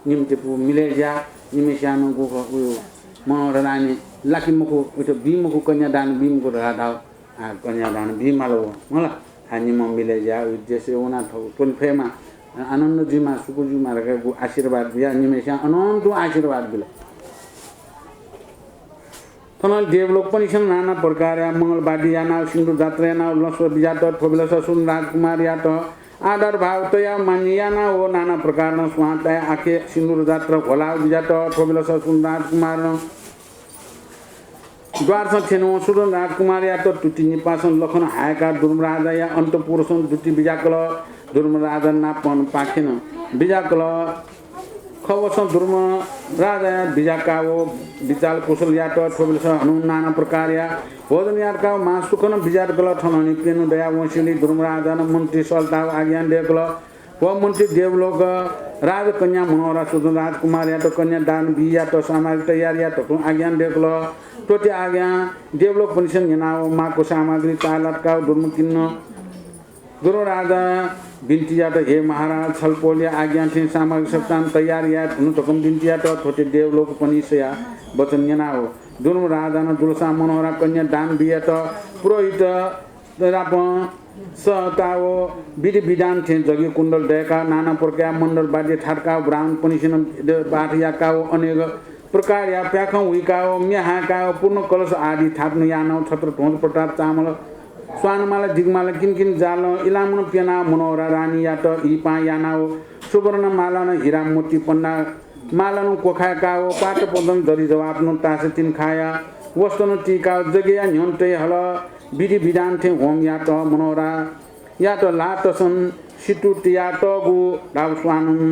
निम्ते पु मिले जा निमेशानो गो उयो मनोरनानी लाकी मको उतो बीमको कन्यादान बीमको राधा कन्यादान बीमालो मला हानि म मिले जा उद्देश्य उना थौ टोन फेमा आनन्द जीमा सुकु जीमा रको आशीर्वाद दिया निमेशा अनन्त आशीर्वाद दिला तन डेभलप पनि छन् नाना प्रकार मंगलबाटी याना सिन्दूर जात्रा याना लस्व बिजात थोबिलस सुन राजकुमार या त आदर भाव त या मानियाना हो नाना प्रकार न स्वाता आके सिन्दूर जात्रा होला बिजात थोबिलस सुन राजकुमार द्वार छेनो सुन राजकुमार या त टुटी निपासन लखन हायका दुर्मराजा या अन्तपुरसन दुटी बिजाकल दुर्मराजा नापन पाखेन बिजाकल खवसन दुर्म राजा बिजाकावो विचाल कुशल या त थोबिलस हनु नाना प्रकार या भोजन यारका मासुकन बिजाकल ठननी पेनु दया वंशली दुर्मराजा न मन्त्री सल्ता आज्ञान देकल व मन्त्री देवलोक राजकन्या मनोहरा सुदन राजकुमार या त कन्या दान बिया त सामग्री तयार या त आज्ञान देकल टोटे आज्ञा डेभलप पनि छन् यनाओ माको सामग्री चालतका दुर्म किन्न गुरु राजा बिन्तिया त हे महाराज छलपोले आज्ञा थिए सामग्री सप्तान तयार या हुनु त कम बिन्तिया त छोटे देवलोक पनि सया वचन यनाओ दुर्म राजा न दुलसा मनोहरा कन्या दान बिया त पुरोहित राप सताओ विधि विधान थिए जगी कुण्डल दयका नाना प्रकार मण्डल बाजे ठाटका ब्राह्मण पनि छन् बाठयाका अनेक प्रकार या प्याखौँ हुइकाओ म्याहाकाओ पूर्ण कलश आदि थाप्नु यानौ छत्र ढोंज प्रताप चामल स्वानमाला दिगमाला किनकिन जाल इलामुन पेना मनोहरा रानी या त हिपा यानाओ सुवर्ण मालन हिरा मोती पन्ना मालन कोखाकाओ पाट पदन दरी जवाप्नु तास तिन खाया वस्तुन टीका जगिया न्योन्टे हल विधि विधान थे होम या त मनोहरा या त लाटसन सिटुट या त गु डाउ स्वानुम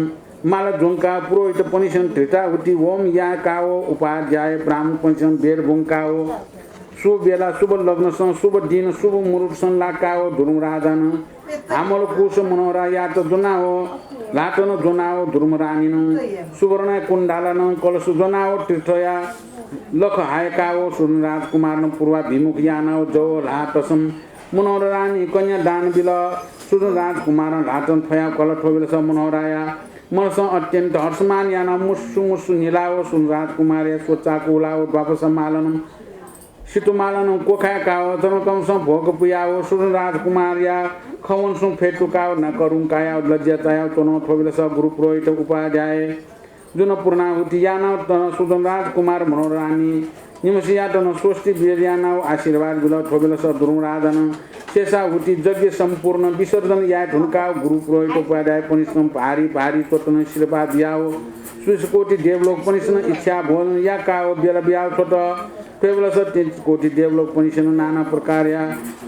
माला जोंका पुरोहित पनिसन त्रिता उति ओम या काओ उपाध्याय ब्राह्मण पनिसन बेर बुंकाओ शुभ बेला शुभ लग्नसँग शुभ दिन शुभ मुहूर्तसँग लाकाओ धुरुम राजन हामल कुश मनोहरा या त जोनाओ लाटन जोनाओ धुरुम रानिन सुवर्ण कुण्डालन कलश जोनाओ तीर्थया लख हायकाओ सुन राजकुमार पूर्वा विमुख यानाओ जो लाटसम मनोहर रानी कन्या दान बिल सुन राजकुमार लाटन फया कल ठोबिल मनोहराया मनस अत्यन्त हर्षमान याना मुस्सु मुस्सु निलाओ सुन राजकुमार या सोचाको उलाओ द्वापस मालनम सितुमालन कोखाकाओ तनकंस भोग पुयाओ सुन राजकुमार या खवनसु फेटुकाओ नकरुंकाया लज्जाताया तनो ठोबिलस गुरु पुरोहित उपाध्याय जुन पूर्णाहुति याना तन सुदन राजकुमार मनोरानी निमसिया तन स्वस्ति वीर्यानाओ आशीर्वाद बिल ठोबिलस दुरुम राजन शेषाहुति यज्ञ सम्पूर्ण विसर्जन या ढुनकाओ गुरु पुरोहित उपाध्याय पनिष्ण भारी भारी तोतन शिरपा दियाओ सुसकोटि देवलोक पनिष्ण इच्छा भोजन या काओ बेला बियाओ छोट ठोबिलस 33 कोटि देवलोक पनिष्ण नाना प्रकार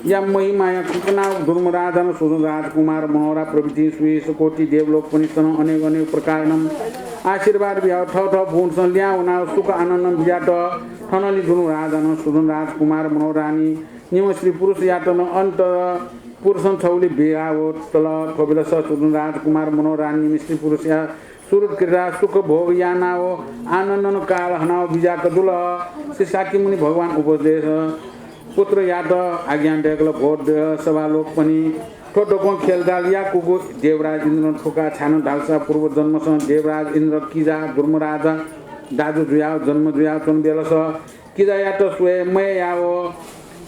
या महिमाया कुकनाओ दुर्म राजन सुदन राजकुमार मनोहरा प्रभृति सुसकोटि देवलोक पनिष्ण अनेक अनेक प्रकारनम आशीर्वाद बियाओ ठ ठ भुनसन ल्याउना सुख आनन्द बियाट ठनली दुर्म राजन सुदन राजकुमार मनोरानी निम श्री पुरुष यातन अन्त पुरुषन छौली बियाओ तल ठोबिलस सुदन राजकुमार मनोरानी निम श्री पुरुष या सुरत क्रीडा सुख भोग यानाओ आनन्दन काल हनाओ बिजाक दुल श्री साकी मुनि भगवान उपदेश पुत्र यात आज्ञान देकल भोट सभालोक पनि ठोटोको खेलदाल या कुगु देवराज इन्द्र ठोका छानो ढाल्सा पूर्व जन्मसँग देवराज इन्द्र किजा दुर्मराजा दाजु जुयाओ जन्म जुयाओ चुन बेलस किजा यात स्वयं याओ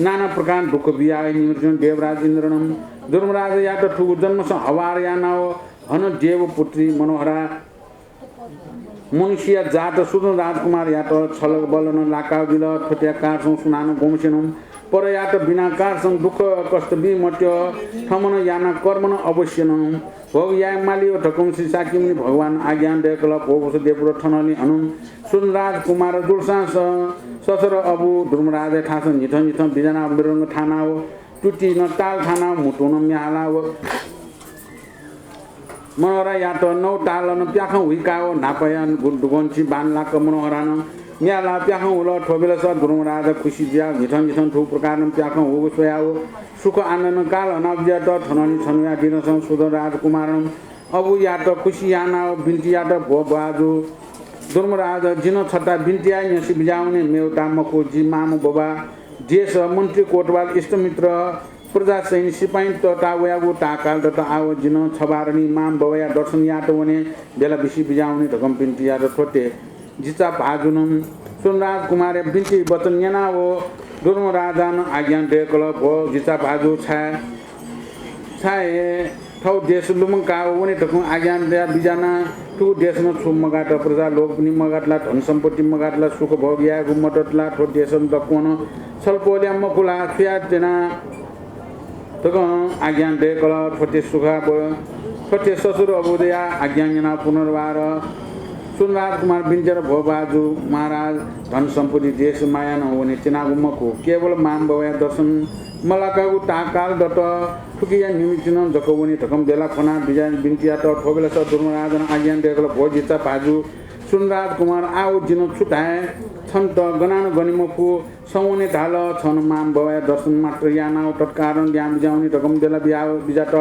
नाना प्रकार दुःख बियाए निमृत्युन देवराज इन्द्रनम दुर्मराज यात ठुगु जन्मसँग हवार यानाओ हन देव पुत्री मनोहरा मनुष्य जात सुदन राजकुमार यात छलक बलन लाका बिल ठोटिया कारसँग सुनानो गोमसेनम पर यात बिना कारसँग दुःख कष्ट विमट्य ठमन याना कर्मन अवश्य न भोग या मालियो ठकम श्री साकी मुनि भगवान आज्ञान देकल भोगस देवपुर ठनली अनुन सुन राजकुमार दुर्सा ससर अबु दुर्मराज ठास निथ निथ बिजना बिरंग ठानाओ टुटी न ताल ठाना मुटुन म्यालाओ मनोहरा यात नौ तालन प्याख हुइकाओ नापयान गुडगोन्ची बानलाक मनोहरान म्याला प्याख उल ठोबिलस दुर्मराज खुसी ज्या निथ निथ ठु प्रकारन प्याख हो सोयाओ सुख आनन्द काल अनब्य त ठननी छनुया दिनसं सुदन राजकुमारन अबु यात खुसी यानाओ बिन्ती यात भो बाजु दुर्मराज जिन छटा बिन्ती आइ नसी बिजाउने मेउता मको जी मामु बबा देश मन्त्री कोटवाल इष्टमित्र प्रजा सैनिक सिपाही तटा वयागु ताकाल तटा आव जिन छबारनी माम बवया दर्शन यात वने बेला बिसी बिजाउने ढकम बिन्ती यात छोटे जिचा भाजुनम सुनराज कुमार बिन्ती वचन यनाओ दुर्मराजन आज्ञा देकल भो जिचा भाजु छाए ठौ देश लुमका वने ढकम आज्ञा दे बिजाना टु देशमा छु मगाट प्रजा लोक पनि मगाटला धन सम्पत्ति मगाटला सुख भोग यागु मटटला ठो देशम दक्वन सल्पोल्या मकुला छुया तेना तक आज्ञा देकल छोटे सुखा छोटे ससुर अबुदया आज्ञा पुनर्वार सुन राजकुमार बिन्चर भो बाजु महाराज धन सम्पत्ति देश माया नहुने चिनागुमको केवल माम बवया दर्शन मलाकागु टाकाल दट ठुकिया निमितिन जकौनी ठकम बेला फना बिजान बिन्तिया त ठोबेला स दुर्मराजन आज्ञा देकल भो जिता बाजु सुन राजकुमार आओ जिन छुटाए छन्त गनान गनिमको सौने ढाल छन माम बवया दर्शन मात्र यानाओ तत्कारण ध्यान बिजाउने ढकम बेला बियाओ बिजाट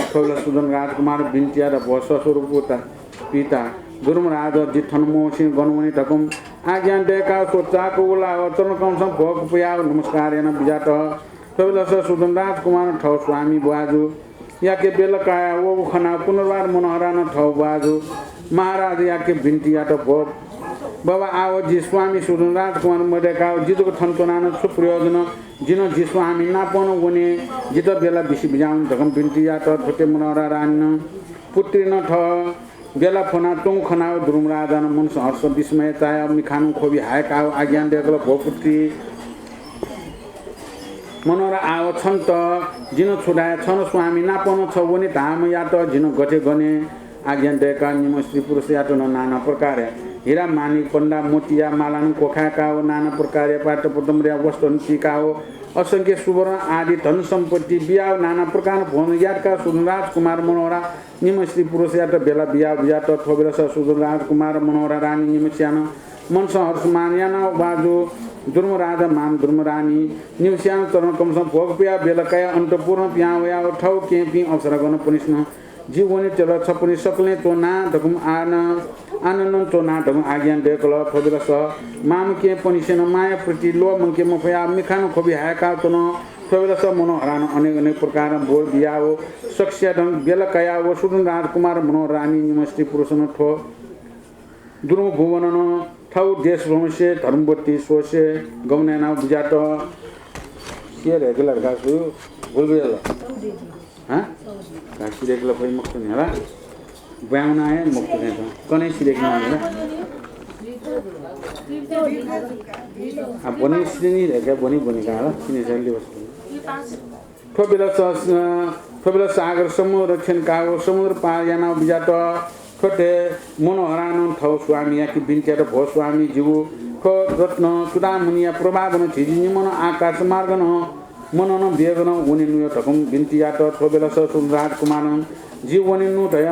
ठोबेला सुदन राजकुमार बिन्तिया र भो ससुरपुता पिता दुर्मराज जिठन मोसिन गनुवनी ढकम आज्ञा देका सोचाको उला चरण कौंस भोग पुयाओ नमस्कार याना बिजाट ठोबेला स सुदन राजकुमार ठौ स्वामी बुआजु याके बेलकाया वो खना पुनर्वार मनोहरान ठौ बुआजु महाराज याके बिन्ती यात भोग बाबा आओ जी स्वामी सुदन राजकुमार मडेका जितको थन्तनान सुप्रयोजन जिन जी स्वामी नापन वने जित बेला बिसी बिजाउन ढकम बिन्ती यात छोटे मनोहरा रान पुत्री न ठ बेला फोना टोङ खनाओ द्रुमराजन मन हर्ष विस्मय चाय मिखानु खोबी हायक आओ आज्ञान डेगल भोपुत्री मनोरा आओ छन् त जिनो छुडाए छन् स्वामी नापन छ वनी धाम या त जिनो गठे गने आज्ञान डेका निम स्त्री पुरुष या त नाना प्रकार हीरा मानिक पन्डा मोतिया मालानु कोखाका हो नाना प्रकार पाट पदमरिया वस्तु टीका हो असंख्य सुवर्ण आदि धन सम्पत्ति बिहा नाना प्रकार भवन यादका सुनराज कुमार मनोहरा निम स्त्री पुरुष या त बेला बिहा बिहा त थोबेर सुदरराज कुमार मनोहरा रानी निम स्यान मनस हर्षमान याना बाजु दुर्मराजा मान दुर्मरानी निवस्यान चरण कमसम भोग पिया बेलकाया अन्तपूर्ण पिया वया ठौ के पि अवसर गर्न पुनिस्न जीवनी चल छपनी सकले तो ना ढकुम आनन्द तो ना ढकुम आज्ञान डेकल थोबेर स माम के पुनिसेन माया प्रति लो मंके मफया मिखान खोबी हायका तो न थोबेर स मनोहरान अनेक अनेक प्रकार बोल बिया हो सक्ष्या ढंग बेलकाया वो सुदन राजकुमार मनोहरानी निमस्ती पुरुषन ठो दुर्म भुवन ठौ देश भ्रमसे धर्मवती सोसे गौनैना बुझाट के रेगुलर गासु बोलबेल हाँ गासु रेगुलर पनि मुक्त नि होला ब्याउना है मुक्त नि त कनै सिरेक न अब बनी सिनी रेगा बनी का होला सिने जल्दी बस्नु थोबेला सागर समुद्र रक्षण कागो समुद्र पार याना बुझाट खोटे मनोहरान ठौ स्वामी याकी बिन्टेर भो स्वामी जीव खो रत्न चुडामुनिया प्रभावन छिजी निमन आकाश मार्गन मनन बेगन उनी नुयो ठकम बिन्तियाट थोबेला सुनराज कुमारन जीवनी नु तय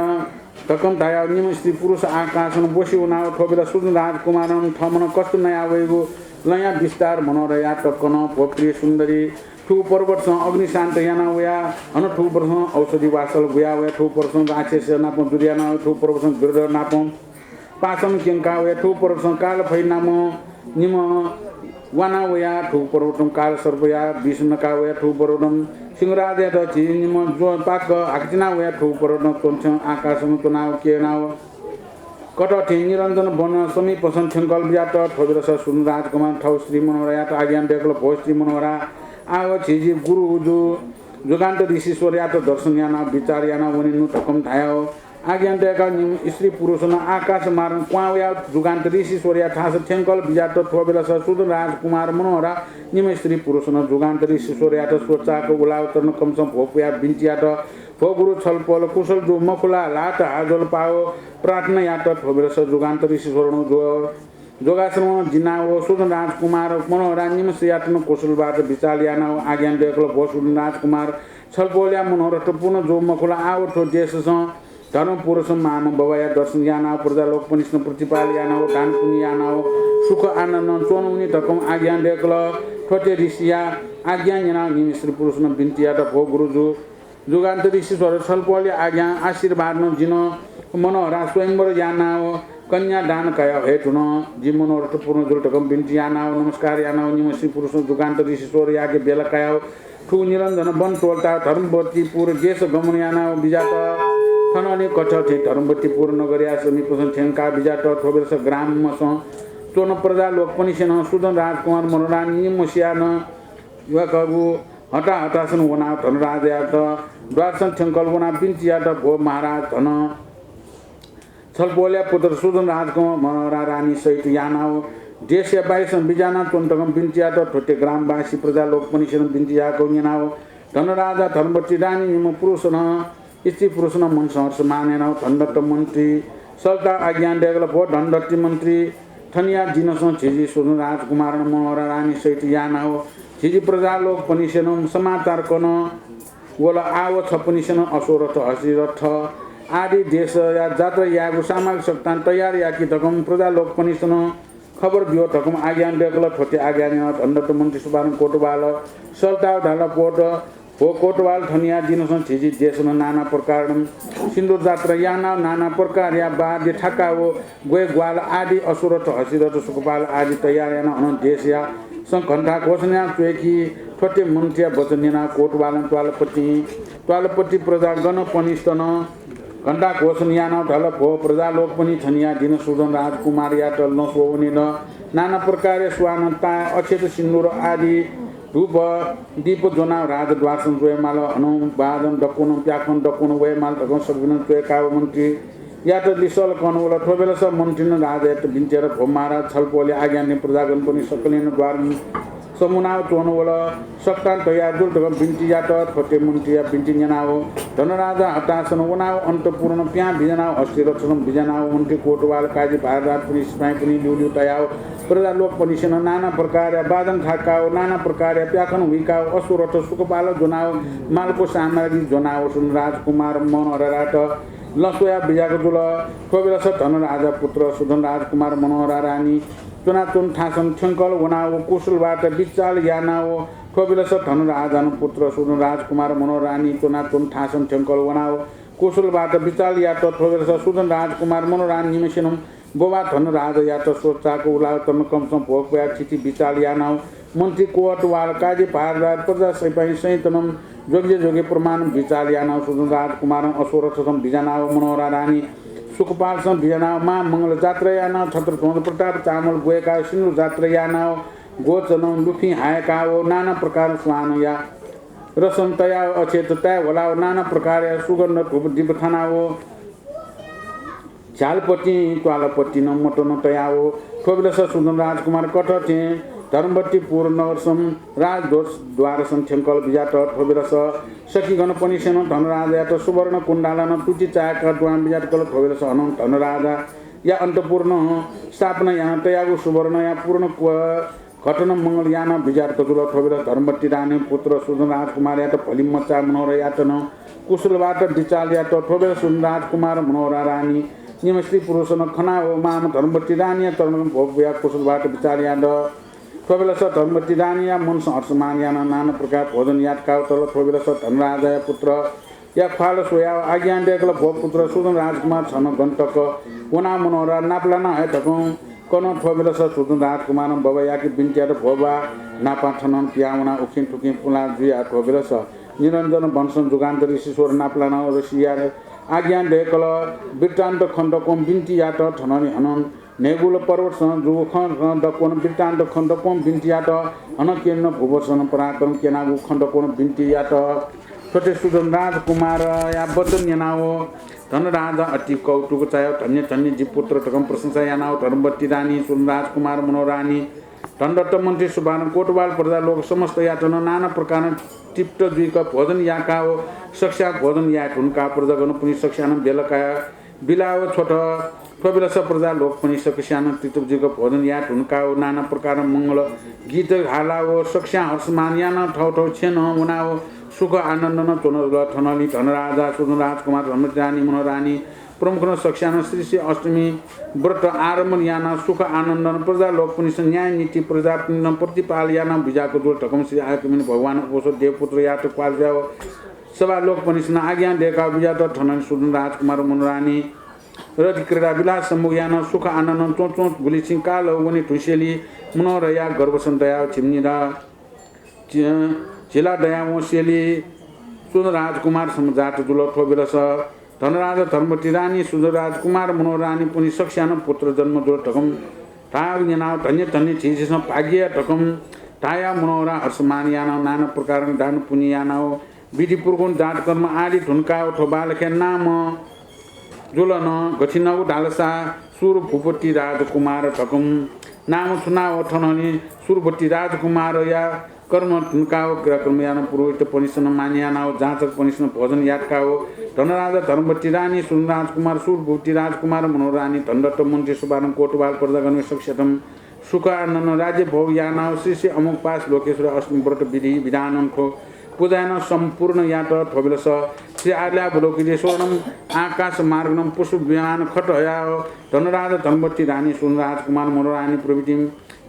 ठकम दया निम स्त्री पुरुष आकाशन बसी उना थोबेला सुनराज कुमारन ठमन कस्तो नया आवेगो लया विस्तार मनोरया टक्कन भोप्रिय सुन्दरी ठू पर्वत अग्नि शान्त याना वया हन ठू पर्वत औषधि वासल गुया वया ठू पर्वत राक्षस नाप दुर्याना ठू पर्वत गिरधर नाप पासन केंका वया ठू पर्वत काल फै नाम निम वाना वया ठू पर्वत काल सर्पया विष्णुका वया ठू पर्वत सिंहराज या त निम जो पाक आकिना वया ठू पर्वत तोन्छ आकाशम तनाव के नाव कटठी निरञ्जन वन समीप संकल्प व्याट ठोबेर सुन राजकुमार ठौ श्री मनोहरा या आज्ञान डेकल भो श्री मनोहरा आव छिजी गुरु जो जुगान्त ऋषिश्वर या त दर्शन याना विचार याना वनी नु ठकम थायो आज्ञान डेका निम स्त्री पुरुषन आकाश मारन क्वाव या जुगान्त ऋषिश्वर या ठास थेंकल व्याट ठोबेर सुन राजकुमार मनोहरा निम स्त्री पुरुषन जुगान्त ऋषिश्वर या त सोचाको उलावतर्न कमसम भोपया बिन्चिया त भो गुरु छलपल कुशल जो मखुला लाट हाजल पाओ प्रार्थना या त ठोबेर जुगान्त ऋषिश्वर जो जोगाश्रम जिनाओ सुदन राजकुमार मनोहरा निमस्यात्म कौशलबाट विचार याना आज्ञान डेकल भो सुदन राजकुमार छलपोल्या मनोहर पूर्ण जो मखुला आवठो देश धर्म पुरुष माम बवाया दर्शन याना प्रजा लोक पनिष्ण प्रतिपाल याना दान पुण्य याना सुख आनन्द चोनुनी धकम आज्ञान डेकल ठोटे ऋषिया आज्ञान याना निमिश्री पुरुष बिन्तिया त भो गुरुजु जुगान्त ऋषिश्वर छलपोल्या आज्ञा आशीर्वाद न जिन मनोहरा स्वयंवर याना कन्या दान कया भेट हुन जी मनोरथ पूर्ण जुलटकम बिन्ती याना नमस्कार याना निमश्री पुरुष जुगान्त ऋषिश्वर याके बेला कया ठु निरञ्जन वन टोलता धर्मवती पुर देश गमन याना बिजात थनले कठठे धर्मवती पुर नगरिया समीपसन ठेंका बिजात ठोबेर ग्राम मस चोन प्रजा लोक पनि सेन सुदन राजकुमार मनोरानी निमस्यान युवकगु हटा हटासन वना धनराज या त द्वारसन ठेंकल वना बिन्ती या त भो महाराज धन छलपोल्या पुत्र सुदन राजकुमार मनोहरा रानी सहित याना देश या बाइस बिजाना चोन्तकम बिन्तिया त ठोटे ग्रामवासी प्रजा लोक पनि सेन बिन्तिया गौन्यना धनराजा धर्मवती रानी निम पुरुष न स्त्री पुरुष न मन सहर्ष मानेन धनदत्त मन्त्री सल्ता आज्ञान डेगल भो धनदत्ती मन्त्री थनिया जिनस छिजी सुदन राजकुमार मनोहरा रानी सहित याना छिजी प्रजा लोक पनि सेन समाचार कन वला आव छ पनि सेन असोरथ हसिरथ आदि देश या जात्रा यागु सामाजिक सत्तान तयार या कि तकम प्रजा लोक पनि सुन खबर दियो तकम आज्ञान डेकल ठोटे आज्ञान धनदत्त मन्त्री सुबान कोटवाल सल्ता ढाल पोट हो कोटवाल थनिया दिनसन छिजी देशन नाना प्रकार सिन्दूर जात्रा याना नाना प्रकार या बाध्य ठाका हो गोय ग्वाल आदि असुरथ हसिरथ सुखपाल आदि तयार याना अन देश या संघण्टा घोषणा चुएकी ठोटे मन्त्रिया वचनिना कोटवाल त्वालपट्टि प्रजा गण पनिस्तन घण्टा घोषण याना ढल भो प्रजा लोक पनि छनिया दिन सुदन राजकुमार या टल्न सोवनी नाना प्रकार स्वानता अक्षत सिन्दूर आदि धूप दीप जोना राज द्वारसन जोयमाल हनु बादन डकुन प्याखन डकुन वयमाल ढकन सगुन चोयका मन्त्री यात दिसल कनवल ठोबेलस मन्त्रिन राजा यात बिन्चेर भोमारा छलपोले आज्ञाने प्रजागण पनि सकलिन द्वार समुनाव चोनवल सक्तान तया दुर्दगम बिन्टी यात छोटे मुन्टिया बिन्टी न्यानाव धनराजा हतासन वनाव अन्तपूर्ण प्या भिजनाव अस्ति रक्षण भिजनाव मुन्टी कोटवाल काजी भारदार पनि स्पाइ पनि ल्युल्यु तयाव प्रजा लोक पनि सेन नाना प्रकार बादन खाकाव नाना प्रकार प्याखन हुइकाव असुरथ सुखपाल जोनाव मालको सामग्री जोनाव सुन राजकुमार मनोहर राट लसोया बिजाको दुल ठोबेलस धनराजा पुत्र सुधन राजकुमार मनोहर रानी चुनाचुन ठासन ठ्यङ्कल वनाव कुशलबाट बिचाल यानाव ठोबेलस धनराजा पुत्र सुधन राजकुमार मनोहर रानी चुनाचुन ठासन ठ्यङ्कल वनाव कुशलबाट बिचाल यात ठोबेलस सुधन राजकुमार मनोहर रानी निमेसिनम बोबा धनराजा यात सोचाको उलाल तन कमसम भोगपया चिठी बिचाल यानाव मन्त्री कोट वाल काजी भारदार प्रजा सैपाई सैतनम जोग्य जोगे प्रमाण बिचाल यानाव सुधन राजकुमार अश्वरथम भिजनाव मनोहर रानी सुखपाल सं भिजनाव मा मंगल जात्रा यानाव छत्रध्वज प्रताप चामल गोएका सिन्धु जात्रा यानाव गोचनम लुफी हायका वो नाना प्रकार स्वान या रसन तया अचेत तय होला नाना प्रकार सुगन्ध धूप दीप थानावो झालपट्टी त्वालपट्टी न मोटो न तयावो ठोबेलस सुधन राजकुमार कठ थे धर्मवती पूर्णवर्षम राजदोष द्वारसम ठ्यङ्कल बिजाट ठोबेलस सखीगण पनि सेन धनराजा यात सुवर्ण कुण्डालन टुटी चायका द्वाम बिजाट कल ठोबेलस अनन्त धनराजा या अन्तपूर्ण स्थापना यहाँ तयागु सुवर्ण या पूर्ण घटन मङ्गल यान बिजाट कजुल ठोबेलस धर्मवती रानी पुत्र सुधन राजकुमार यात भलिम मच्चा मनोहर यात न कुशलबाट विचाल यात ठोबेलस सुधन राजकुमार मनोहर रानी निमस्त्री पुरुष न खनाव माम धर्मवती रानी तरुण भोग या कुशलबाट विचाल याद ठोबेलस धर्मवती रानी या मन हर्षमान याना नाना प्रकार भोजन याद काव तल ठोबेलस धनराजा पुत्र या फाल सोया आज्ञा देखल भोग पुत्र सुधन राजकुमार छन गन्तक वना मनोहर नापला न है तकौ कन ठोबेलस सुधन राजकुमार बबा याकी बिन्टिया भोबा नापा छन प्याउना उखिन ठुकिन पुला जुया ठोबेलस निरञ्जन वंशन जुगान्त ऋषिश्वर नापला न ऋषिया आज्ञा देखल वृत्तान्त खण्डकोम बिन्टी यात ठननि हनन नेगुल पर्वतसँग जुग दकोन वृत्तान्त खण्डकोम बिन्टी यात हन केन भुवसन पराक्रम केनागु खण्डकोन बिन्टी यात छोटे सुधन राजकुमार या वचन यानाव धनराजा अति कौतुक चाह्यो धन्य धन्य जीपुत्र टकम प्रशंसा यानाव धर्मवती रानी सुधन राजकुमार मनोहर रानी दण्डत मन्त्री सुबान कोटवाल प्रजा लोक समस्त यातन नाना प्रकार टिप्ट द्विक भोजन याका हो सक्षा भोजन या हुनका प्रजागण पनि सक्षान बेलका बिलाव छोट ठोबेलस प्रजा लोक पनि सक्षान तितुजीको भोजन या हुनका हो नाना प्रकार मङ्गल गीत हाला हो सक्षा हर्षमान यान ठाउँ ठाउँ छेन हुना हो सुख आनन्द न चोन थनली धनराजा सुधन राजकुमार धर्मवती रानी मनोहर रानी प्रमुख न सक्षान श्री श्री अष्टमी व्रत आरम्भ याना सुख आनन्द प्रजा लोक पनि न्याय नीति प्रजा प्रतिपाल याना बिजाको जोड ढकम श्री आयकमिन भगवान ओसो देवपुत्र यात पाल्जा सभा लोक पनि आज्ञा देखा बिजात ठनन सुधन राजकुमार मनोहर रानी रथ क्रीडा विलास सम्मुख याना सुख आनन्द चोट चोट भुली सिंह काल वनी ठुसेली मनोहर या गर्भसन दया छिम्नी र झिला दया वसेली सुधन राजकुमार समजात जुल ठोबेलस धनराजा धर्मवती रानी सुधन राजकुमार मनोहर रानी पनि सक्षान पुत्र जन्म जोड ढकम ताग यानाव धन्य धन्य छिसम भाग्य ढकम ताया मनोहर हर्षमान यानाव नाना प्रकार दान पुनि यानाव विधिपूर्वक जात कर्म आदि ढुनका ठोबाल खे नाम जुलन गछिनौ ढालसा सुर भूपति राजकुमार ढकम नाम चुनाव ठननि सुरभूपति राजकुमार या कर्म ढुनकाओ क्रियाक्रम यान पुरोहित पनिसन मानियानाओ जाँचक पनिसन भोजन यादकाओ धनराजा धर्मवती रानी सुधन राजकुमार सुरभूपति राजकुमार मनोहर रानी धनदत्त मन्त्री सुबान कोटवाल प्रजागण सक्षतम सुख आनन्द राज्य भोग यानाओ श्री श्री अमुक पास लोकेश्वर अष्टमी व्रत विधि विधानको पूजान सम्पूर्ण यात ठोबेलस श्री आर्या भोलोकिले स्वर्णम आकाश मार्गनम पुष्प विमान खटहयाओ धनराजा धर्मवती रानी सुधन राजकुमार मनोहर रानी प्रभृति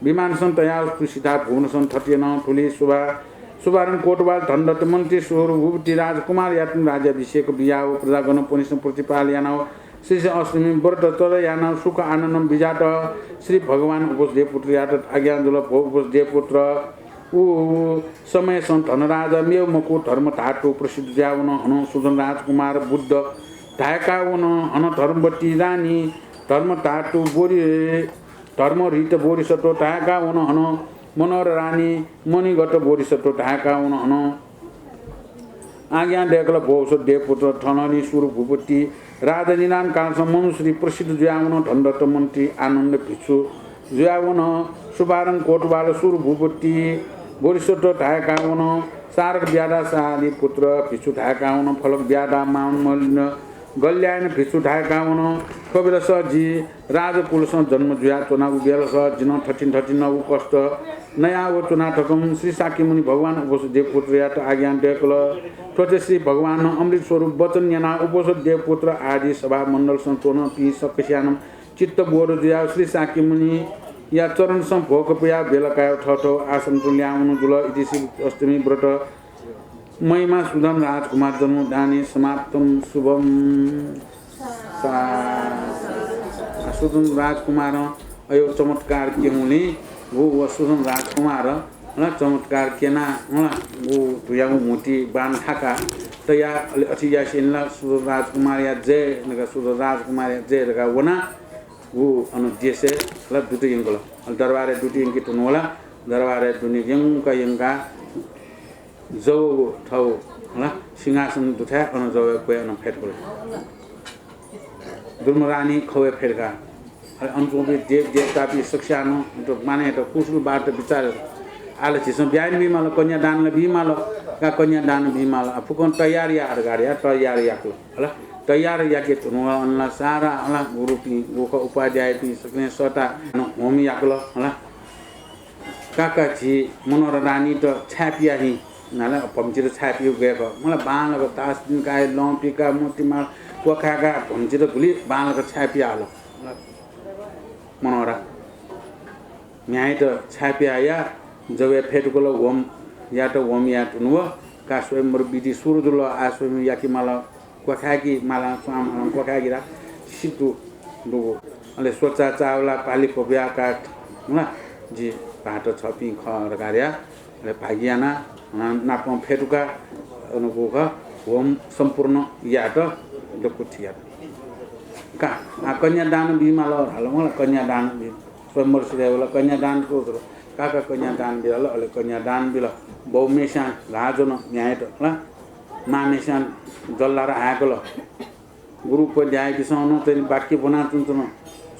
विमान सन्तया सीता भुवन सन् थटिएन ठुली सुबारण कोटवाल धनदत्त मन्त्री सुरभूपति राजकुमार यातन राज्याभिषेक बियाओ प्रजागण पनिष्ण प्रतिपाल यानाओ श्री श्री अष्टमी व्रत तर यानाओ सुख आनन्दम बिजाट श्री भगवान उपदेवपुत्र यात आज्ञाजुल उपदेवपुत्र ऊ समय सन् धनराजा मेव मकु धर्म धाटु प्रसिद्ध ज्याउन हन सुधन राजकुमार बुद्ध ढाका हुन हन धर्मवती रानी धर्म धाटु बोरी धर्म रीत बोरिसटो ढाका हुन हन मनोहर रानी मणिगत बोरिसटो ढाका हुन हन आज्ञा देखल भोस देवपुत्र ठननी सुर भूपति राजा निदान कालसम्म मनुश्री प्रसिद्ध जुयावन धनरत्न मन्त्री आनन्द भिक्षु जुयावन सुबारङ कोटवाल सुर भूपति बोरिसोट ढाकावन सारक ब्याडा साली पुत्र भिक्षु ढाकावन फलक ब्याडा माउन मलिन गल्यायन भिक्षु ढाकावन कबिल जी राजकुलसँग जन्म जुया चुनाव बेल जिन 1339 कष्ट नयाँ वो चुना ठकम श्री साकी मुनि भगवान उपोष देवपुत्र यात आज्ञान देवकुल प्रत्यक्ष श्री भगवान अमृत स्वरूप वचन याना उपोष देवपुत्र आदि सभा मण्डल सन्तोन पी सकस्यानम चित्त बोर जुया श्री साकी मुनि या चरण सं भोग पुया बेलकाय ठठो आसन तुल्याउनु जुल इति श्री अष्टमी व्रत महिमा सुदन राजकुमार जन्म दानी समाप्तम शुभम सुदन राजकुमार अयो चमत्कार के हुने वो सुदन राजकुमार ल चमत्कार केना वो तुयाउ मोटी बान थाका तया अति यासिनला सुदन राजकुमार या जय नगा सुदन राजकुमार या जय रगा वना वो अनु देशे ल दुटी यंगल दरबारे दुटी यंगी तुनोला दरबारे दुनी यंका यंगा जो ठाउ ल सिंहासन दुठा अनु जो कोय अनु फेटको दुर्मरानी खवे फेरका अनको भी देव देवता भी शिक्षानो तो माने तो कुशल बात विचार आले छिस बिहान भी माल कन्या दान भी माल का कन्या दान भी माल फुकन तयार या अरगारिया तयार याको ल तयार याके तुनु अनला सारा अला गुरु पी गोख उपाध्याय पी सक्ने सता होम याकल ल काका जी मनोर रानी तो छापिया ही नाले पमचिर छापियो गएको मलाई बालको तास दिन काय लम्पीका मोतीमा कोखाका पमचिर भुली बालको छापिया हाल मनोरा म्याइ त छापिया या जवे फेटको ल होम या त होम या तुनु का स्वयंवर विधि सुरु दुल आस्वम याकी माला कोखाकी माला स्वाम कोखाकी रा सितु दुगो अले सोचा चावला पाली पोप्या काट ल जी भाटो छपी ख रगार्या ले भागियाना नापम फेटुका अनुगोख होम सम्पूर्ण यात दकुथिया का कन्यादान बिमाल हाल मलाई कन्यादान स्वयंवर सिरेवला कन्यादान को काका कन्यादान बिल अले कन्यादान बिल बहुमेशान राजन न्यायट ल मामेशान जल्लार आएको ल गुरु उपाध्याय किसन तेरी वाक्य बना चुन्तन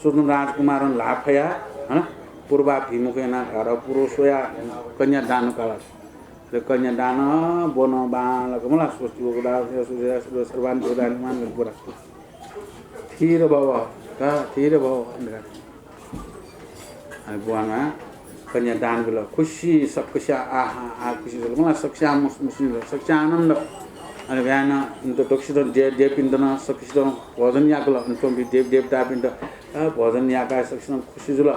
सुदन राजकुमार लाफया ह पूर्वा भिमुखेना घर पुरुषया कन्यादान काल र कन्यादान बन बालक मलाई सोच्यो गुडा सर्वान जोदान मान पुरा थिर बाबा का थिर बाबा अनि बुवामा कन्यादान बिल खुसी सबकुछ आहा खुसी मलाई सक्ष्या मुस्लिम सक्ष्या आनन्द अनि बिहान त दक्षिण देव पिण्डन सक्ष्य भजन याकल अनि देव देवता पिण्ड भजन याका सक्ष्य खुसी जुल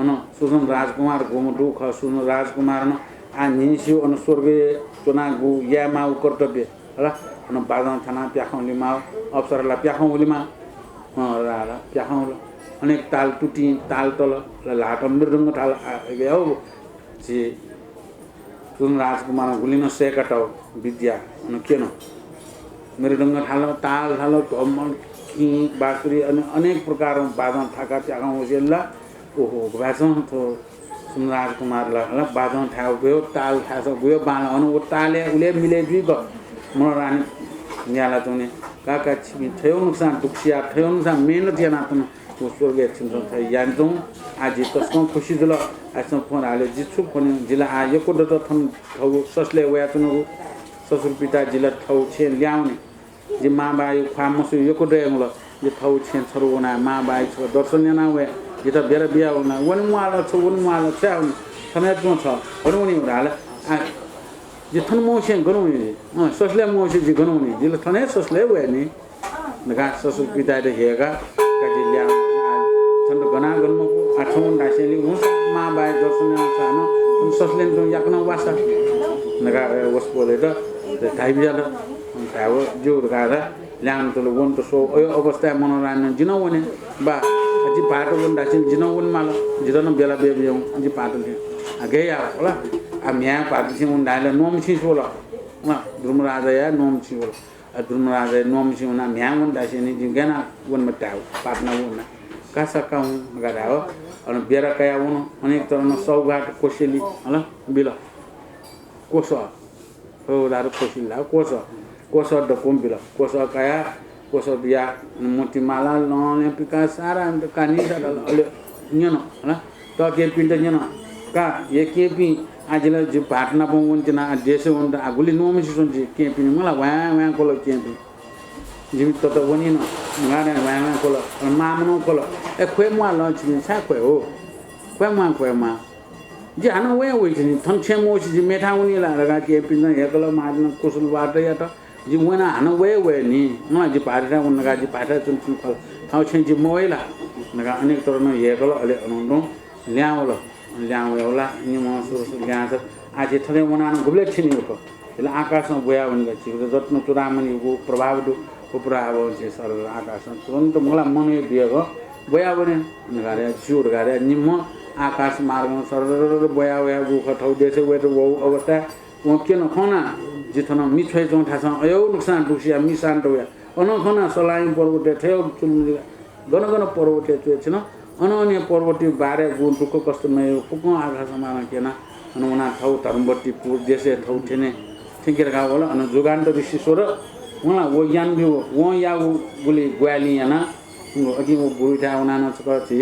अन सुदन राजकुमार गोम दुख सुदन राजकुमार न आ निस्यो अन स्वर्गीय चुना गु या माउ कर्तव्य ल अन बादन थाना प्याखौली माउ अप्सरला प्याखौली मा राला प्याखौल अनेक ताल टुटी ताल तल लाट मृदंग ताल गयो जी सुदन राजकुमार गुलिन सेकटौ विद्या अन केन मृदंग थाल ताल थाल ढमल की बाँसुरी अनि अनेक प्रकार बादन थाका प्याखौ जेल्ला ओहो बाजन तो सुदन राजकुमार ल बादन थाहा गयो ताल थाहा गयो बाल अन ओ ताले उले मिले दुई ग मन रानी न्याला तुने काका छिमी थयो नुकसान दुखिया थयो नुकसान मेहनत या नातन तो स्वर्गीय छिन्छ थ यान्तौ आज तस्म खुसी जुल आसम फोन हाले जिछु फोन जिल्ला आ यको दत थन थौ ससले वया तुनु ससुर पिता जिल्ला थौ छे ल्याउने जे मा बायु फामसु यको दयंग ल जे थौ छे छरुना मा बायु छ दर्शन याना वे ये त बेर बिया हुना वन मुआला छ वन मुआला छ समय त छ गनुनी होला आ जे थन मोसे गनुनी ससले मोसे जे गनुनी जिले थने ससले वे नि नगा ससुर पिता त हेगा काजि ल्या थन गना गनुको आठौं दासेली हुन्छ मा बाय दर्शन चाहन ससले त याकन वासा नगा वस बोले त थाइबिया त थाव जो गारा ल्यान त वन त सो अवस्था मनोरञ्जन जिनवने बा जी पाटो वन दासिन जिनवन माल जिरन बेला बेबियौ जी पाटो ले आगे या होला आ म्या पाटो छिन उन दाले नोम छि सोला न धर्मराजा या नोम छि होला आ धर्मराजा नोम छि उना म्या वन दासिन जी गेना वन मटाउ पाटना वन कासा काउ गरा हो अनि बेरा कया वन अनेक तरन सौगाट कोसेली होला बिल कोस हो दारु कोसिला कोस द कोम बिल कोस कया koso biya moti mala lone pika sara ka ni da le nyono la to ke pinta nyono ka ye ke pi ajila ji patna bon tina dese on aguli no mi son ji ke pi mala wa ko lo ke pi ji to to woni no ngana wa ko lo ma mo ko lo e kwe mo lo chi sa kwe o kwe ma ji ana we ji thon che mo ji me tha woni la ga ke pi na ye ko lo ma na kusul wa ta ya ta ji wena ana we ni ma ji pa ra on ga ji pa ta chun chun ko thau chen ji mo la na ga ane to no ye ko lo ale on no ल्याउ होला नि म सुरु ल्याछ आज थले मनान गुबले छिनि को ले आकाशमा बोया भने छि रत्न चुरामणिको प्रभाव को प्रभाव छ सर आकाशमा तुरन्त मलाई मन दिएको बोया भने नगारे जुर गारे नि म आकाश मार्गमा सरर बोया गुख ठौ देसे वेट वो अवस्था म के न खना जिथन मिछै जोठा छ अयो नुकसान दुसिया मिसान टोया अन खना सलाइ पर्वते थेउ चुन गन पर्वते छ न अनन्य पर्वती बारे गुण दुःख कष्ट नयो पुको आकाशमा केना अनुना थौ धर्मवती पुर देशे थौ थिने थिकेर गाव होला अन जुगान्त ऋषि स्वर उना वो यान बिउ वो या गुली ग्वाली याना अघि वो बुइटा उना न छकछि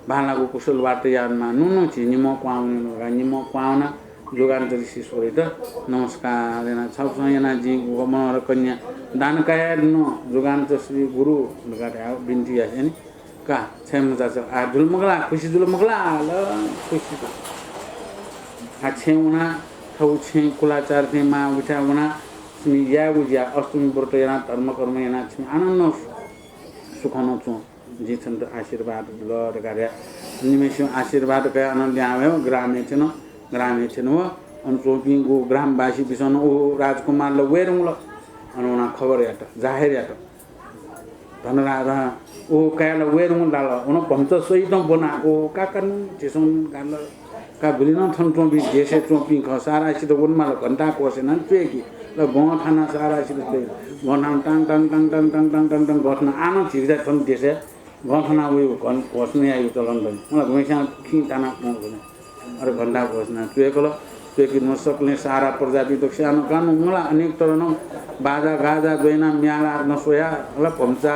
भालाको कुशल वार्ता यानमा नुनु छि निम पाउने निम पाउना जुगान्त ऋषि स्वर त नमस्कार याना छौ याना जी गमन र कन्या दान काय न जुगान्त श्री गुरु लगाटे बिन्ती आछे नि का छेम जाछ आ दुलमगला खुशी दुलमगला ल खुशी आ छेउना थौ छे कुलाचार थे मा उठाउना स्मि या बुझ्या अष्टमी व्रत याना धर्म कर्म याना छ आनन्द सुखनो छु जे छन् त आशीर्वाद ल रगारे निमेषु आशीर्वाद कय आनन्द ल्यायो ग्रामे छैन हो अनचोपी गो ग्रामवासी बिसन ओ राजकुमार ल वेरुङ ल अनौना खबर यात जाहेर यात धनराज ओ काला वेरुङ लाल उन पञ्च सहित बना ओ काकन जेसन गाल का गुलिन थन टोपी जेसे टोपी ख सारा सित उनमा ल घण्टा कोसेन चेकी ल गौ थाना सारा सित पे गना tongue tongue tongue tongue tongue tongue tongue tongue घटना आनो छिर्जा थन देसे गौ थाना उयो घन कोस्ने आयो चलन पनि मलाई घुमेसा खि थाना कोस्ने अरे घण्टा कोस्ना चेकल चेकी न सक्ने सारा प्रजाति त सानो कानु मलाई अनेक तरह बाजा गाजा गैना म्याला नसोया ल पम्चा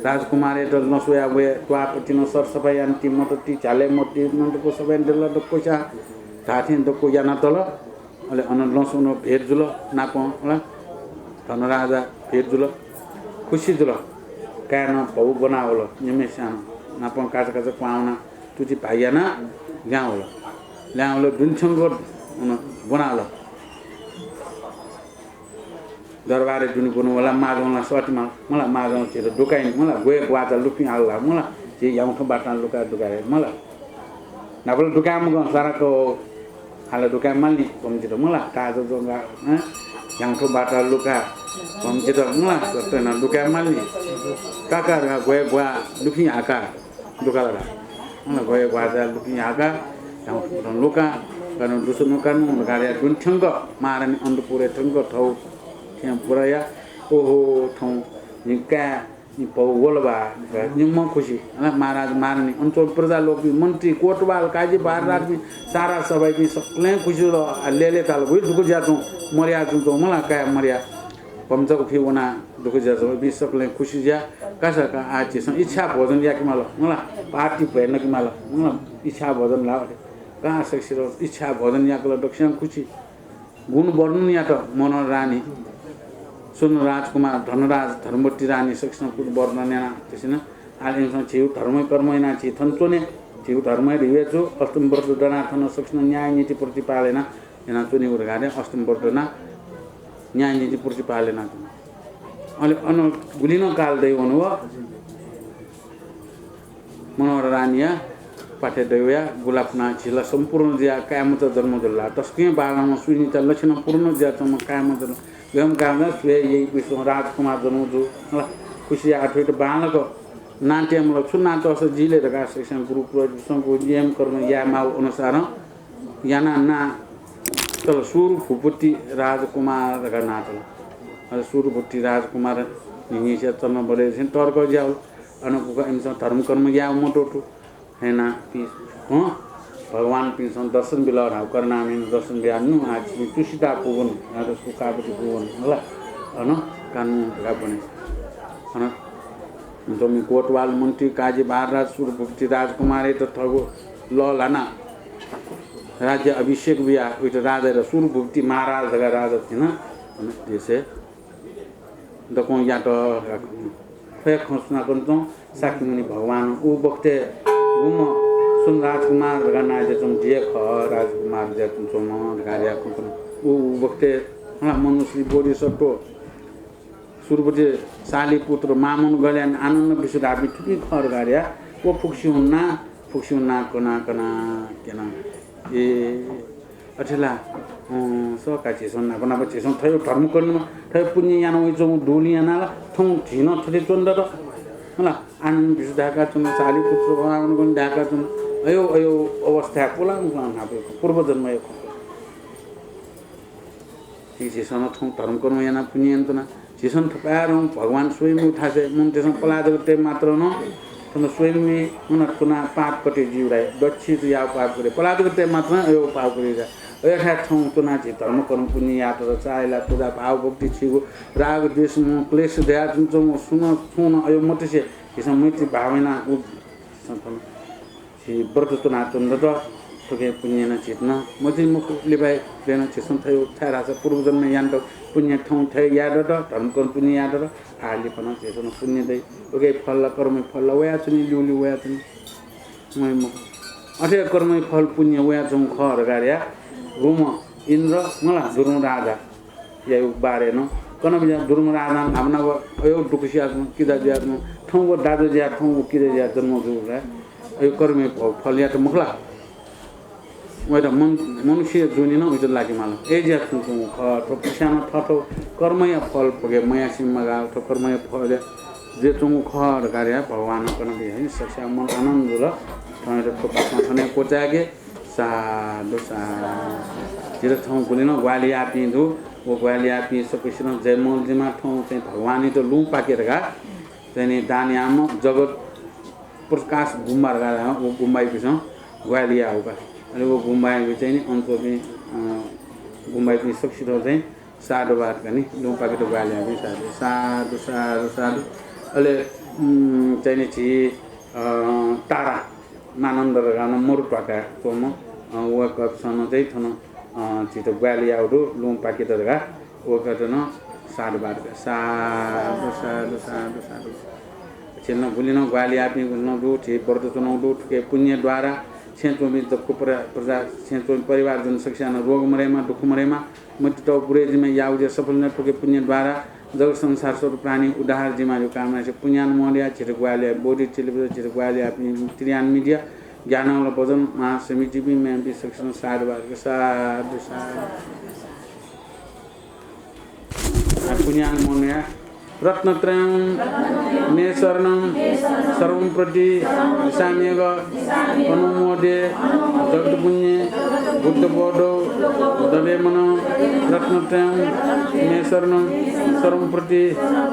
राजकुमार एटल नसोया वे त्वापति न सरसफाई अन्ति मटटी चाले मोटी नन्दको सबै देला दकोसा थाथे दको याना तल अले अनन लसुनो भेट जुल नाप ल धनराजा भेट जुल खुशी जुल कान भौ बनावल निमेसान नाप काज काज पाउना तुति भाइयाना गाउल ल्याउल दुनछंग बनावल दरबारे जुन गुनु होला मागौला सटमा मलाई मागौ छिर दुकाइन मलाई गए वाचा लुपि आल्ला मलाई जे याउँख बाटा लुका दुकाए मलाई नबल दुकाम गं साराको हाल दुकाम मालि कमजित मलाई ताजो जोंगा याउँख बाटा लुका कमजित मलाई सत्तन दुकाम मालि काका गए वा लुपि आका दुकाला मलाई गए वाचा लुपि आका याउँख लुका कन दुसनो कन गाडिया जुन ठंग मारन अन्तपुरे ठंग ठौ त्यहाँ पुराया ओहो ठाउँ निका नि पौगोलबा निम खुशी हैन महाराज मार्ने अञ्चल प्रजा लोक मन्त्री कोटवाल काजी बार रात सारा सबै पनि सक्लै खुशी र लेले ताल भइ दुख जाछौ मर्या छु मलाई का मर्या पम्चा उखि वना दुख जाछौ बि सक्लै खुशी जा कासा का आछि इच्छा भोजन या कि मलाई पार्टी भएन कि मलाई इच्छा भोजन ला का सक्सिरो इच्छा भोजन याको दक्षिण खुशी गुण वर्णन या त मन रानी सुन राजकुमार धनराज धर्मवती रानी सक्ष्णपुर वर्णनेना त्यसैन आलिसँग छिउ धर्म कर्मैना छि थन्चोने छिउ धर्म रिवेचो अष्टम वर्ष दनाथन सक्ष्ण न्याय नीति प्रतिपालेन एना चुनि उर्गाले अष्टम वर्षना न्याय नीति प्रतिपालेन अनि अन गुलिन काल दै हुनु हो मनोहर रानीया पाठे दैवया गुलाफना छिला सम्पूर्ण ज्या कामत जन्म जल्ला तस्के बालामा सुनिता लक्षण पूर्ण ज्या तम कामत गम कामना स्वे यही विश्व राजकुमार जन्मजु ल खुशी आठवेट बालक नाट्यम लक्ष्य नाट्य अस जिले रगा शिक्षण गुरु प्रजसंको नियम कर्म या माउ अनुसार याना ना तल सुरु फुपुटी राजकुमार रगा नाटल अ सुरु फुपुटी राजकुमार निनिसे चल्न बले छिन तर्क ज्याउ अनको इमसा धर्म कर्म या मोटोटु हैना पि ह भगवान पिसन दर्शन बिलर हाउ करनामिन दर्शन बिहानु आज तुसिता पुगन आज सुकापति पुगन होला अन कानुन ढका पनि जमी कोतवाल मन्त्री काजी महाराज सुरभुक्ति राजकुमारी त थगो ल लाना राज्य अभिषेक बिहा उयो राजा र सुरभुक्ति महाराज का राजा थिएन त्यसै दको या त फेक खोस्ना कन्तौ साकिमुनि भगवान उ बक्ते गुम सुन राजकुमार गना जे तुम जे ख राजकुमार जे तुम गारिया कुन उ बक्ते मनुष्य बोडी सटो सुरभुक्ति साली पुत्र मामुन गल्यान आनन्द विश्वदापि ठुकी खर गारिया वो फुक्सिउन्ना कना केना ए अठेला सका चिसोना बनाबो चिसोन थयो धर्म कर्म थयो पुण्य यान ओइजो डोली याना थौ थिन थथे चन्द र होला आनन्द विश्वदाका चन्द साली पुत्र भगवान गन दाका चन्द अयो अवस्था पुलाङ नाबे पूर्व जन्म यो चिसोन थौ धर्म कर्म याना पुण्य यन्तना चिसोन थपारौं भगवान स्वयं उठासे मन त्यसमा पलादगते मात्र न तन स्वयं उनकुना पाप कटे जीवराय दक्षित या पाप करे पलादगते मात्र यो पाप करे जा एठा थौ तुना चाहिँ धर्म कर्म पुण्य यात र चाइला पूजा भाव भक्ति छिगो राग द्वेष मोह क्लेश दया जुन सुन अयो मतिसे हिसम मैत्री भावना उ सन्तन छि व्रत तुना चन्द्र त थोके पुण्य न चित्न मति मुख लिबाय लेन छिसन थयो थारा छ पूर्व जन्म यान त पुण्य ठौ थय याद र धर्म कर्म पुण्य याद र आली पनि छिसन पुण्य दै ओके फल कर्म फल वया चुनि ल्युलि वया चुनि मै मुख अथे कर्म फल पुण्य वया जौ खर गारिया गुम इन्द्र मला दुर्म राजा या बारे न कन बिजा दुर्म राजा भावना यो दुखसिया किदा ज्यात्म ठौ व दाजु ज्या ठौ किदा ज्या जन्म जुरा यो कर्म फल या त मुखला वैदा मनुष्य जुनि न उजो लागि माल ए ज्या छु ख प्रपुसान थथो कर्मय फल पगे मया सिमगा थ कर्मय फल जे चुङ खर कार्य भगवान कन बि है सक्षा मन आनन्द र थने थोपामा थने कोचागे साधु जिर थौ गुलिन ग्वाली आपी दु वो ग्वाली आपी सकृष्ण जयमल जिमा थौ चाहिँ भगवानी त लु पाकेरगा चाहिँ दानियाम जगत प्रकाश गुम्बा रगा वो गुम्बाई पिछ ग्वालिया होगा अनि वो गुम्बाई चाहिँ नि अन्त पनि गुम्बाई पनि सकृष्ण चाहिँ साधु बात गनी लु पाके त ग्वालिया पनि साधु अहिले चाहिँ नि छि तारा मानन्द रगान मरुपाका तोम वक सन चाहिँ थन छिटो ग्वाली आउडु लुम पाके त रगा वकटन साधु बात साधु छिन्न गुलिन ग्वाली आपि गुलिन दु छि व्रत चुनौ दु के पुण्य द्वारा छेतोमी जबको प्रजा छेतोमी परिवार जन सक्षान रोग मरेमा दुख मरेमा मत तो पुरे जिमा याउजे सफल न ठोके पुण्य द्वारा जग संसार स्वरूप प्राणी उद्धार जिमा जो कामना से पुण्यान मोलिया छिटो ग्वालिया बोडी चिलिबे छिटो ग्वालिया अपनी त्रियान मीडिया ज्ञानवल भजन महासमिति भी मैं भी सक्षम साधु पुण्यान मोलिया रत्नत्रयं मे शरणं सर्वं प्रति दिशामेव अनुमोदे जगत्पुण्ये बुद्धबोधो दवेमन रत्नत्रयं मे शरणं सर्वं प्रति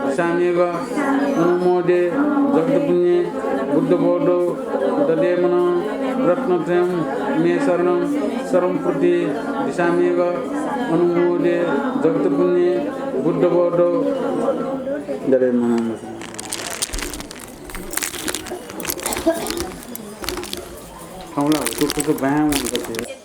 दिशामेव अनुमोदे जगत्पुण्ये बुद्धबोधो दवेमन रत्नत्रयं मे शरणं सर्वं प्रति दिशामेव अनुमोदे जगत्पुण्ये बुद्धबोधो dari mana kamu lah tu bang gitu ya